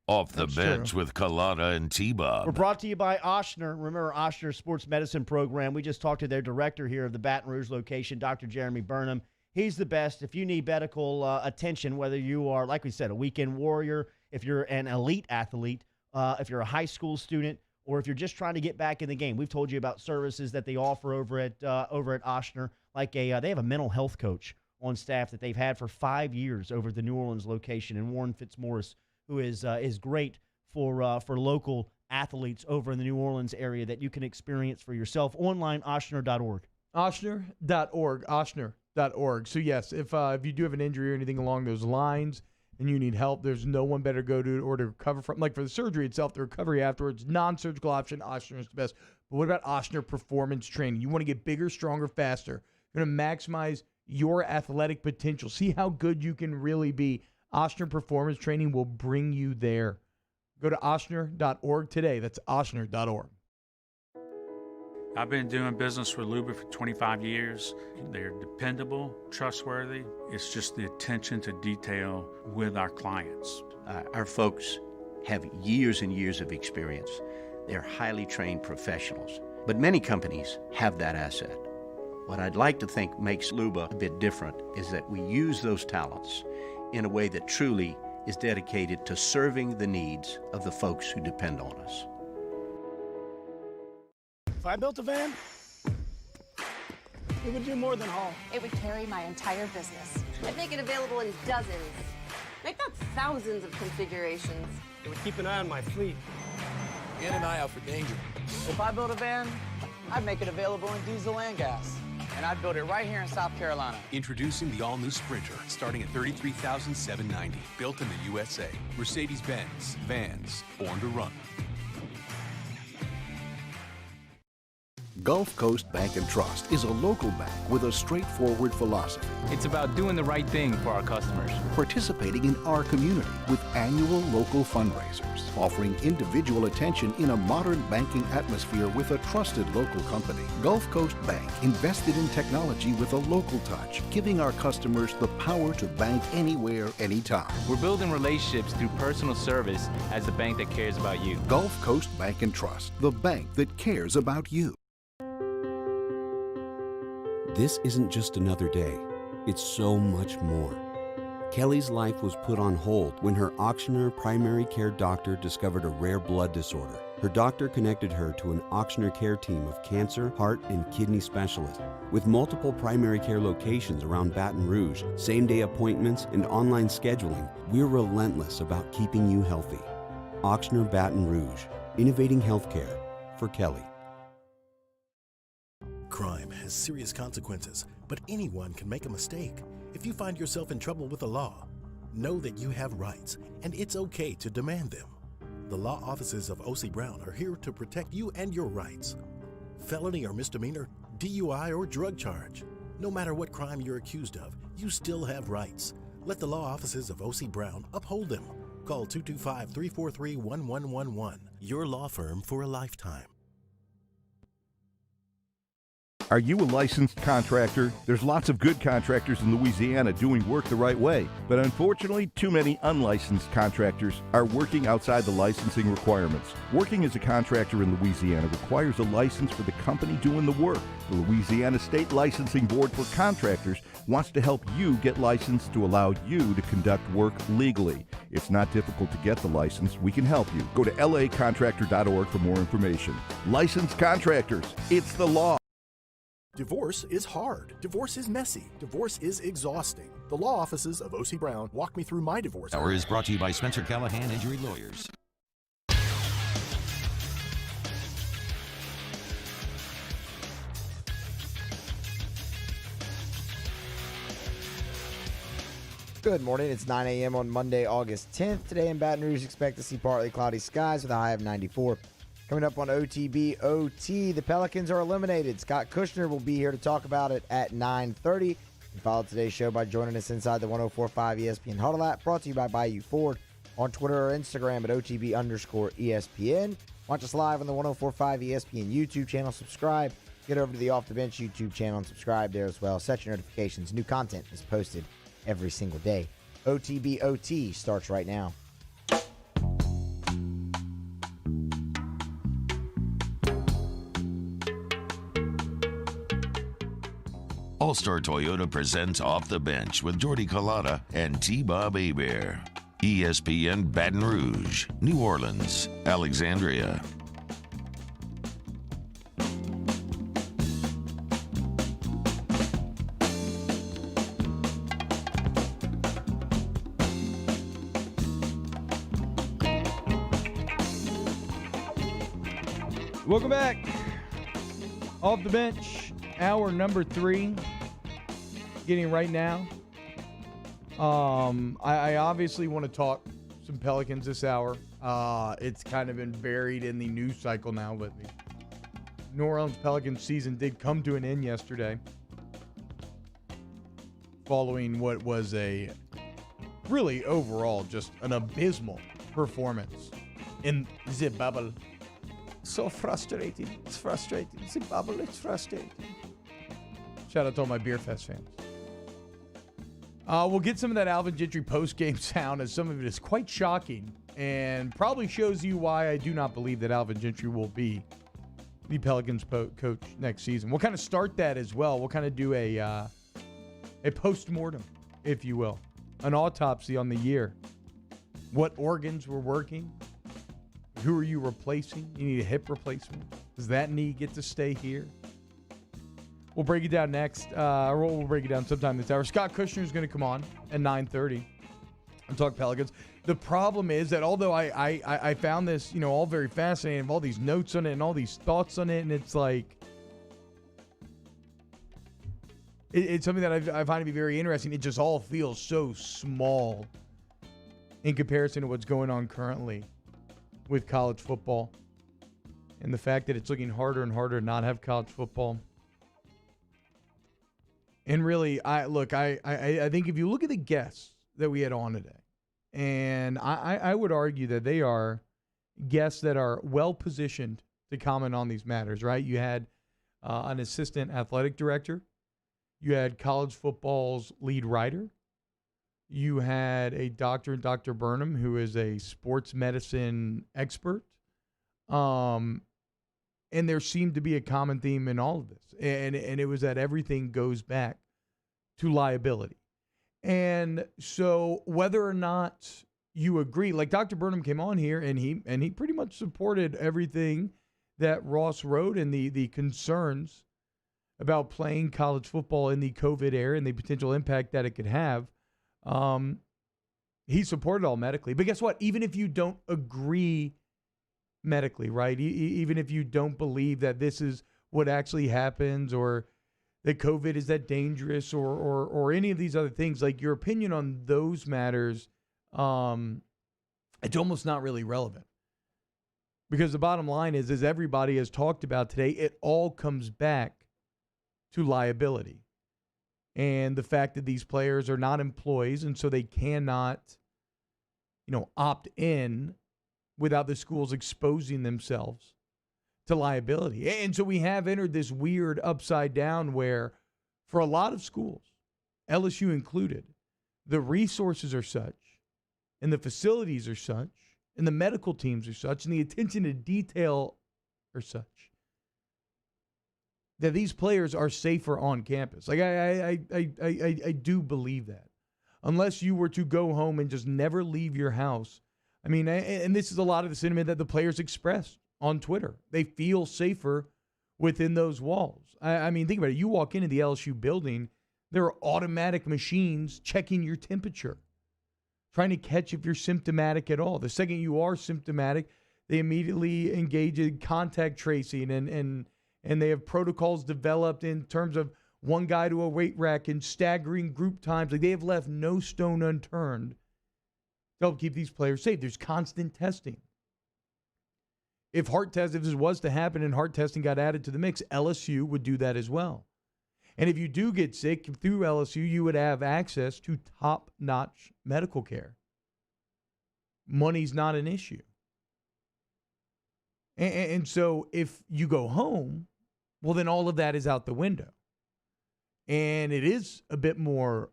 Off the bench with Kalana and T-Bob. We're brought to you by Ochsner. Remember Ochsner's sports medicine program. We just talked to their director here of the Baton Rouge location, Dr. Jeremy Burnham. He's the best. If you need medical attention, whether you are, like we said, a weekend warrior, if you're an elite athlete, if you're a high school student, or if you're just trying to get back in the game, we've told you about services that they offer over at Ochsner. They have a mental health coach on staff that they've had for 5 years over at the New Orleans location, and Warren Fitzmaurice, who is great for local athletes over in the New Orleans area that you can experience for yourself. Online, Ochsner.org. Ochsner.org. So, yes, if you do have an injury or anything along those lines and you need help, there's no one better to go to or to recover from. Like for the surgery itself, the recovery afterwards, non-surgical option, Ochsner is the best. But what about Ochsner Performance Training? You want to get bigger, stronger, faster. You're going to maximize your athletic potential. See how good you can really be. Ochsner Performance Training will bring you there. Go to Ochsner.org today. That's Ochsner.org. I've been doing business with Luba for 25 years. They're dependable, trustworthy. It's just the attention to detail with our clients. Our folks have years and years of experience. They're highly trained professionals. But many companies have that asset. What I'd like to think makes Luba a bit different is that we use those talents in a way that truly is dedicated to serving the needs of the folks who depend on us. If I built a van, it would do more than haul. It would carry my entire business. I'd make it available in dozens. Make that thousands of configurations. It would keep an eye on my fleet. Get an eye out for danger. If I built a van, I'd make it available in diesel and gas. And I'd build it right here in South Carolina. Introducing the all-new Sprinter, starting at $33,790. Built in the USA. Mercedes-Benz. Vans. Born to run. Gulf Coast Bank & Trust is a local bank with a straightforward philosophy. It's about doing the right thing for our customers. Participating in our community with annual local fundraisers. Offering individual attention in a modern banking atmosphere with a trusted local company. Gulf Coast Bank invested in technology with a local touch, giving our customers the power to bank anywhere, anytime. We're building relationships through personal service as the bank that cares about you. Gulf Coast Bank & Trust, the bank that cares about you. This isn't just another day. It's so much more. Kelly's life was put on hold when her Ochsner primary care doctor discovered a rare blood disorder. Her doctor connected her to an Ochsner care team of cancer, heart, and kidney specialists. With multiple primary care locations around Baton Rouge, same-day appointments, and online scheduling, we're relentless about keeping you healthy. Ochsner Baton Rouge, innovating healthcare for Kelly. Crime has serious consequences, but anyone can make a mistake. If you find yourself in trouble with the law, know that you have rights, and it's okay to demand them. The law offices of O.C. Brown are here to protect you and your rights. Felony or misdemeanor, DUI or drug charge. No matter what crime you're accused of, you still have rights. Let the law offices of O.C. Brown uphold them. Call 225-343-1111. Your law firm for a lifetime. Are you a licensed contractor? There's lots of good contractors in Louisiana doing work the right way, but unfortunately, too many unlicensed contractors are working outside the licensing requirements. Working as a contractor in Louisiana requires a license for the company doing the work. The Louisiana State Licensing Board for Contractors wants to help you get licensed to allow you to conduct work legally. It's not difficult to get the license. We can help you. Go to lacontractor.org for more information. Licensed contractors, it's the law. Divorce is hard. Divorce is messy. Divorce is exhausting. The law offices of O.C. Brown walk me through my divorce. Hour is brought to you by Spencer Callahan Injury Lawyers. Good morning. It's 9 a.m. on Monday, August 10th. Today in Baton Rouge, expect to see partly cloudy skies with a high of 94. Coming up on OTB OT, the Pelicans are eliminated. Scott Kushner will be here to talk about it at 9:30. You can follow today's show by joining us inside the 104.5 ESPN Huddle app, brought to you by Bayou Ford, on Twitter or Instagram at OTB_ESPN. Watch us live on the 104.5 ESPN YouTube channel. Subscribe. Get over to the Off the Bench YouTube channel and subscribe there as well. Set your notifications. New content is posted every single day. OTB OT starts right now. All-Star Toyota presents Off the Bench with Jordy Collada and T-Bob Hebert. ESPN Baton Rouge, New Orleans, Alexandria. Welcome back. Off the Bench, hour number 3. Getting right now. I obviously want to talk some Pelicans this hour. It's kind of been buried in the news cycle now, but the New Orleans Pelicans season did come to an end yesterday, following what was a really overall just an abysmal performance in the bubble. So frustrating. It's frustrating. The bubble, it's frustrating. Shout out to all my Beer Fest fans. We'll get some of that Alvin Gentry post-game sound, as some of it is quite shocking and probably shows you why I do not believe that Alvin Gentry will be the Pelicans coach next season. We'll kind of start that as well. We'll kind of do a post-mortem, if you will, an autopsy on the year. What organs were working? Who are you replacing? You need a hip replacement. Does that knee get to stay here? We'll break it down next. Or we'll break it down sometime this hour. Scott Kushner is going to come on at 9:30 and talk Pelicans. The problem is that although I found this, all very fascinating, have all these notes on it and all these thoughts on it, and it's like, it's something that I find to be very interesting. It just all feels so small in comparison to what's going on currently with college football, and the fact that it's looking harder and harder to not have college football. And really, I think if you look at the guests that we had on today, and I would argue that they are guests that are well-positioned to comment on these matters, right? You had an assistant athletic director. You had college football's lead writer. You had a doctor, Dr. Burnham, who is a sports medicine expert. And there seemed to be a common theme in all of this. And it was that everything goes back to liability. And so whether or not you agree, like Dr. Burnham came on here and he pretty much supported everything that Ross wrote and the concerns about playing college football in the COVID era and the potential impact that it could have. He supported all medically. But guess what? Even if you don't agree medically, right? Even if you don't believe that this is what actually happens, or that COVID is that dangerous, or any of these other things, like your opinion on those matters, it's almost not really relevant. Because the bottom line is, as everybody has talked about today, it all comes back to liability. And the fact that these players are not employees, and so they cannot opt in without the schools exposing themselves to liability. And so we have entered this weird upside down where for a lot of schools, LSU included, the resources are such and the facilities are such and the medical teams are such and the attention to detail are such that these players are safer on campus. Like I do believe that. Unless you were to go home and just never leave your house. I mean, and this is a lot of the sentiment that the players expressed on Twitter. They feel safer within those walls. I mean, think about it. You walk into the LSU building, there are automatic machines checking your temperature, trying to catch if you're symptomatic at all. The second you are symptomatic, they immediately engage in contact tracing and they have protocols developed in terms of one guy to a weight rack and staggering group times. Like, they have left no stone unturned to help keep these players safe. There's constant testing. If this was to happen and heart testing got added to the mix, LSU would do that as well. And if you do get sick through LSU, you would have access to top-notch medical care. Money's not an issue. And so if you go home, well, then all of that is out the window. And it is a bit more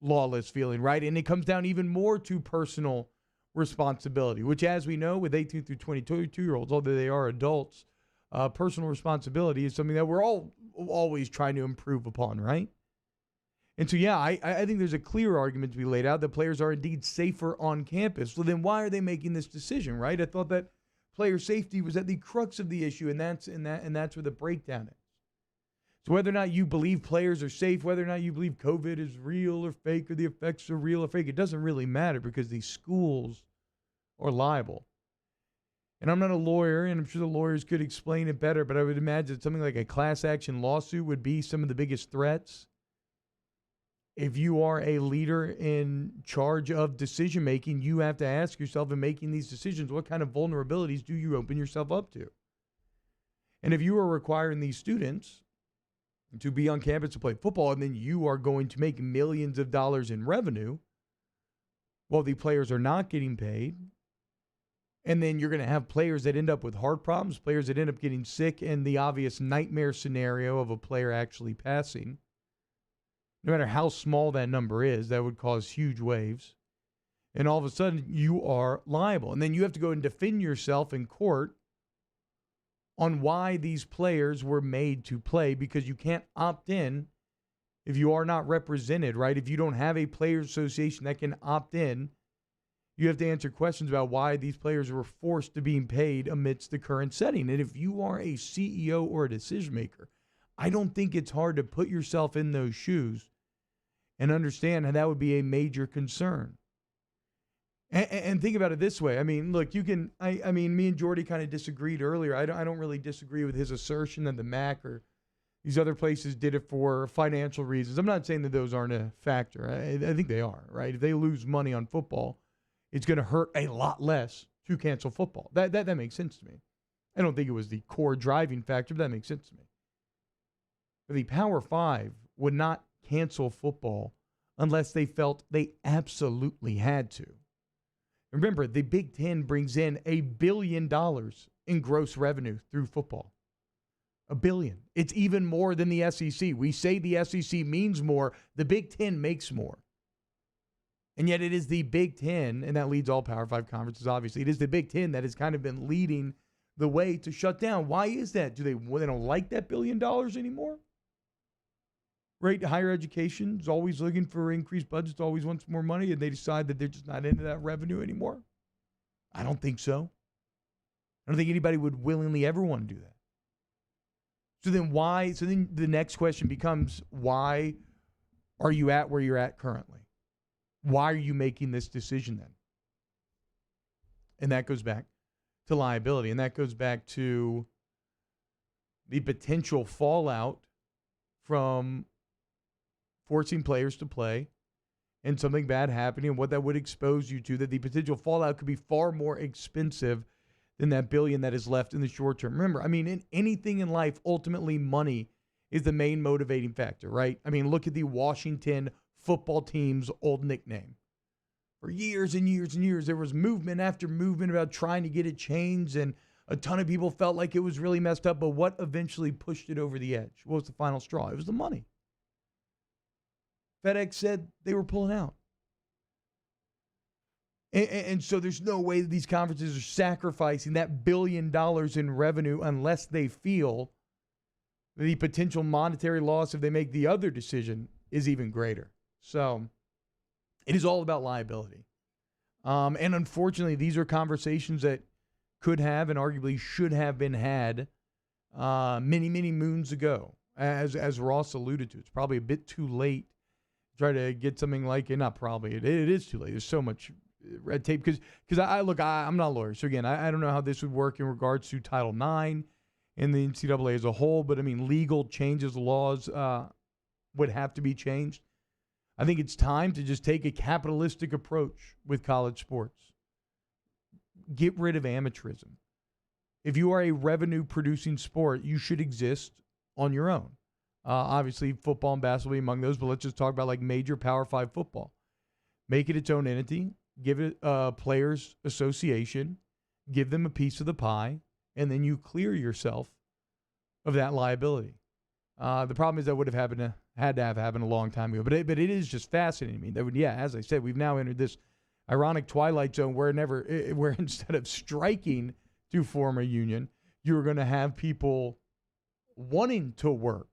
lawless feeling, right? And it comes down even more to personal responsibility, which, as we know, with 18 through 22-year-olds, although they are adults, personal responsibility is something that we're all always trying to improve upon, right? And so, yeah, I think there's a clear argument to be laid out that players are indeed safer on campus. So then why are they making this decision, right? I thought that player safety was at the crux of the issue, and that's where the breakdown is. So whether or not you believe players are safe, whether or not you believe COVID is real or fake, or the effects are real or fake, it doesn't really matter because these schools are liable. And I'm not a lawyer, and I'm sure the lawyers could explain it better, but I would imagine something like a class action lawsuit would be some of the biggest threats. If you are a leader in charge of decision making, you have to ask yourself in making these decisions, what kind of vulnerabilities do you open yourself up to? And if you are requiring these students to be on campus to play football, and then you are going to make millions of dollars in revenue while the players are not getting paid, and then you're going to have players that end up with heart problems, players that end up getting sick, and the obvious nightmare scenario of a player actually passing. No matter how small that number is, that would cause huge waves. And all of a sudden, you are liable. And then you have to go and defend yourself in court on why these players were made to play, because you can't opt in if you are not represented, right? If you don't have a players association that can opt in, you have to answer questions about why these players were forced to being paid amidst the current setting. And if you are a CEO or a decision maker, I don't think it's hard to put yourself in those shoes and understand how that would be a major concern. And think about it this way. I mean, look, you can, I mean, me and Jordy kind of disagreed earlier. I don't really disagree with his assertion that the MAC or these other places did it for financial reasons. I'm not saying that those aren't a factor. I think they are, right? If they lose money on football, it's going to hurt a lot less to cancel football. That makes sense to me. I don't think it was the core driving factor, but that makes sense to me. But the Power Five would not cancel football unless they felt they absolutely had to. Remember, the Big Ten brings in $1 billion in gross revenue through football. $1 billion. It's even more than the SEC. We say the SEC means more. The Big Ten makes more. And yet it is the Big Ten, and that leads all Power 5 conferences, obviously. It is the Big Ten that has kind of been leading the way to shut down. Why is that? They don't like that $1 billion anymore? Right? Higher education is always looking for increased budgets, always wants more money, and they decide that they're just not into that revenue anymore? I don't think so. I don't think anybody would willingly ever want to do that. So then why? So then the next question becomes, why are you at where you're at currently? Why are you making this decision then? And that goes back to liability, and that goes back to the potential fallout from forcing players to play and something bad happening, and what that would expose you to, that the potential fallout could be far more expensive than that $1 billion that is left in the short term. Remember, I mean, in anything in life, ultimately money is the main motivating factor, right? I mean, look at the Washington football team's old nickname, For years and years and years, there was movement after movement about trying to get it changed, and a ton of people felt like it was really messed up. But what eventually pushed it over the edge? What was the final straw? It was the money. FedEx said they were pulling out. And so there's no way that these conferences are sacrificing that $1 billion in revenue unless they feel the potential monetary loss if they make the other decision is even greater. So it is all about liability. And unfortunately, these are conversations that could have and arguably should have been had many, many moons ago, as Ross alluded to. It's probably a bit too late to try to get something like it. Not probably. It is too late. There's so much red tape. Because I'm not a lawyer. So, again, I don't know how this would work in regards to Title IX and the NCAA as a whole. But, I mean, legal changes, laws would have to be changed. I think it's time to just take a capitalistic approach with college sports. Get rid of amateurism. If you are a revenue-producing sport, you should exist on your own. Obviously, football and basketball among those, but let's just talk about like major Power 5 football. Make it its own entity. Give it a players' association. Give them a piece of the pie, and then you clear yourself of that liability. The problem is that would have had to have happened a long time ago. But it is just fascinating to me. That would, as I said, we've now entered this ironic twilight zone where instead of striking to form a union, you're going to have people wanting to work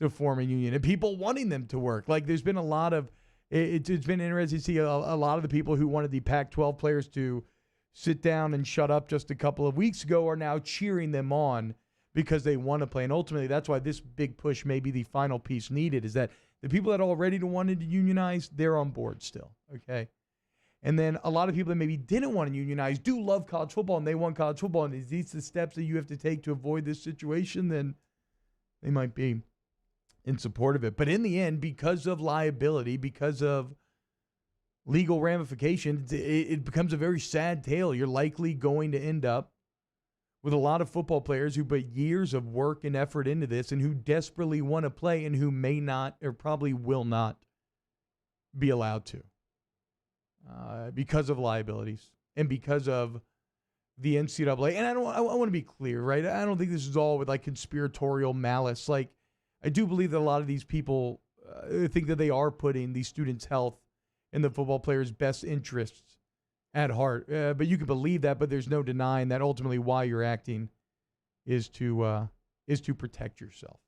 to form a union and people wanting them to work. Like there's been a lot of, it's been interesting to see a lot of the people who wanted the Pac-12 players to sit down and shut up just a couple of weeks ago are now cheering them on because they want to play. And ultimately, that's why this big push may be the final piece needed, is that the people that already wanted to unionize, they're on board still, okay? And then a lot of people that maybe didn't want to unionize do love college football, and they want college football. And is these the steps that you have to take to avoid this situation? Then they might be in support of it. But in the end, because of liability, because of legal ramifications, it becomes a very sad tale. You're likely going to end up with a lot of football players who put years of work and effort into this and who desperately want to play and who may not or probably will not be allowed to. Because of liabilities and because of the NCAA. And I want to be clear, right? I don't think this is all with like conspiratorial malice. Like, I do believe that a lot of these people think that they are putting the students' health and the football players' best interests at heart. But you can believe that, but there's no denying that ultimately why you're acting is to protect yourself.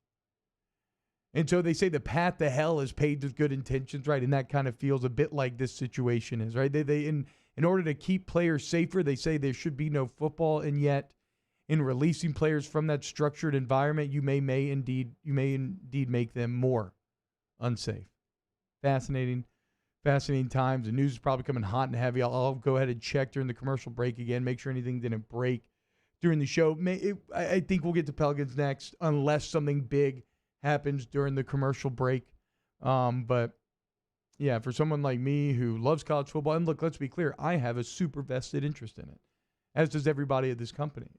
And so they say the path to hell is paved with good intentions, right? And that kind of feels a bit like this situation is, right? They in order to keep players safer, they say there should be no football, and yet in releasing players from that structured environment, you may indeed make them more unsafe. Fascinating times. The news is probably coming hot and heavy. I'll go ahead and check during the commercial break again, make sure anything didn't break during the show. I think we'll get to Pelicans next, unless something big happens during the commercial break. But yeah, for someone like me who loves college football, and look, let's be clear, I have a super vested interest in it, as does everybody at this company.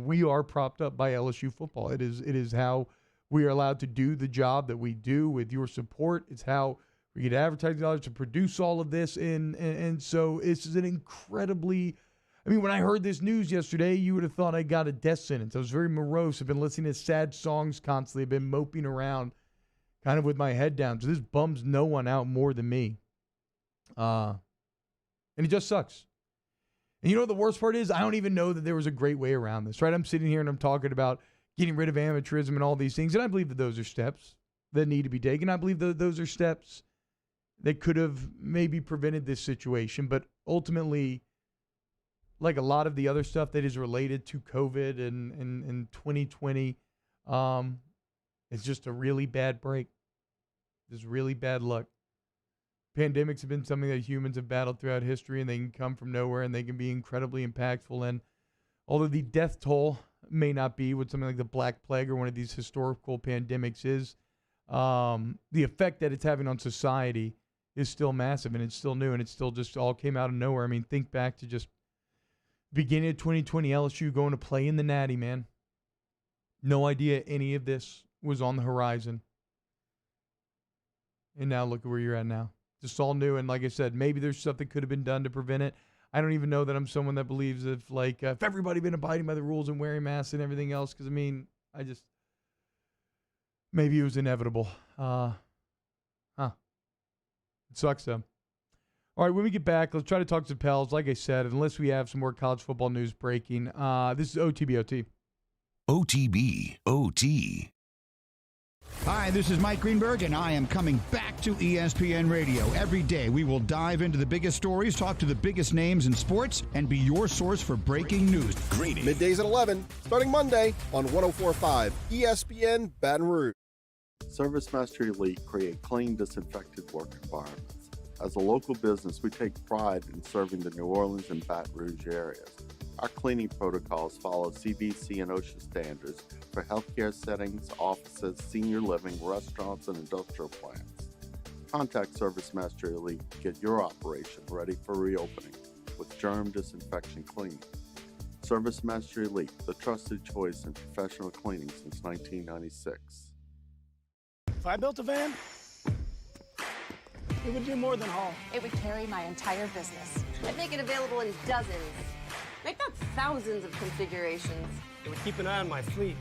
We are propped up by LSU football. It is how we are allowed to do the job that we do with your support. It's how we get advertising dollars to produce all of this. And so it's an incredibly, I mean, when I heard this news yesterday, you would have thought I got a death sentence. I was very morose. I've been listening to sad songs constantly. I've been moping around kind of with my head down. So this bums no one out more than me. And it just sucks. And you know what the worst part is? I don't even know that there was a great way around this, right? I'm sitting here and I'm talking about getting rid of amateurism and all these things. And I believe that those are steps that need to be taken. I believe that those are steps that could have maybe prevented this situation. But ultimately, like a lot of the other stuff that is related to COVID and 2020, it's just a really bad break. Just really bad luck. Pandemics have been something that humans have battled throughout history, and they can come from nowhere, and they can be incredibly impactful. And although the death toll may not be what something like the Black Plague or one of these historical pandemics is, the effect that it's having on society is still massive, and it's still new, and it still just all came out of nowhere. I mean, think back to just beginning of 2020, LSU going to play in the Natty, man. No idea any of this was on the horizon. And now look at where you're at now. just all new. And like I said, maybe there's something could have been done to prevent it. I don't even know that I'm someone that believes if everybody been abiding by the rules and wearing masks and everything else. Because, maybe it was inevitable. It sucks, though. All right, when we get back, let's try to talk to Pels. Like I said, unless we have some more college football news breaking. This is OTBOT. OTBOT. Hi, this is Mike Greenberg, and I am coming back to ESPN Radio. Every day, we will dive into the biggest stories, talk to the biggest names in sports, and be your source for breaking news. Middays at 11, starting Monday on 104.5 ESPN Baton Rouge. Service Master Elite create clean, disinfected work environments. As a local business, we take pride in serving the New Orleans and Baton Rouge areas. Our cleaning protocols follow CDC and OSHA standards for healthcare settings, offices, senior living, restaurants, and industrial plants. Contact Service Master Elite to get your operation ready for reopening with germ disinfection cleaning. Service Master Elite, the trusted choice in professional cleaning since 1996. If I built a van, it would do more than haul. It would carry my entire business. I'd make it available in dozens. Make not thousands of configurations. It would keep an eye on my fleet.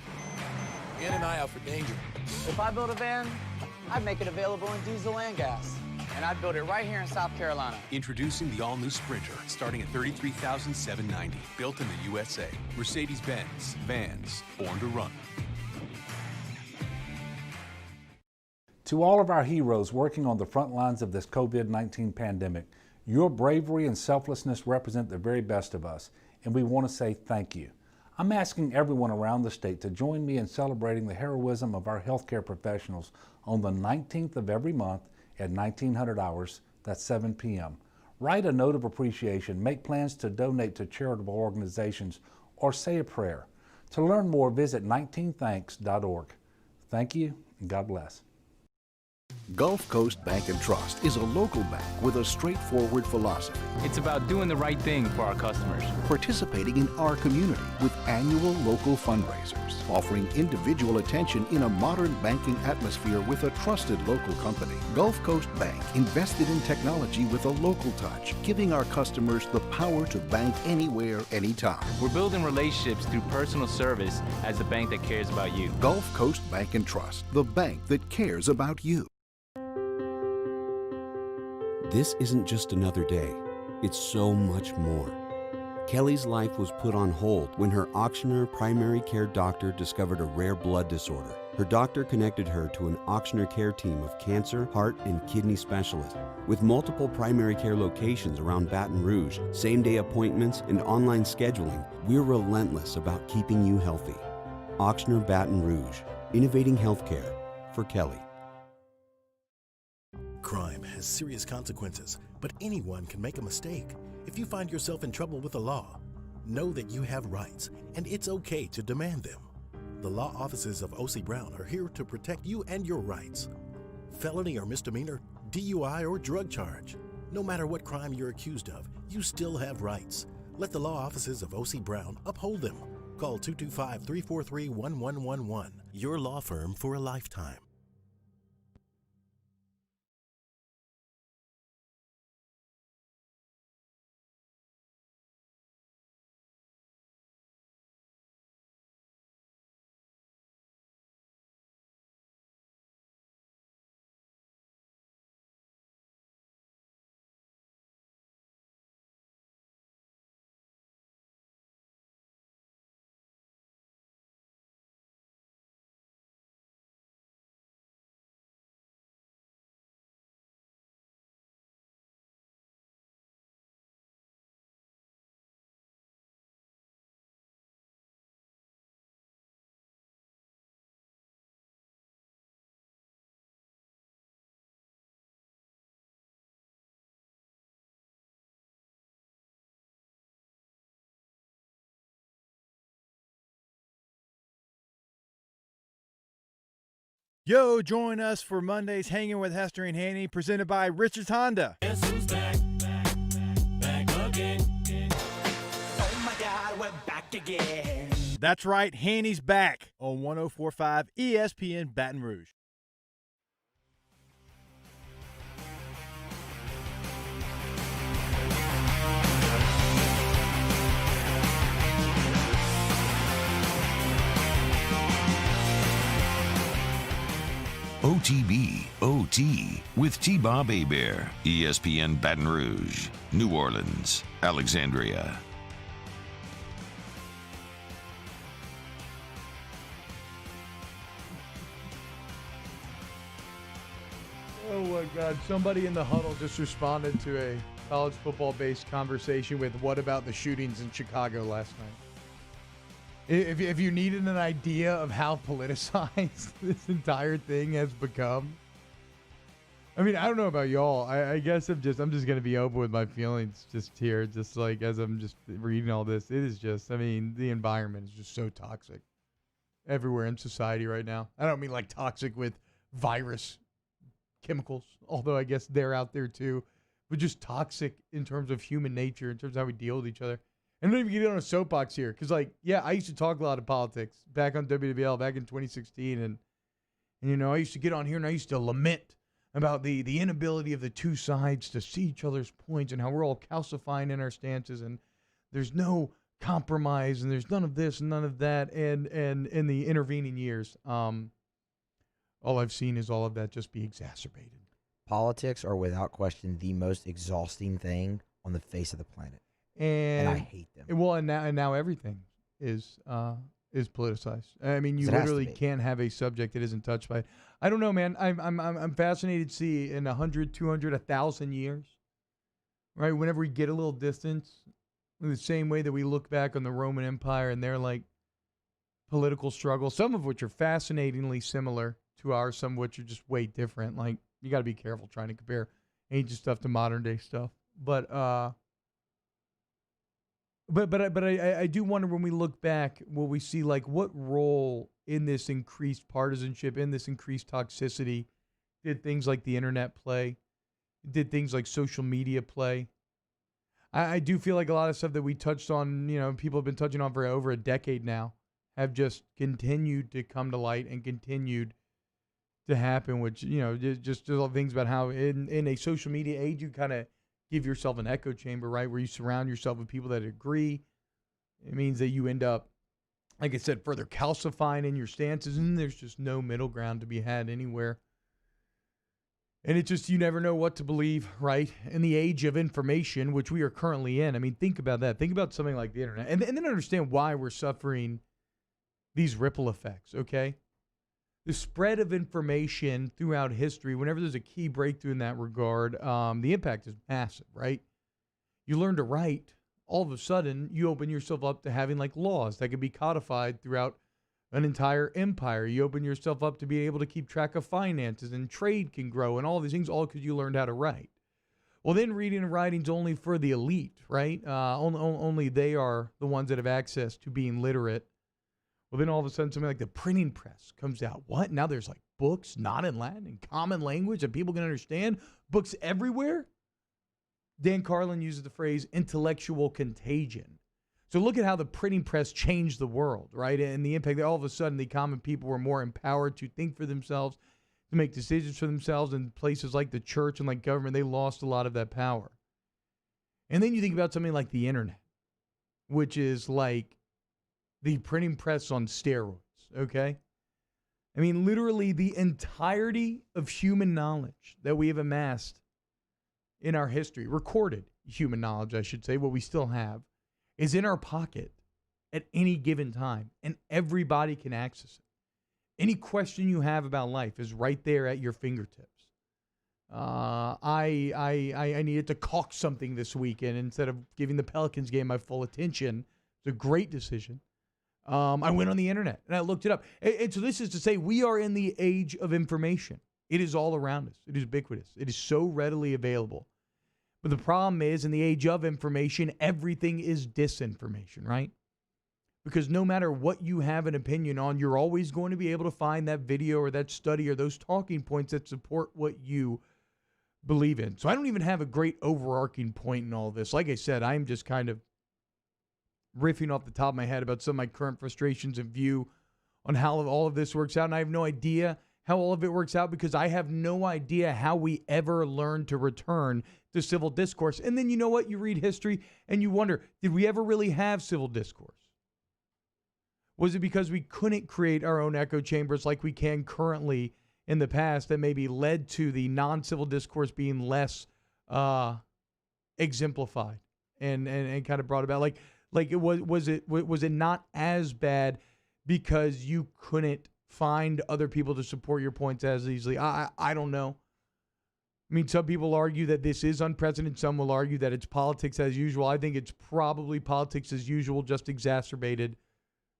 In and eye out for danger. If I built a van, I'd make it available in diesel and gas. And I'd build it right here in South Carolina. Introducing the all-new Sprinter, starting at $33,790. Built in the USA. Mercedes-Benz. Vans. Born to run. To all of our heroes working on the front lines of this COVID-19 pandemic, your bravery and selflessness represent the very best of us, and we want to say thank you. I'm asking everyone around the state to join me in celebrating the heroism of our healthcare professionals on the 19th of every month at 1900 hours, that's 7 p.m. Write a note of appreciation, make plans to donate to charitable organizations, or say a prayer. To learn more, visit 19thanks.org. Thank you, and God bless. Gulf Coast Bank and Trust is a local bank with a straightforward philosophy. It's about doing the right thing for our customers. Participating in our community with annual local fundraisers. Offering individual attention in a modern banking atmosphere with a trusted local company. Gulf Coast Bank invested in technology with a local touch, giving our customers the power to bank anywhere, anytime. We're building relationships through personal service as the bank that cares about you. Gulf Coast Bank and Trust, the bank that cares about you. This isn't just another day. It's so much more. Kelly's life was put on hold when her auctioneer primary care doctor discovered a rare blood disorder. Her doctor connected her to an auctioneer care team of cancer, heart, and kidney specialists. With multiple primary care locations around Baton Rouge, same-day appointments, and online scheduling, we're relentless about keeping you healthy. Auctioneer Baton Rouge, innovating healthcare for Kelly. Crime has serious consequences, but anyone can make a mistake. If you find yourself in trouble with the law, know that you have rights, and it's okay to demand them. The law offices of O.C. Brown are here to protect you and your rights. Felony or misdemeanor, DUI or drug charge. No matter what crime you're accused of, you still have rights. Let the law offices of O.C. Brown uphold them. Call 225-343-1111. Your law firm for a lifetime. Yo, join us for Monday's Hanging with Hester and Haney, presented by Richards Honda. Guess who's back, back again. Oh my God, we're back again. That's right, Haney's back on 104.5 ESPN Baton Rouge. OTB OT with T-Bob Hebert, ESPN Baton Rouge, New Orleans, Alexandria. Oh my God, somebody in the huddle just responded to a college football-based conversation with, what about the shootings in Chicago last night? If you needed an idea of how politicized this entire thing has become, I mean, I don't know about y'all. I guess I'm just going to be open with my feelings just here, just like as I'm just reading all this. It is just, I mean, the environment is just so toxic everywhere in society right now. I don't mean like toxic with virus chemicals, although I guess they're out there too, but just toxic in terms of human nature, in terms of how we deal with each other. And don't even get on a soapbox here, because, like, yeah, I used to talk a lot of politics back on WWL back in 2016, and you know, I used to get on here and I used to lament about the inability of the two sides to see each other's points and how we're all calcifying in our stances, and there's no compromise, and there's none of this and none of that, and in the intervening years, all I've seen is all of that just be exacerbated. Politics are without question the most exhausting thing on the face of the planet. And I hate them. Well, and now everything is politicized. I mean, you literally can't have a subject that isn't touched by it. I don't know, man. I'm fascinated to see in 100, 200, 1,000 years, right? Whenever we get a little distance, in the same way that we look back on the Roman Empire and their like political struggles, some of which are fascinatingly similar to ours, some of which are just way different. Like, you got to be careful trying to compare ancient stuff to modern day stuff. But I do wonder, when we look back, will we see like what role in this increased partisanship, in this increased toxicity, did things like the internet play? Did things like social media play? I do feel like a lot of stuff that we touched on, you know, people have been touching on for over a decade now, have just continued to come to light and continued to happen, which, you know, just all things about how in a social media age, you kind of give yourself an echo chamber, right, where you surround yourself with people that agree. It means that you end up, like I said, further calcifying in your stances, and there's just no middle ground to be had anywhere. And it just, you never know what to believe, right? In the age of information, which we are currently in. I mean, think about that. Think about something like the internet, and then understand why we're suffering these ripple effects, okay? The spread of information throughout history, whenever there's a key breakthrough in that regard, the impact is massive, right? You learn to write, all of a sudden, you open yourself up to having like laws that can be codified throughout an entire empire. You open yourself up to being able to keep track of finances, and trade can grow, and all these things, all because you learned how to write. Well, then reading and writing's only for the elite, right? Only they are the ones that have access to being literate. Well, then all of a sudden something like the printing press comes out. What? Now there's like books, not in Latin, in common language that people can understand. Books everywhere. Dan Carlin uses the phrase intellectual contagion. So look at how the printing press changed the world, right? And the impact that all of a sudden the common people were more empowered to think for themselves, to make decisions for themselves. In places like the church and like government, they lost a lot of that power. And then you think about something like the internet, which is like the printing press on steroids, okay? I mean, literally the entirety of human knowledge that we have amassed in our history, recorded human knowledge, I should say, what we still have, is in our pocket at any given time, and everybody can access it. Any question you have about life is right there at your fingertips. I needed to caulk something this weekend instead of giving the Pelicans game my full attention. It's a great decision. I went on the internet and I looked it up. And so this is to say we are in the age of information. It is all around us. It is ubiquitous. It is so readily available. But the problem is, in the age of information, everything is disinformation, right? Because no matter what you have an opinion on, you're always going to be able to find that video or that study or those talking points that support what you believe in. So I don't even have a great overarching point in all this. Like I said, I'm just kind of riffing off the top of my head about some of my current frustrations and view on how all of this works out. And I have no idea how all of it works out, because I have no idea how we ever learn to return to civil discourse. And then you know what? You read history and you wonder, did we ever really have civil discourse? Was it because we couldn't create our own echo chambers like we can currently in the past that maybe led to the non-civil discourse being less exemplified and kind of brought about. Like was it not as bad because you couldn't find other people to support your points as easily? I don't know. I mean, some people argue that this is unprecedented. Some will argue that it's politics as usual. I think it's probably politics as usual, just exacerbated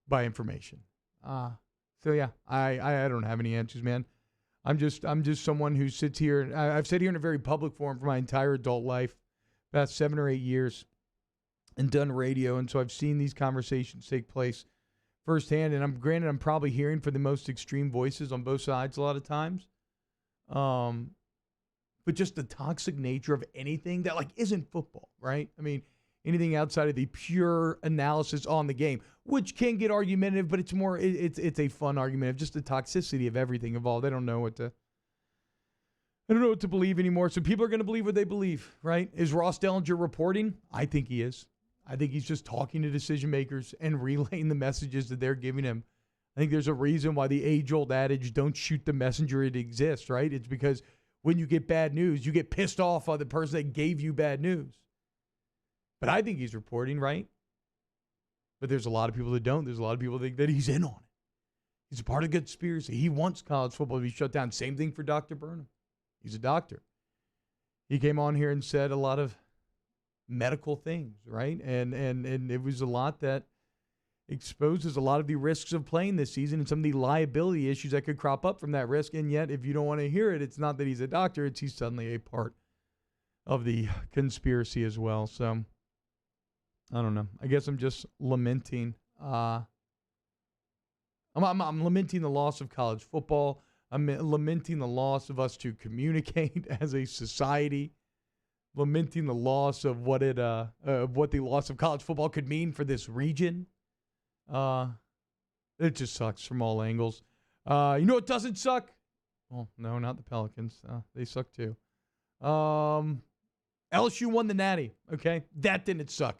by information. So yeah, I don't have any answers, man. I'm just someone who sits here. I've sat here in a very public forum for my entire adult life, past 7 or 8 years, and done radio, and so I've seen these conversations take place firsthand. And I'm probably hearing for the most extreme voices on both sides a lot of times. But just the toxic nature of anything that isn't football, right? I mean, anything outside of the pure analysis on the game, which can get argumentative, but it's more, it's a fun argument of just the toxicity of everything involved. I don't know what to believe anymore. So people are going to believe what they believe, right? Is Ross Dellinger reporting? I think he is. I think he's just talking to decision makers and relaying the messages that they're giving him. I think there's a reason why the age-old adage, don't shoot the messenger, it exists, right? It's because when you get bad news, you get pissed off on the person that gave you bad news. But I think he's reporting, right? But there's a lot of people that don't. There's a lot of people that think that he's in on it. He's a part of the conspiracy. He wants college football to be shut down. Same thing for Dr. Burnham. He's a doctor. He came on here and said a lot of medical things, right? And it was a lot that exposes a lot of the risks of playing this season and some of the liability issues that could crop up from that risk. And yet, if you don't want to hear it, it's not that he's a doctor, it's he's suddenly a part of the conspiracy as well. So, I don't know. I guess I'm just lamenting. I'm lamenting the loss of college football. I'm lamenting the loss of us to communicate as a society. Lamenting the loss of what the loss of college football could mean for this region. It just sucks from all angles. You know what doesn't suck? Well, no, not the Pelicans. They suck too. LSU won the Natty, okay? That didn't suck.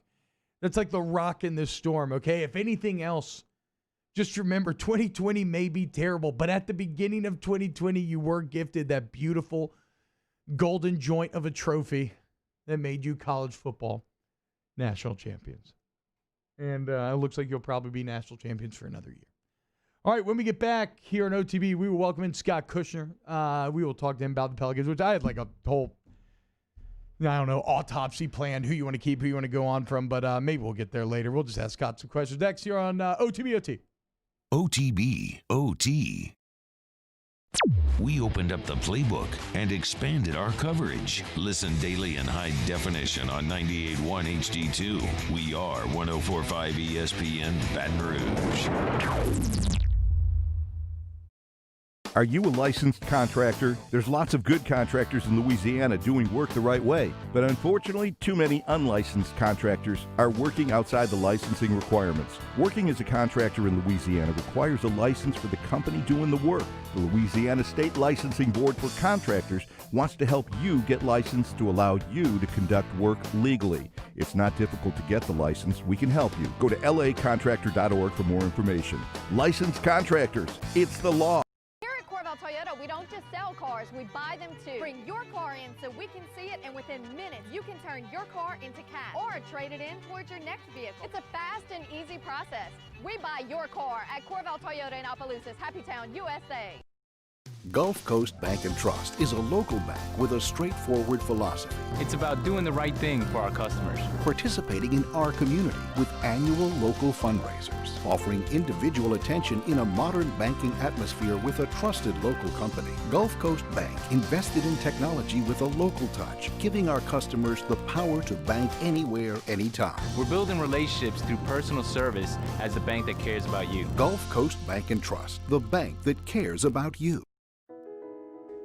That's like the rock in this storm, okay? If anything else, just remember 2020 may be terrible, but at the beginning of 2020, you were gifted that beautiful golden joint of a trophy that made you college football national champions. And it looks like you'll probably be national champions for another year. All right, when we get back here on OTB, we will welcome in Scott Kushner. We will talk to him about the Pelicans, which I had like a whole, autopsy plan, who you want to keep, who you want to go on from, but maybe we'll get there later. We'll just ask Scott some questions next here on OTB OT. OTB OT. We opened up the playbook and expanded our coverage. Listen daily in high definition on 98.1 HD2. We are 104.5 ESPN Baton Rouge. Are you a licensed contractor? There's lots of good contractors in Louisiana doing work the right way, but unfortunately, too many unlicensed contractors are working outside the licensing requirements. Working as a contractor in Louisiana requires a license for the company doing the work. The Louisiana State Licensing Board for Contractors wants to help you get licensed to allow you to conduct work legally. It's not difficult to get the license. We can help you. Go to lacontractor.org for more information. Licensed contractors, it's the law. Toyota, we don't just sell cars, we buy them too. Bring your car in so we can see it, and within minutes you can turn your car into cash or trade it in towards your next vehicle. It's a fast and easy process. We buy your car at Corval Toyota in Opelousas, Happy Town, USA. Gulf Coast Bank & Trust is a local bank with a straightforward philosophy. It's about doing the right thing for our customers. Participating in our community with annual local fundraisers. Offering individual attention in a modern banking atmosphere with a trusted local company. Gulf Coast Bank invested in technology with a local touch, giving our customers the power to bank anywhere, anytime. We're building relationships through personal service as the bank that cares about you. Gulf Coast Bank & Trust, the bank that cares about you.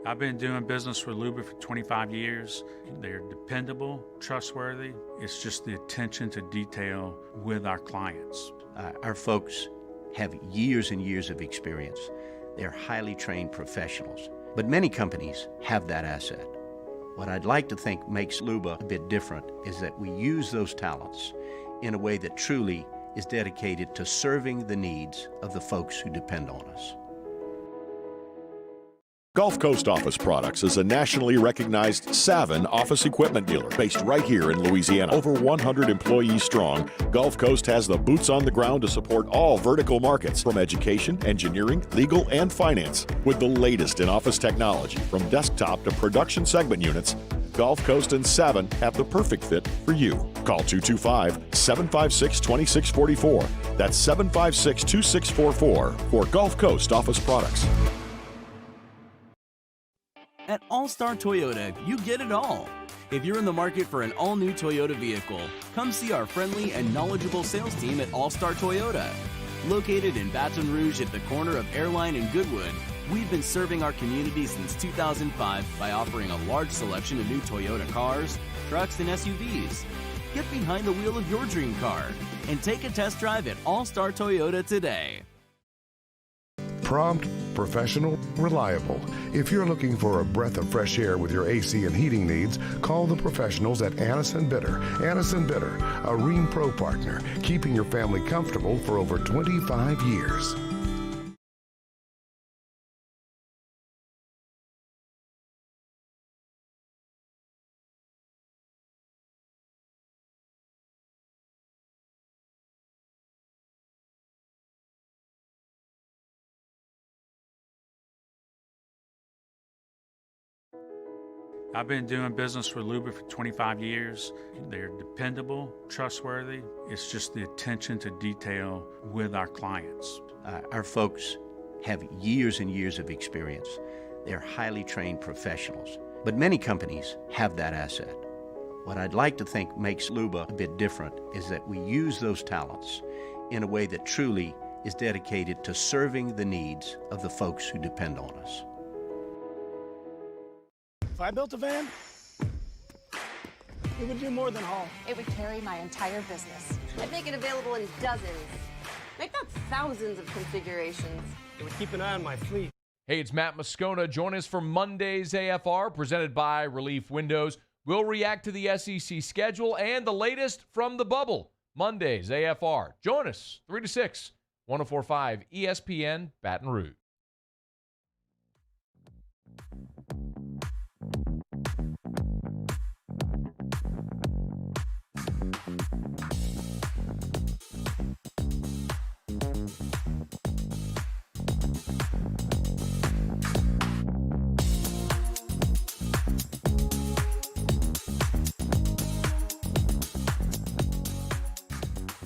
I've been doing business with Luba for 25 years. They're dependable, trustworthy. It's just the attention to detail with our clients. Our folks have years and years of experience. They're highly trained professionals, but many companies have that asset. What I'd like to think makes Luba a bit different is that we use those talents in a way that truly is dedicated to serving the needs of the folks who depend on us. Gulf Coast Office Products is a nationally recognized Savin office equipment dealer based right here in Louisiana. Over 100 employees strong, Gulf Coast has the boots on the ground to support all vertical markets from education, engineering, legal, and finance. With the latest in office technology from desktop to production segment units, Gulf Coast and Savin have the perfect fit for you. Call 225-756-2644. That's 756-2644 for Gulf Coast Office Products. At All-Star Toyota, you get it all. If you're in the market for an all-new Toyota vehicle, come see our friendly and knowledgeable sales team at All-Star Toyota. Located in Baton Rouge at the corner of Airline and Goodwood, we've been serving our community since 2005 by offering a large selection of new Toyota cars, trucks, and SUVs. Get behind the wheel of your dream car and take a test drive at All-Star Toyota today. Prompt, professional, reliable. If you're looking for a breath of fresh air with your AC and heating needs, call the professionals at Anison Bitter. Anison Bitter, a Rheem Pro partner, keeping your family comfortable for over 25 years. I've been doing business with Luba for 25 years. They're dependable, trustworthy. It's just the attention to detail with our clients. Our folks have years and years of experience. They're highly trained professionals. But many companies have that asset. What I'd like to think makes Luba a bit different is that we use those talents in a way that truly is dedicated to serving the needs of the folks who depend on us. If I built a van, it would do more than haul. It would carry my entire business. I'd make it available in dozens. Make that thousands of configurations. It would keep an eye on my fleet. Hey, it's Matt Moscona. Join us for Monday's AFR, presented by Relief Windows. We'll react to the SEC schedule and the latest from the bubble. Monday's AFR. Join us, 3 to 6, 104.5 ESPN Baton Rouge.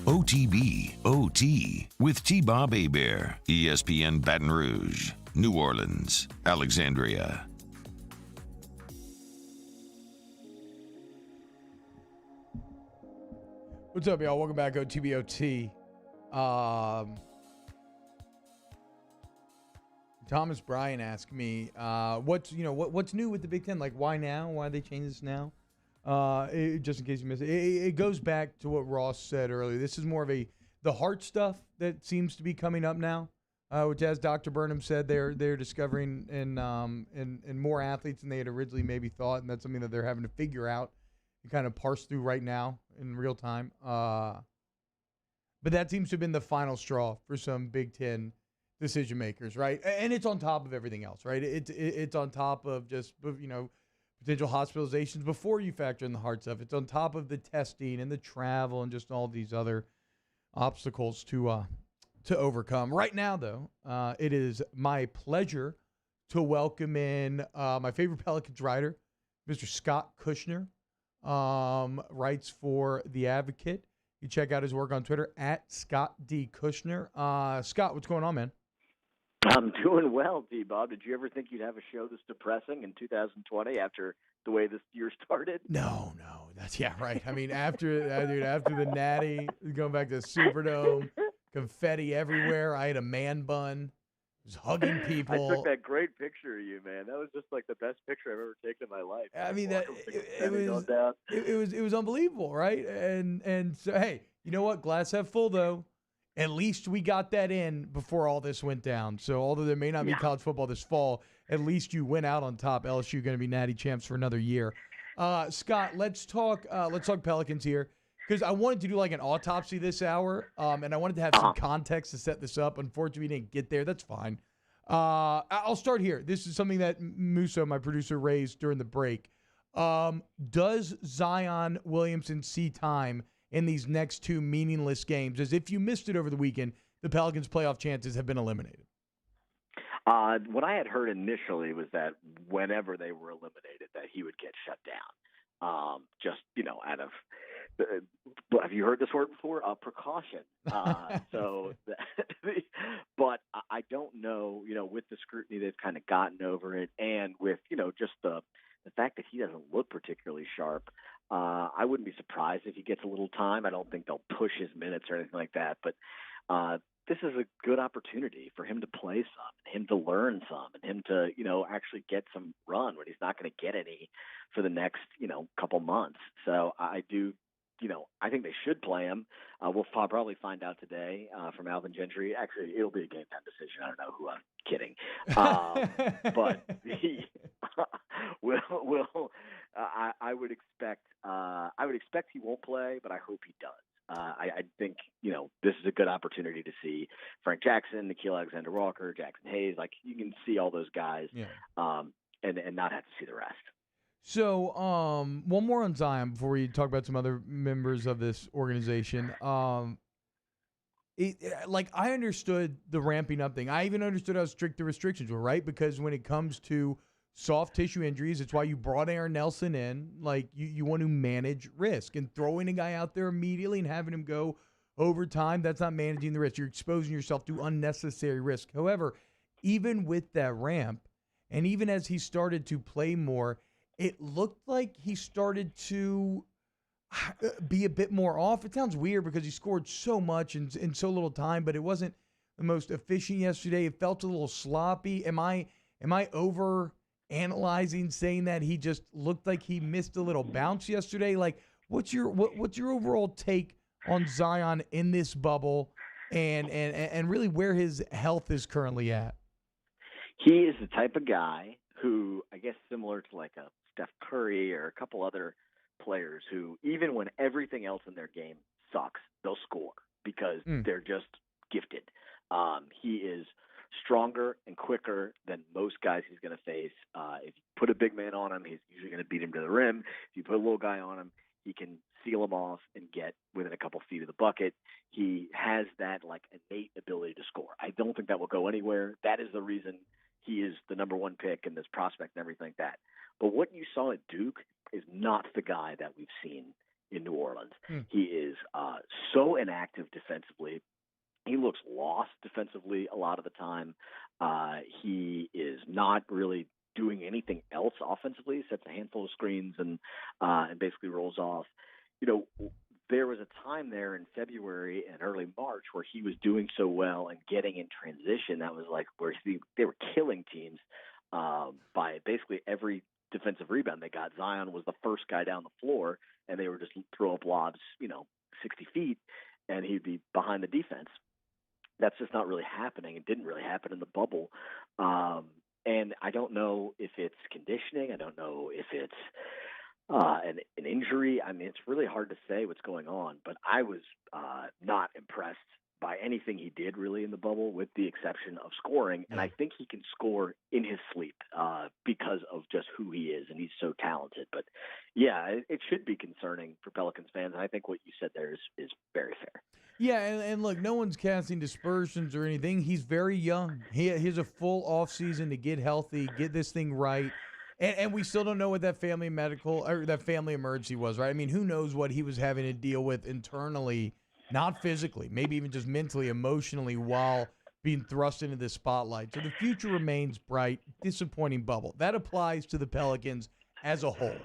OTB, OT, with T-Bob Hebert, ESPN Baton Rouge, New Orleans, Alexandria. What's up, y'all? Welcome back, OTB, OT. Thomas Bryan asked me, what's new with the Big Ten? Like, why now? Why they change this now? Just in case you missed it. It goes back to what Ross said earlier. This is more of the heart stuff that seems to be coming up now, which, as Dr. Burnham said, they're discovering in more athletes than they had originally maybe thought, and that's something that they're having to figure out and kind of parse through right now in real time. But that seems to have been the final straw for some Big Ten decision makers, right? And it's on top of everything else, right? It's on top of just, potential hospitalizations before you factor in the heart stuff. It's on top of the testing and the travel and just all these other obstacles to overcome. Right now, though, it is my pleasure to welcome in my favorite Pelicans writer, Mr. Scott Kushner, writes for The Advocate. You check out his work on Twitter at Scott D. Kushner. Scott, what's going on, man? I'm doing well, D-Bob. Did you ever think you'd have a show this depressing in 2020 after the way this year started? No. That's right. I mean, after the Natty, going back to the Superdome, confetti everywhere. I had a man bun. Was hugging people. I took that great picture of you, man. That was just like the best picture I've ever taken in my life. I mean, it was unbelievable, right? And so, hey, you know what? Glass half full, though. At least we got that in before all this went down. So although there may not be college football this fall, at least you went out on top. LSU going to be natty champs for another year. Scott, let's talk Pelicans here, because I wanted to do like an autopsy this hour, and I wanted to have some context to set this up. Unfortunately, we didn't get there. That's fine. I'll start here. This is something that Musso, my producer, raised during the break. Does Zion Williamson see time in these next two meaningless games? As if you missed it over the weekend, the Pelicans' playoff chances have been eliminated. What I had heard initially was that whenever they were eliminated, that he would get shut down. Just, out of have you heard this word before? Precaution. But I don't know, with the scrutiny they've kind of gotten over it, and with, just the fact that he doesn't look particularly sharp, I wouldn't be surprised if he gets a little time. I don't think they'll push his minutes or anything like that, but this is a good opportunity for him to play some, him to learn some, and him to, actually get some run when he's not going to get any for the next, couple months. So I do, I think they should play him. We'll probably find out today from Alvin Gentry. Actually, it'll be a game time decision. I don't know who I'm kidding. But he I would expect he won't play, but I hope he does. I think, this is a good opportunity to see Frank Jackson, Nickeil Alexander-Walker, Jackson Hayes. Like, you can see all those guys and not have to see the rest. So, one more on Zion before we talk about some other members of this organization. I understood the ramping up thing. I even understood how strict the restrictions were, right? Because when it comes to soft tissue injuries, it's why you brought Aaron Nelson in. Like, you want to manage risk, and throwing a guy out there immediately and having him go overtime, that's not managing the risk. You're exposing yourself to unnecessary risk. However, even with that ramp, and even as he started to play more, it looked like he started to be a bit more off. It sounds weird because he scored so much in so little time, but it wasn't the most efficient yesterday. It felt a little sloppy. Am I over analyzing, saying that he just looked like he missed a little bounce yesterday? Like, what's your overall take on Zion in this bubble, and really where his health is currently at? He is the type of guy who, I guess, similar to like a Steph Curry or a couple other players who, even when everything else in their game sucks, they'll score because they're just gifted. He is stronger and quicker than most guys he's going to face. If you put a big man on him, he's usually going to beat him to the rim. If you put a little guy on him, he can seal him off and get within a couple feet of the bucket. He has that like innate ability to score. I don't think that will go anywhere. That is the reason he is the number one pick and this prospect and everything like that. But what you saw at Duke is not the guy that we've seen in New Orleans. He is so inactive defensively. He looks lost defensively a lot of the time. He is not really doing anything else offensively. Sets a handful of screens and basically rolls off. There was a time there in February and early March where he was doing so well and getting in transition. That was like where they were killing teams by basically every defensive rebound they got. Zion was the first guy down the floor, and they were just throw up lobs, 60 feet, and he'd be behind the defense. That's just not really happening. It didn't really happen in the bubble. And I don't know if it's conditioning. I don't know if it's an injury. I mean, it's really hard to say what's going on, but I was not impressed by anything he did really in the bubble, with the exception of scoring. And I think he can score in his sleep because of just who he is, and he's so talented. But yeah, it should be concerning for Pelicans fans. And I think what you said there is very fair. Yeah, and look, no one's casting dispersions or anything. He's very young. He has a full offseason to get healthy, get this thing right. And we still don't know what that family emergency was, right? I mean, who knows what he was having to deal with internally, not physically, maybe even just mentally, emotionally, while being thrust into the spotlight. So the future remains bright. Disappointing bubble. That applies to the Pelicans as a whole.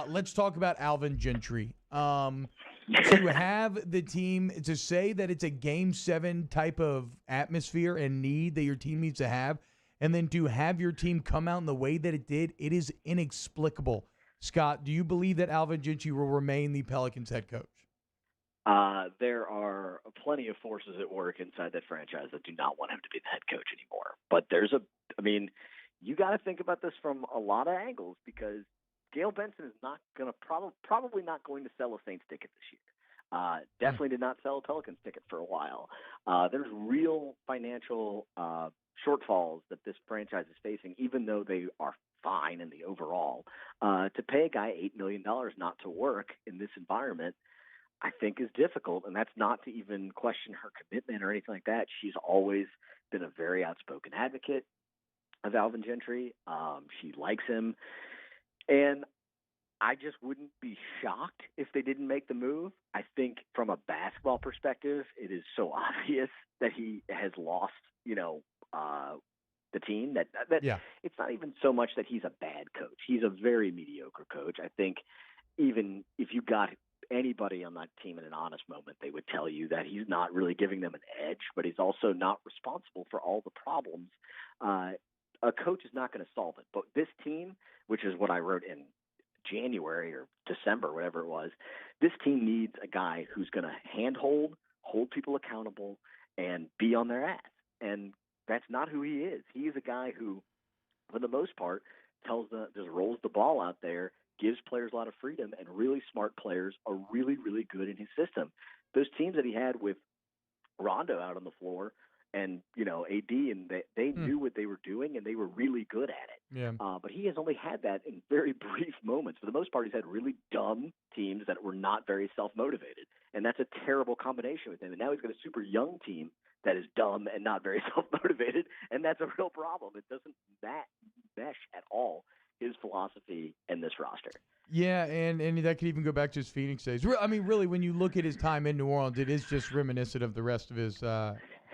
Let's talk about Alvin Gentry. To have the team, to say that it's a Game 7 type of atmosphere and need that your team needs to have, and then to have your team come out in the way that it did, it is inexplicable. Scott, do you believe that Alvin Gentry will remain the Pelicans head coach? There are plenty of forces at work inside that franchise that do not want him to be the head coach anymore. But you got to think about this from a lot of angles, because Gail Benson is not going to probably not going to sell a Saints ticket this year. Definitely did not sell a Pelicans ticket for a while. There's real financial shortfalls that this franchise is facing, even though they are fine in the overall. To pay a guy $8 million not to work in this environment, I think is difficult, and that's not to even question her commitment or anything like that. She's always been a very outspoken advocate of Alvin Gentry. She likes him, and I just wouldn't be shocked if they didn't make the move. I think from a basketball perspective, it is so obvious that he has lost, the team that it's not even so much that he's a bad coach. He's a very mediocre coach. I think even if you got anybody on that team in an honest moment, they would tell you that he's not really giving them an edge, but he's also not responsible for all the problems. A coach is not going to solve it. But this team, which is what I wrote in January or December, whatever it was, this team needs a guy who's going to hold people accountable, and be on their ass. And that's not who he is. He is a guy who, for the most part, just rolls the ball out there, gives players a lot of freedom, and really smart players are really, really good in his system. Those teams that he had with Rondo out on the floor and, AD, and they knew what they were doing, and they were really good at it. Yeah. But he has only had that in very brief moments. For the most part, he's had really dumb teams that were not very self-motivated, and that's a terrible combination with him. And now he's got a super young team that is dumb and not very self-motivated, and that's a real problem. It doesn't mesh at all, his philosophy and this roster. Yeah, and that could even go back to his Phoenix days. I mean, really, when you look at his time in New Orleans, it is just reminiscent of the rest of his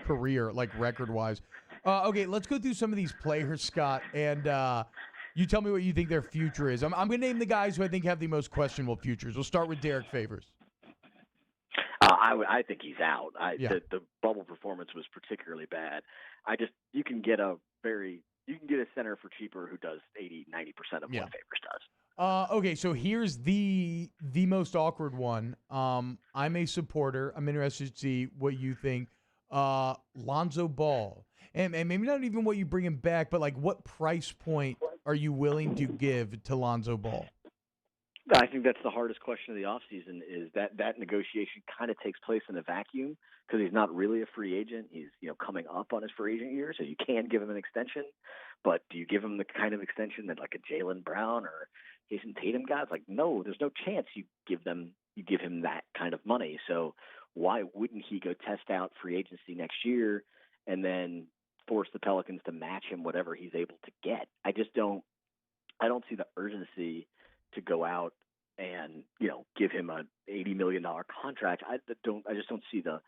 career, like record-wise. Okay, let's go through some of these players, Scott, and you tell me what you think their future is. I'm going to name the guys who I think have the most questionable futures. We'll start with Derek Favors. I think he's out. The bubble performance was particularly bad. You can get a center for cheaper who does 80-90% of what Favors does. Okay, so here's the most awkward one. I'm a supporter. I'm interested to see what you think. Lonzo Ball. And maybe not even what you bring him back, but like what price point are you willing to give to Lonzo Ball? I think that's the hardest question of the offseason, is that negotiation kind of takes place in a vacuum because he's not really a free agent. He's coming up on his free agent year, so you can give him an extension. But do you give him the kind of extension that like a Jaylen Brown or Jason Tatum got? Like, no, there's no chance you give him that kind of money. So why wouldn't he go test out free agency next year and then force the Pelicans to match him whatever he's able to get? I don't see the urgency to go out and give him an $80 million contract. I just don't see the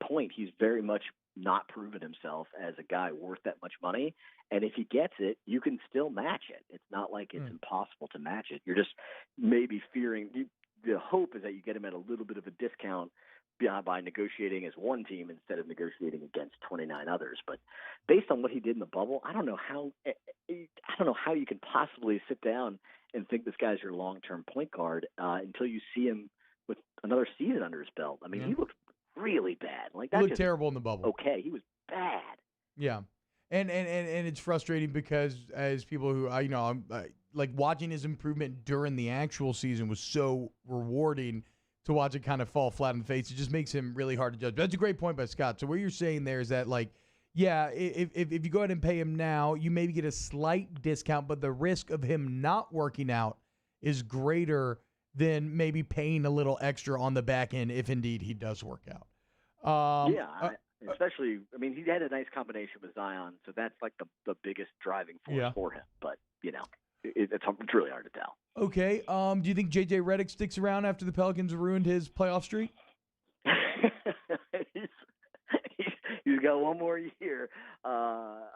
point. He's very much not proven himself as a guy worth that much money, and if he gets it, you can still match it. It's not like it's impossible to match it. You're just maybe fearing. The hope is that you get him at a little bit of a discount by negotiating as one team instead of negotiating against 29 others. But based on what he did in the bubble, I don't know how you can possibly sit down and think this guy's your long-term point guard until you see him with another season under his belt. I mean, he looked really bad. Like that he looked terrible in the bubble. Okay, he was bad. Yeah, and it's frustrating because as people who I'm like watching his improvement during the actual season was so rewarding. To watch it kind of fall flat in the face, it just makes him really hard to judge. But that's a great point by Scott. So what you're saying there is that, like, yeah, if you go ahead and pay him now, you maybe get a slight discount, but the risk of him not working out is greater than maybe paying a little extra on the back end if indeed he does work out. Especially, I mean, he had a nice combination with Zion, so that's like the biggest driving force for him. But, it's really hard to tell. Okay. Do you think J.J. Redick sticks around after the Pelicans ruined his playoff streak? He's got one more year.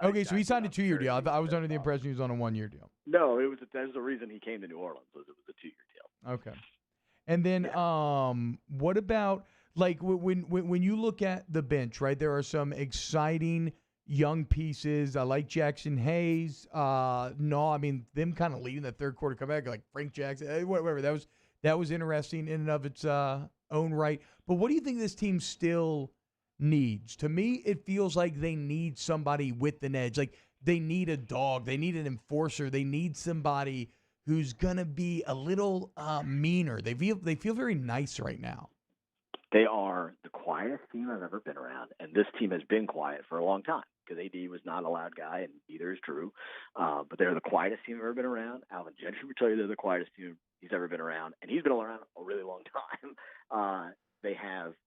Okay, so he signed a 2-year deal. I was under the impression he was on a 1-year deal. No, there's the reason he came to New Orleans was it was a 2-year deal. Okay. And then what about, like, when you look at the bench, right, there are some exciting young pieces. I like Jackson Hayes. Them kind of leading the third quarter comeback, like Frank Jackson, whatever. That was interesting in and of its own right. But what do you think this team still needs? To me, it feels like they need somebody with an edge. Like they need a dog. They need an enforcer. They need somebody who's gonna be a little meaner. They feel very nice right now. They are the quietest team I've ever been around, and this team has been quiet for a long time because AD was not a loud guy, and neither is Drew. But they're the quietest team I've ever been around. Alvin Gentry would tell you they're the quietest team he's ever been around, and he's been around a really long time.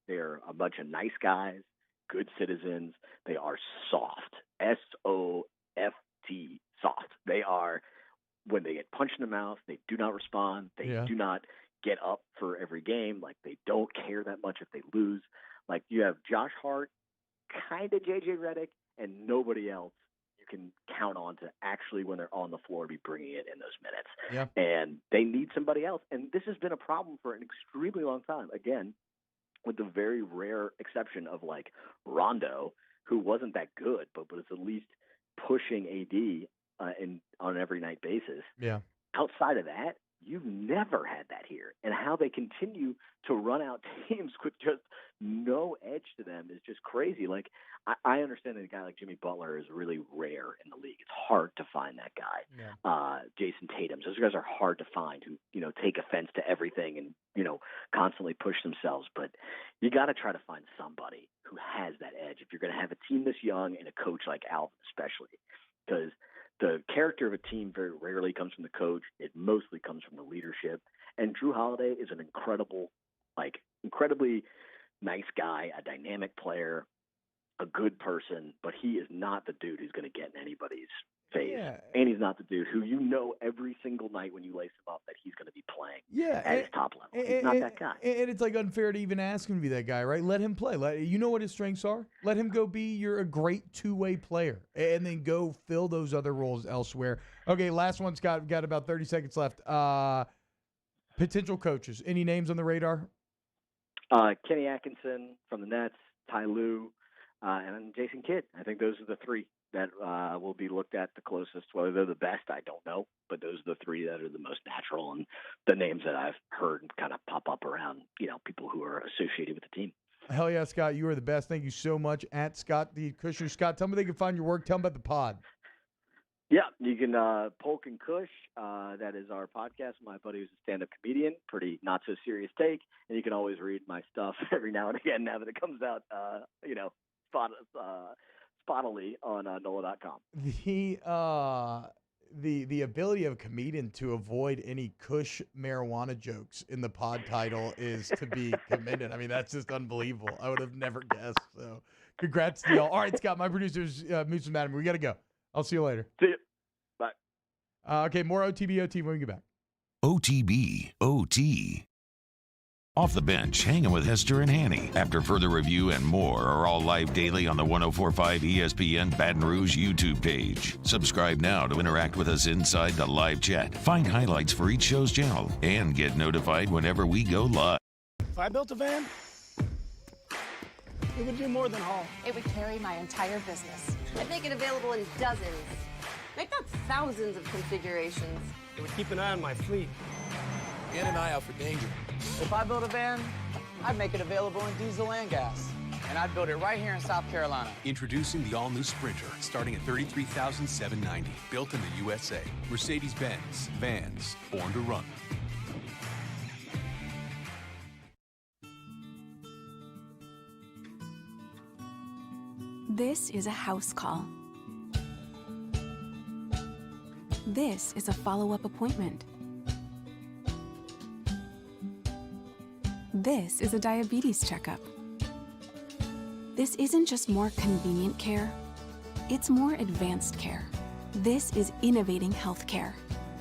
They're a bunch of nice guys, good citizens. They are soft, S-O-F-T, soft. They are, when they get punched in the mouth, they do not respond. They do not get up for every game. Like, they don't care that much if they lose. Like, you have Josh Hart, kind of JJ Redick, and nobody else you can count on to actually, when they're on the floor, be bringing it in those minutes. Yeah. And they need somebody else. And this has been a problem for an extremely long time. Again, with the very rare exception of, like, Rondo, who wasn't that good, but was at least pushing AD on an every night basis. Yeah. Outside of that, you've never had that here. And how they continue to run out teams with just no edge to them is just crazy. Like, I understand that a guy like Jimmy Butler is really rare in the league. It's hard to find that guy. Yeah. Jason Tatum. Those guys are hard to find who, take offense to everything and, constantly push themselves. But you got to try to find somebody who has that edge if you're going to have a team this young and a coach like Alvin especially. Because the character of a team very rarely comes from the coach. It mostly comes from the leadership. And Drew Holiday is an incredibly nice guy, a dynamic player, a good person, but he is not the dude who's going to get in anybody's face. Yeah. And he's not the dude who every single night when you lace him up that he's going to be playing at his top level. He's not that guy. And it's like unfair to even ask him to be that guy, right? Let him play. You know what his strengths are? Let him go be a great two-way player and then go fill those other roles elsewhere. Okay, last one, Scott. We've got about 30 seconds left. Potential coaches. Any names on the radar? Kenny Atkinson from the Nets, Ty Lue, and Jason Kidd. I think those are the three that will be looked at the closest. Whether they're the best, I don't know, but those are the three that are the most natural and the names that I've heard kind of pop up around, people who are associated with the team. Hell yeah, Scott. You are the best. Thank you so much. At Scott the Kushner. Scott, tell me they can find your work. Tell them about the pod. Yeah, you can Polk and Kush. That is our podcast. My buddy who's a stand-up comedian, pretty not so serious take, and you can always read my stuff every now and again. Now that it comes out, spottily on NOLA.com. The ability of a comedian to avoid any Kush marijuana jokes in the pod title is to be commended. I mean, that's just unbelievable. I would have never guessed. So, congrats to y'all. All right, Scott, my producer's Moose and Madam. We got to go. I'll see you later. See you. Bye. Okay, more OTB OT when we get back. OTB OT. Off the Bench, hanging with Hester and Hanny. After further review and more are all live daily on the 104.5 ESPN Baton Rouge YouTube page. Subscribe now to interact with us inside the live chat. Find highlights for each show's channel and get notified whenever we go live. If I built a van, it would do more than haul. It would carry my entire business. I'd make it available in dozens. Make that thousands of configurations. It would keep an eye on my fleet. And an eye out for danger. If I built a van, I'd make it available in diesel and gas. And I'd build it right here in South Carolina. Introducing the all-new Sprinter, starting at $33,790. Built in the USA. Mercedes-Benz. Vans. Born to run. This is a house call. This is a follow-up appointment. This is a diabetes checkup. This isn't just more convenient care, it's more advanced care. This is innovating healthcare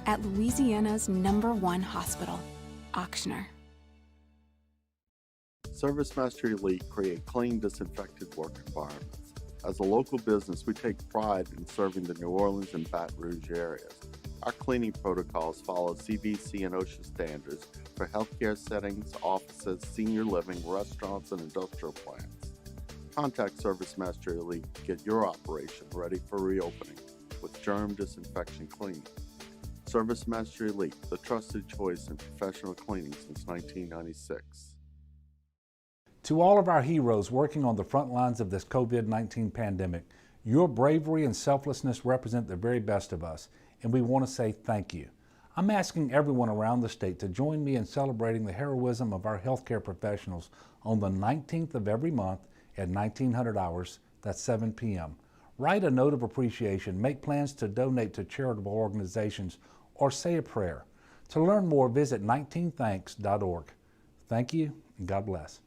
at Louisiana's #1 hospital, Ochsner. ServiceMaster Elite create clean, disinfected work environments. As a local business, we take pride in serving the New Orleans and Baton Rouge areas. Our cleaning protocols follow CDC and OSHA standards for healthcare settings, offices, senior living, restaurants, and industrial plants. Contact ServiceMaster Elite to get your operation ready for reopening with germ disinfection cleaning. ServiceMaster Elite, the trusted choice in professional cleaning since 1996. To all of our heroes working on the front lines of this COVID-19 pandemic, your bravery and selflessness represent the very best of us, and we want to say thank you. I'm asking everyone around the state to join me in celebrating the heroism of our healthcare professionals on the 19th of every month at 1900 hours, that's 7 p.m. Write a note of appreciation, make plans to donate to charitable organizations, or say a prayer. To learn more, visit 19thanks.org. Thank you, and God bless.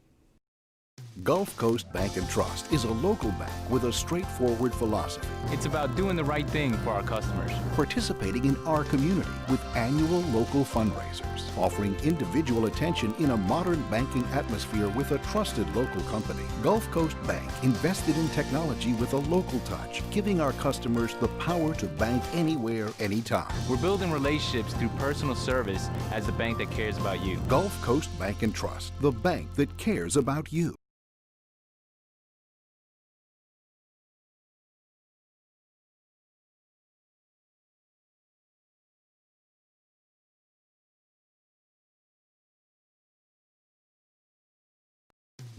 Gulf Coast Bank and Trust is a local bank with a straightforward philosophy. It's about doing the right thing for our customers. Participating in our community with annual local fundraisers. Offering individual attention in a modern banking atmosphere with a trusted local company. Gulf Coast Bank invested in technology with a local touch, giving our customers the power to bank anywhere, anytime. We're building relationships through personal service as the bank that cares about you. Gulf Coast Bank and Trust, the bank that cares about you.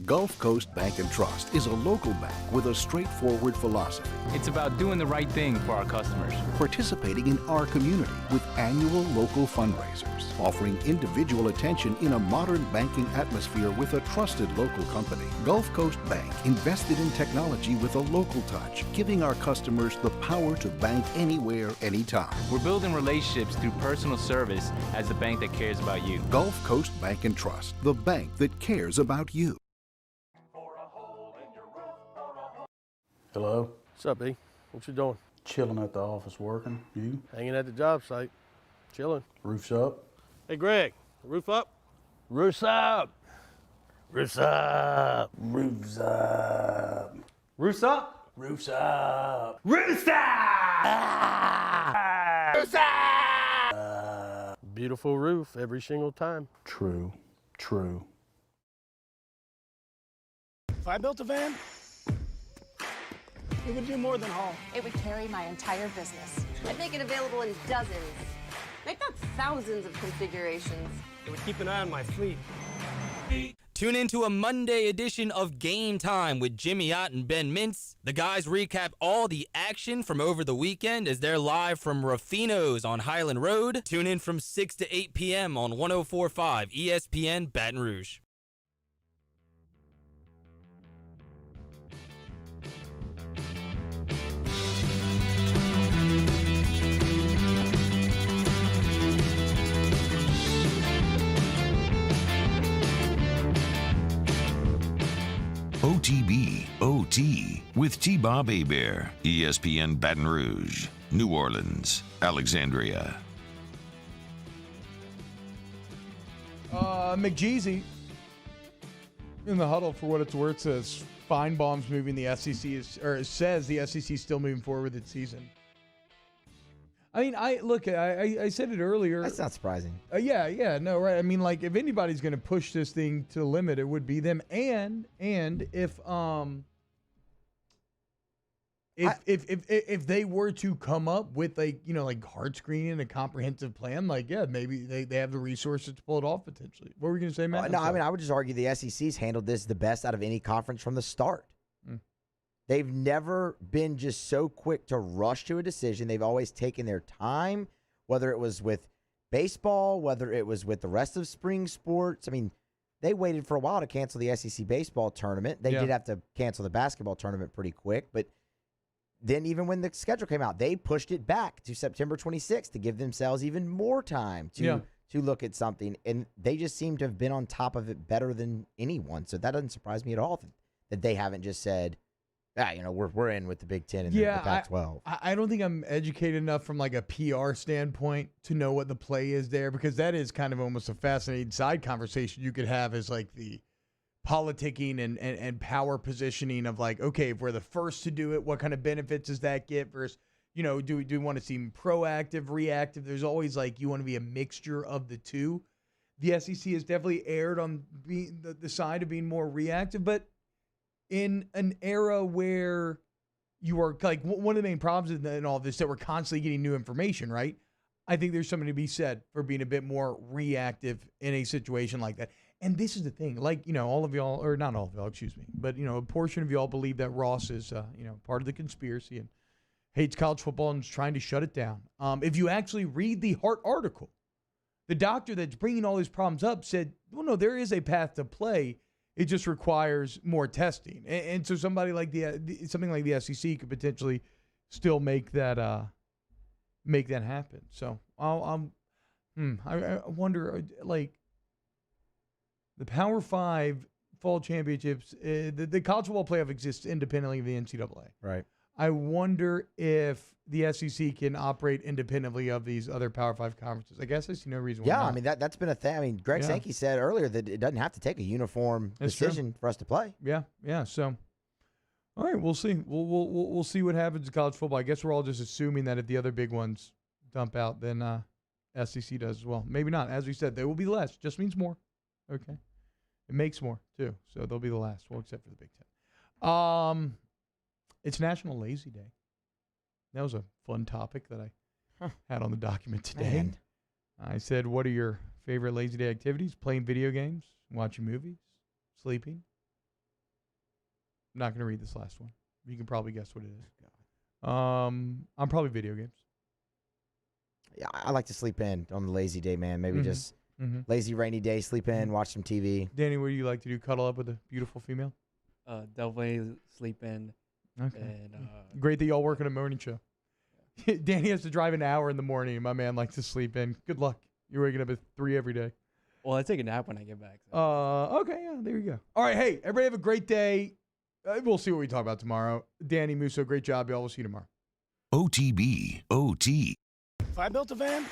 Gulf Coast Bank and Trust is a local bank with a straightforward philosophy. It's about doing the right thing for our customers. Participating in our community with annual local fundraisers. Offering individual attention in a modern banking atmosphere with a trusted local company. Gulf Coast Bank invested in technology with a local touch, giving our customers the power to bank anywhere, anytime. We're building relationships through personal service as the bank that cares about you. Gulf Coast Bank and Trust, the bank that cares about you. Hello? What's up, B? What you doing? Chilling at the office working. You? Hanging at the job site. Chilling. Roof's up? Hey, Greg, roof up? Roof's up. Roof's up. Roof's up. Roof's up? Roof's up. Roof's up! Roof's up! Beautiful roof every single time. True. True. If I built a van, it would do more than haul. It would carry my entire business. I'd make it available in dozens. Make that thousands of configurations. It would keep an eye on my fleet. Tune into a Monday edition of Game Time with Jimmy Ott and Ben Mintz. The guys recap all the action from over the weekend as they're live from Ruffino's on Highland Road. Tune in from 6 to 8 p.m. on 104.5 ESPN Baton Rouge. OTB OT with T-Bob Hebert, ESPN Baton Rouge, New Orleans, Alexandria. McJeezy in the huddle, for what it's worth, says Feinbaum's moving the SEC says the SEC is still moving forward with its season. I mean, I said it earlier. That's not surprising. Yeah, no, right. I mean, like, if anybody's going to push this thing to the limit, it would be them. And if they were to come up with like hard screening, a comprehensive plan, like, yeah, maybe they have the resources to pull it off potentially. What were we going to say, Matt? No, I mean, I would just argue the SEC's handled this the best out of any conference from the start. They've never been just so quick to rush to a decision. They've always taken their time, whether it was with baseball, whether it was with the rest of spring sports. I mean, they waited for a while to cancel the SEC baseball tournament. They did have to cancel the basketball tournament pretty quick, but then even when the schedule came out, they pushed it back to September 26th to give themselves even more time to look at something, and they just seem to have been on top of it better than anyone. So that doesn't surprise me at all that they haven't just said, we're in with the Big Ten and the Pac-12. I don't think I'm educated enough from like a PR standpoint to know what the play is there, because that is kind of almost a fascinating side conversation you could have, as like the politicking and power positioning of like, okay, if we're the first to do it, what kind of benefits does that get versus, do we want to seem proactive, reactive? There's always like, you want to be a mixture of the two. The SEC has definitely erred on being the side of being more reactive, but in an era where you are like, one of the main problems in all this that we're constantly getting new information, right? I think there's something to be said for being a bit more reactive in a situation like that. And this is the thing, like, all of y'all, or not all of y'all, excuse me, but, a portion of y'all believe that Ross is, part of the conspiracy and hates college football and is trying to shut it down. If you actually read the Hart article, The doctor that's bringing all these problems up said, well, no, there is a path to play. It just requires more testing. And so something like the SEC could potentially still make that happen. So I wonder, like, the Power 5 fall championships, the college football playoff exists independently of the NCAA. Right. I wonder if the SEC can operate independently of these other Power 5 conferences. I guess I see no reason why not. I mean, that's been a thing. I mean, Greg Sankey said earlier that it doesn't have to take a uniform decision for us to play. Yeah. So, all right, we'll see. We'll see what happens in college football. I guess we're all just assuming that if the other big ones dump out, then SEC does as well. Maybe not. As we said, there will be less. Just means more. Okay. It makes more, too. So they'll be the last. Well, except for the Big Ten. It's National Lazy Day. That was a fun topic that I had on the document today. Man. I said, what are your favorite lazy day activities? Playing video games, watching movies, sleeping. I'm not going to read this last one. You can probably guess what it is. I'm probably video games. Yeah, I like to sleep in on the lazy day, man. Maybe just lazy rainy day, sleep in, watch some TV. Danny, what do you like to do? Cuddle up with a beautiful female? Definitely sleep in. Okay. And, great that y'all work on a morning show. Danny has to drive an hour in the morning, and my man likes to sleep in. Good luck. You're waking up at 3 every day. Well, I take a nap when I get back. So. Okay, yeah, there you go. All right, hey, everybody have a great day. We'll see what we talk about tomorrow. Danny Musso, great job, y'all. We'll see you tomorrow. OTB, OT. If I built a van,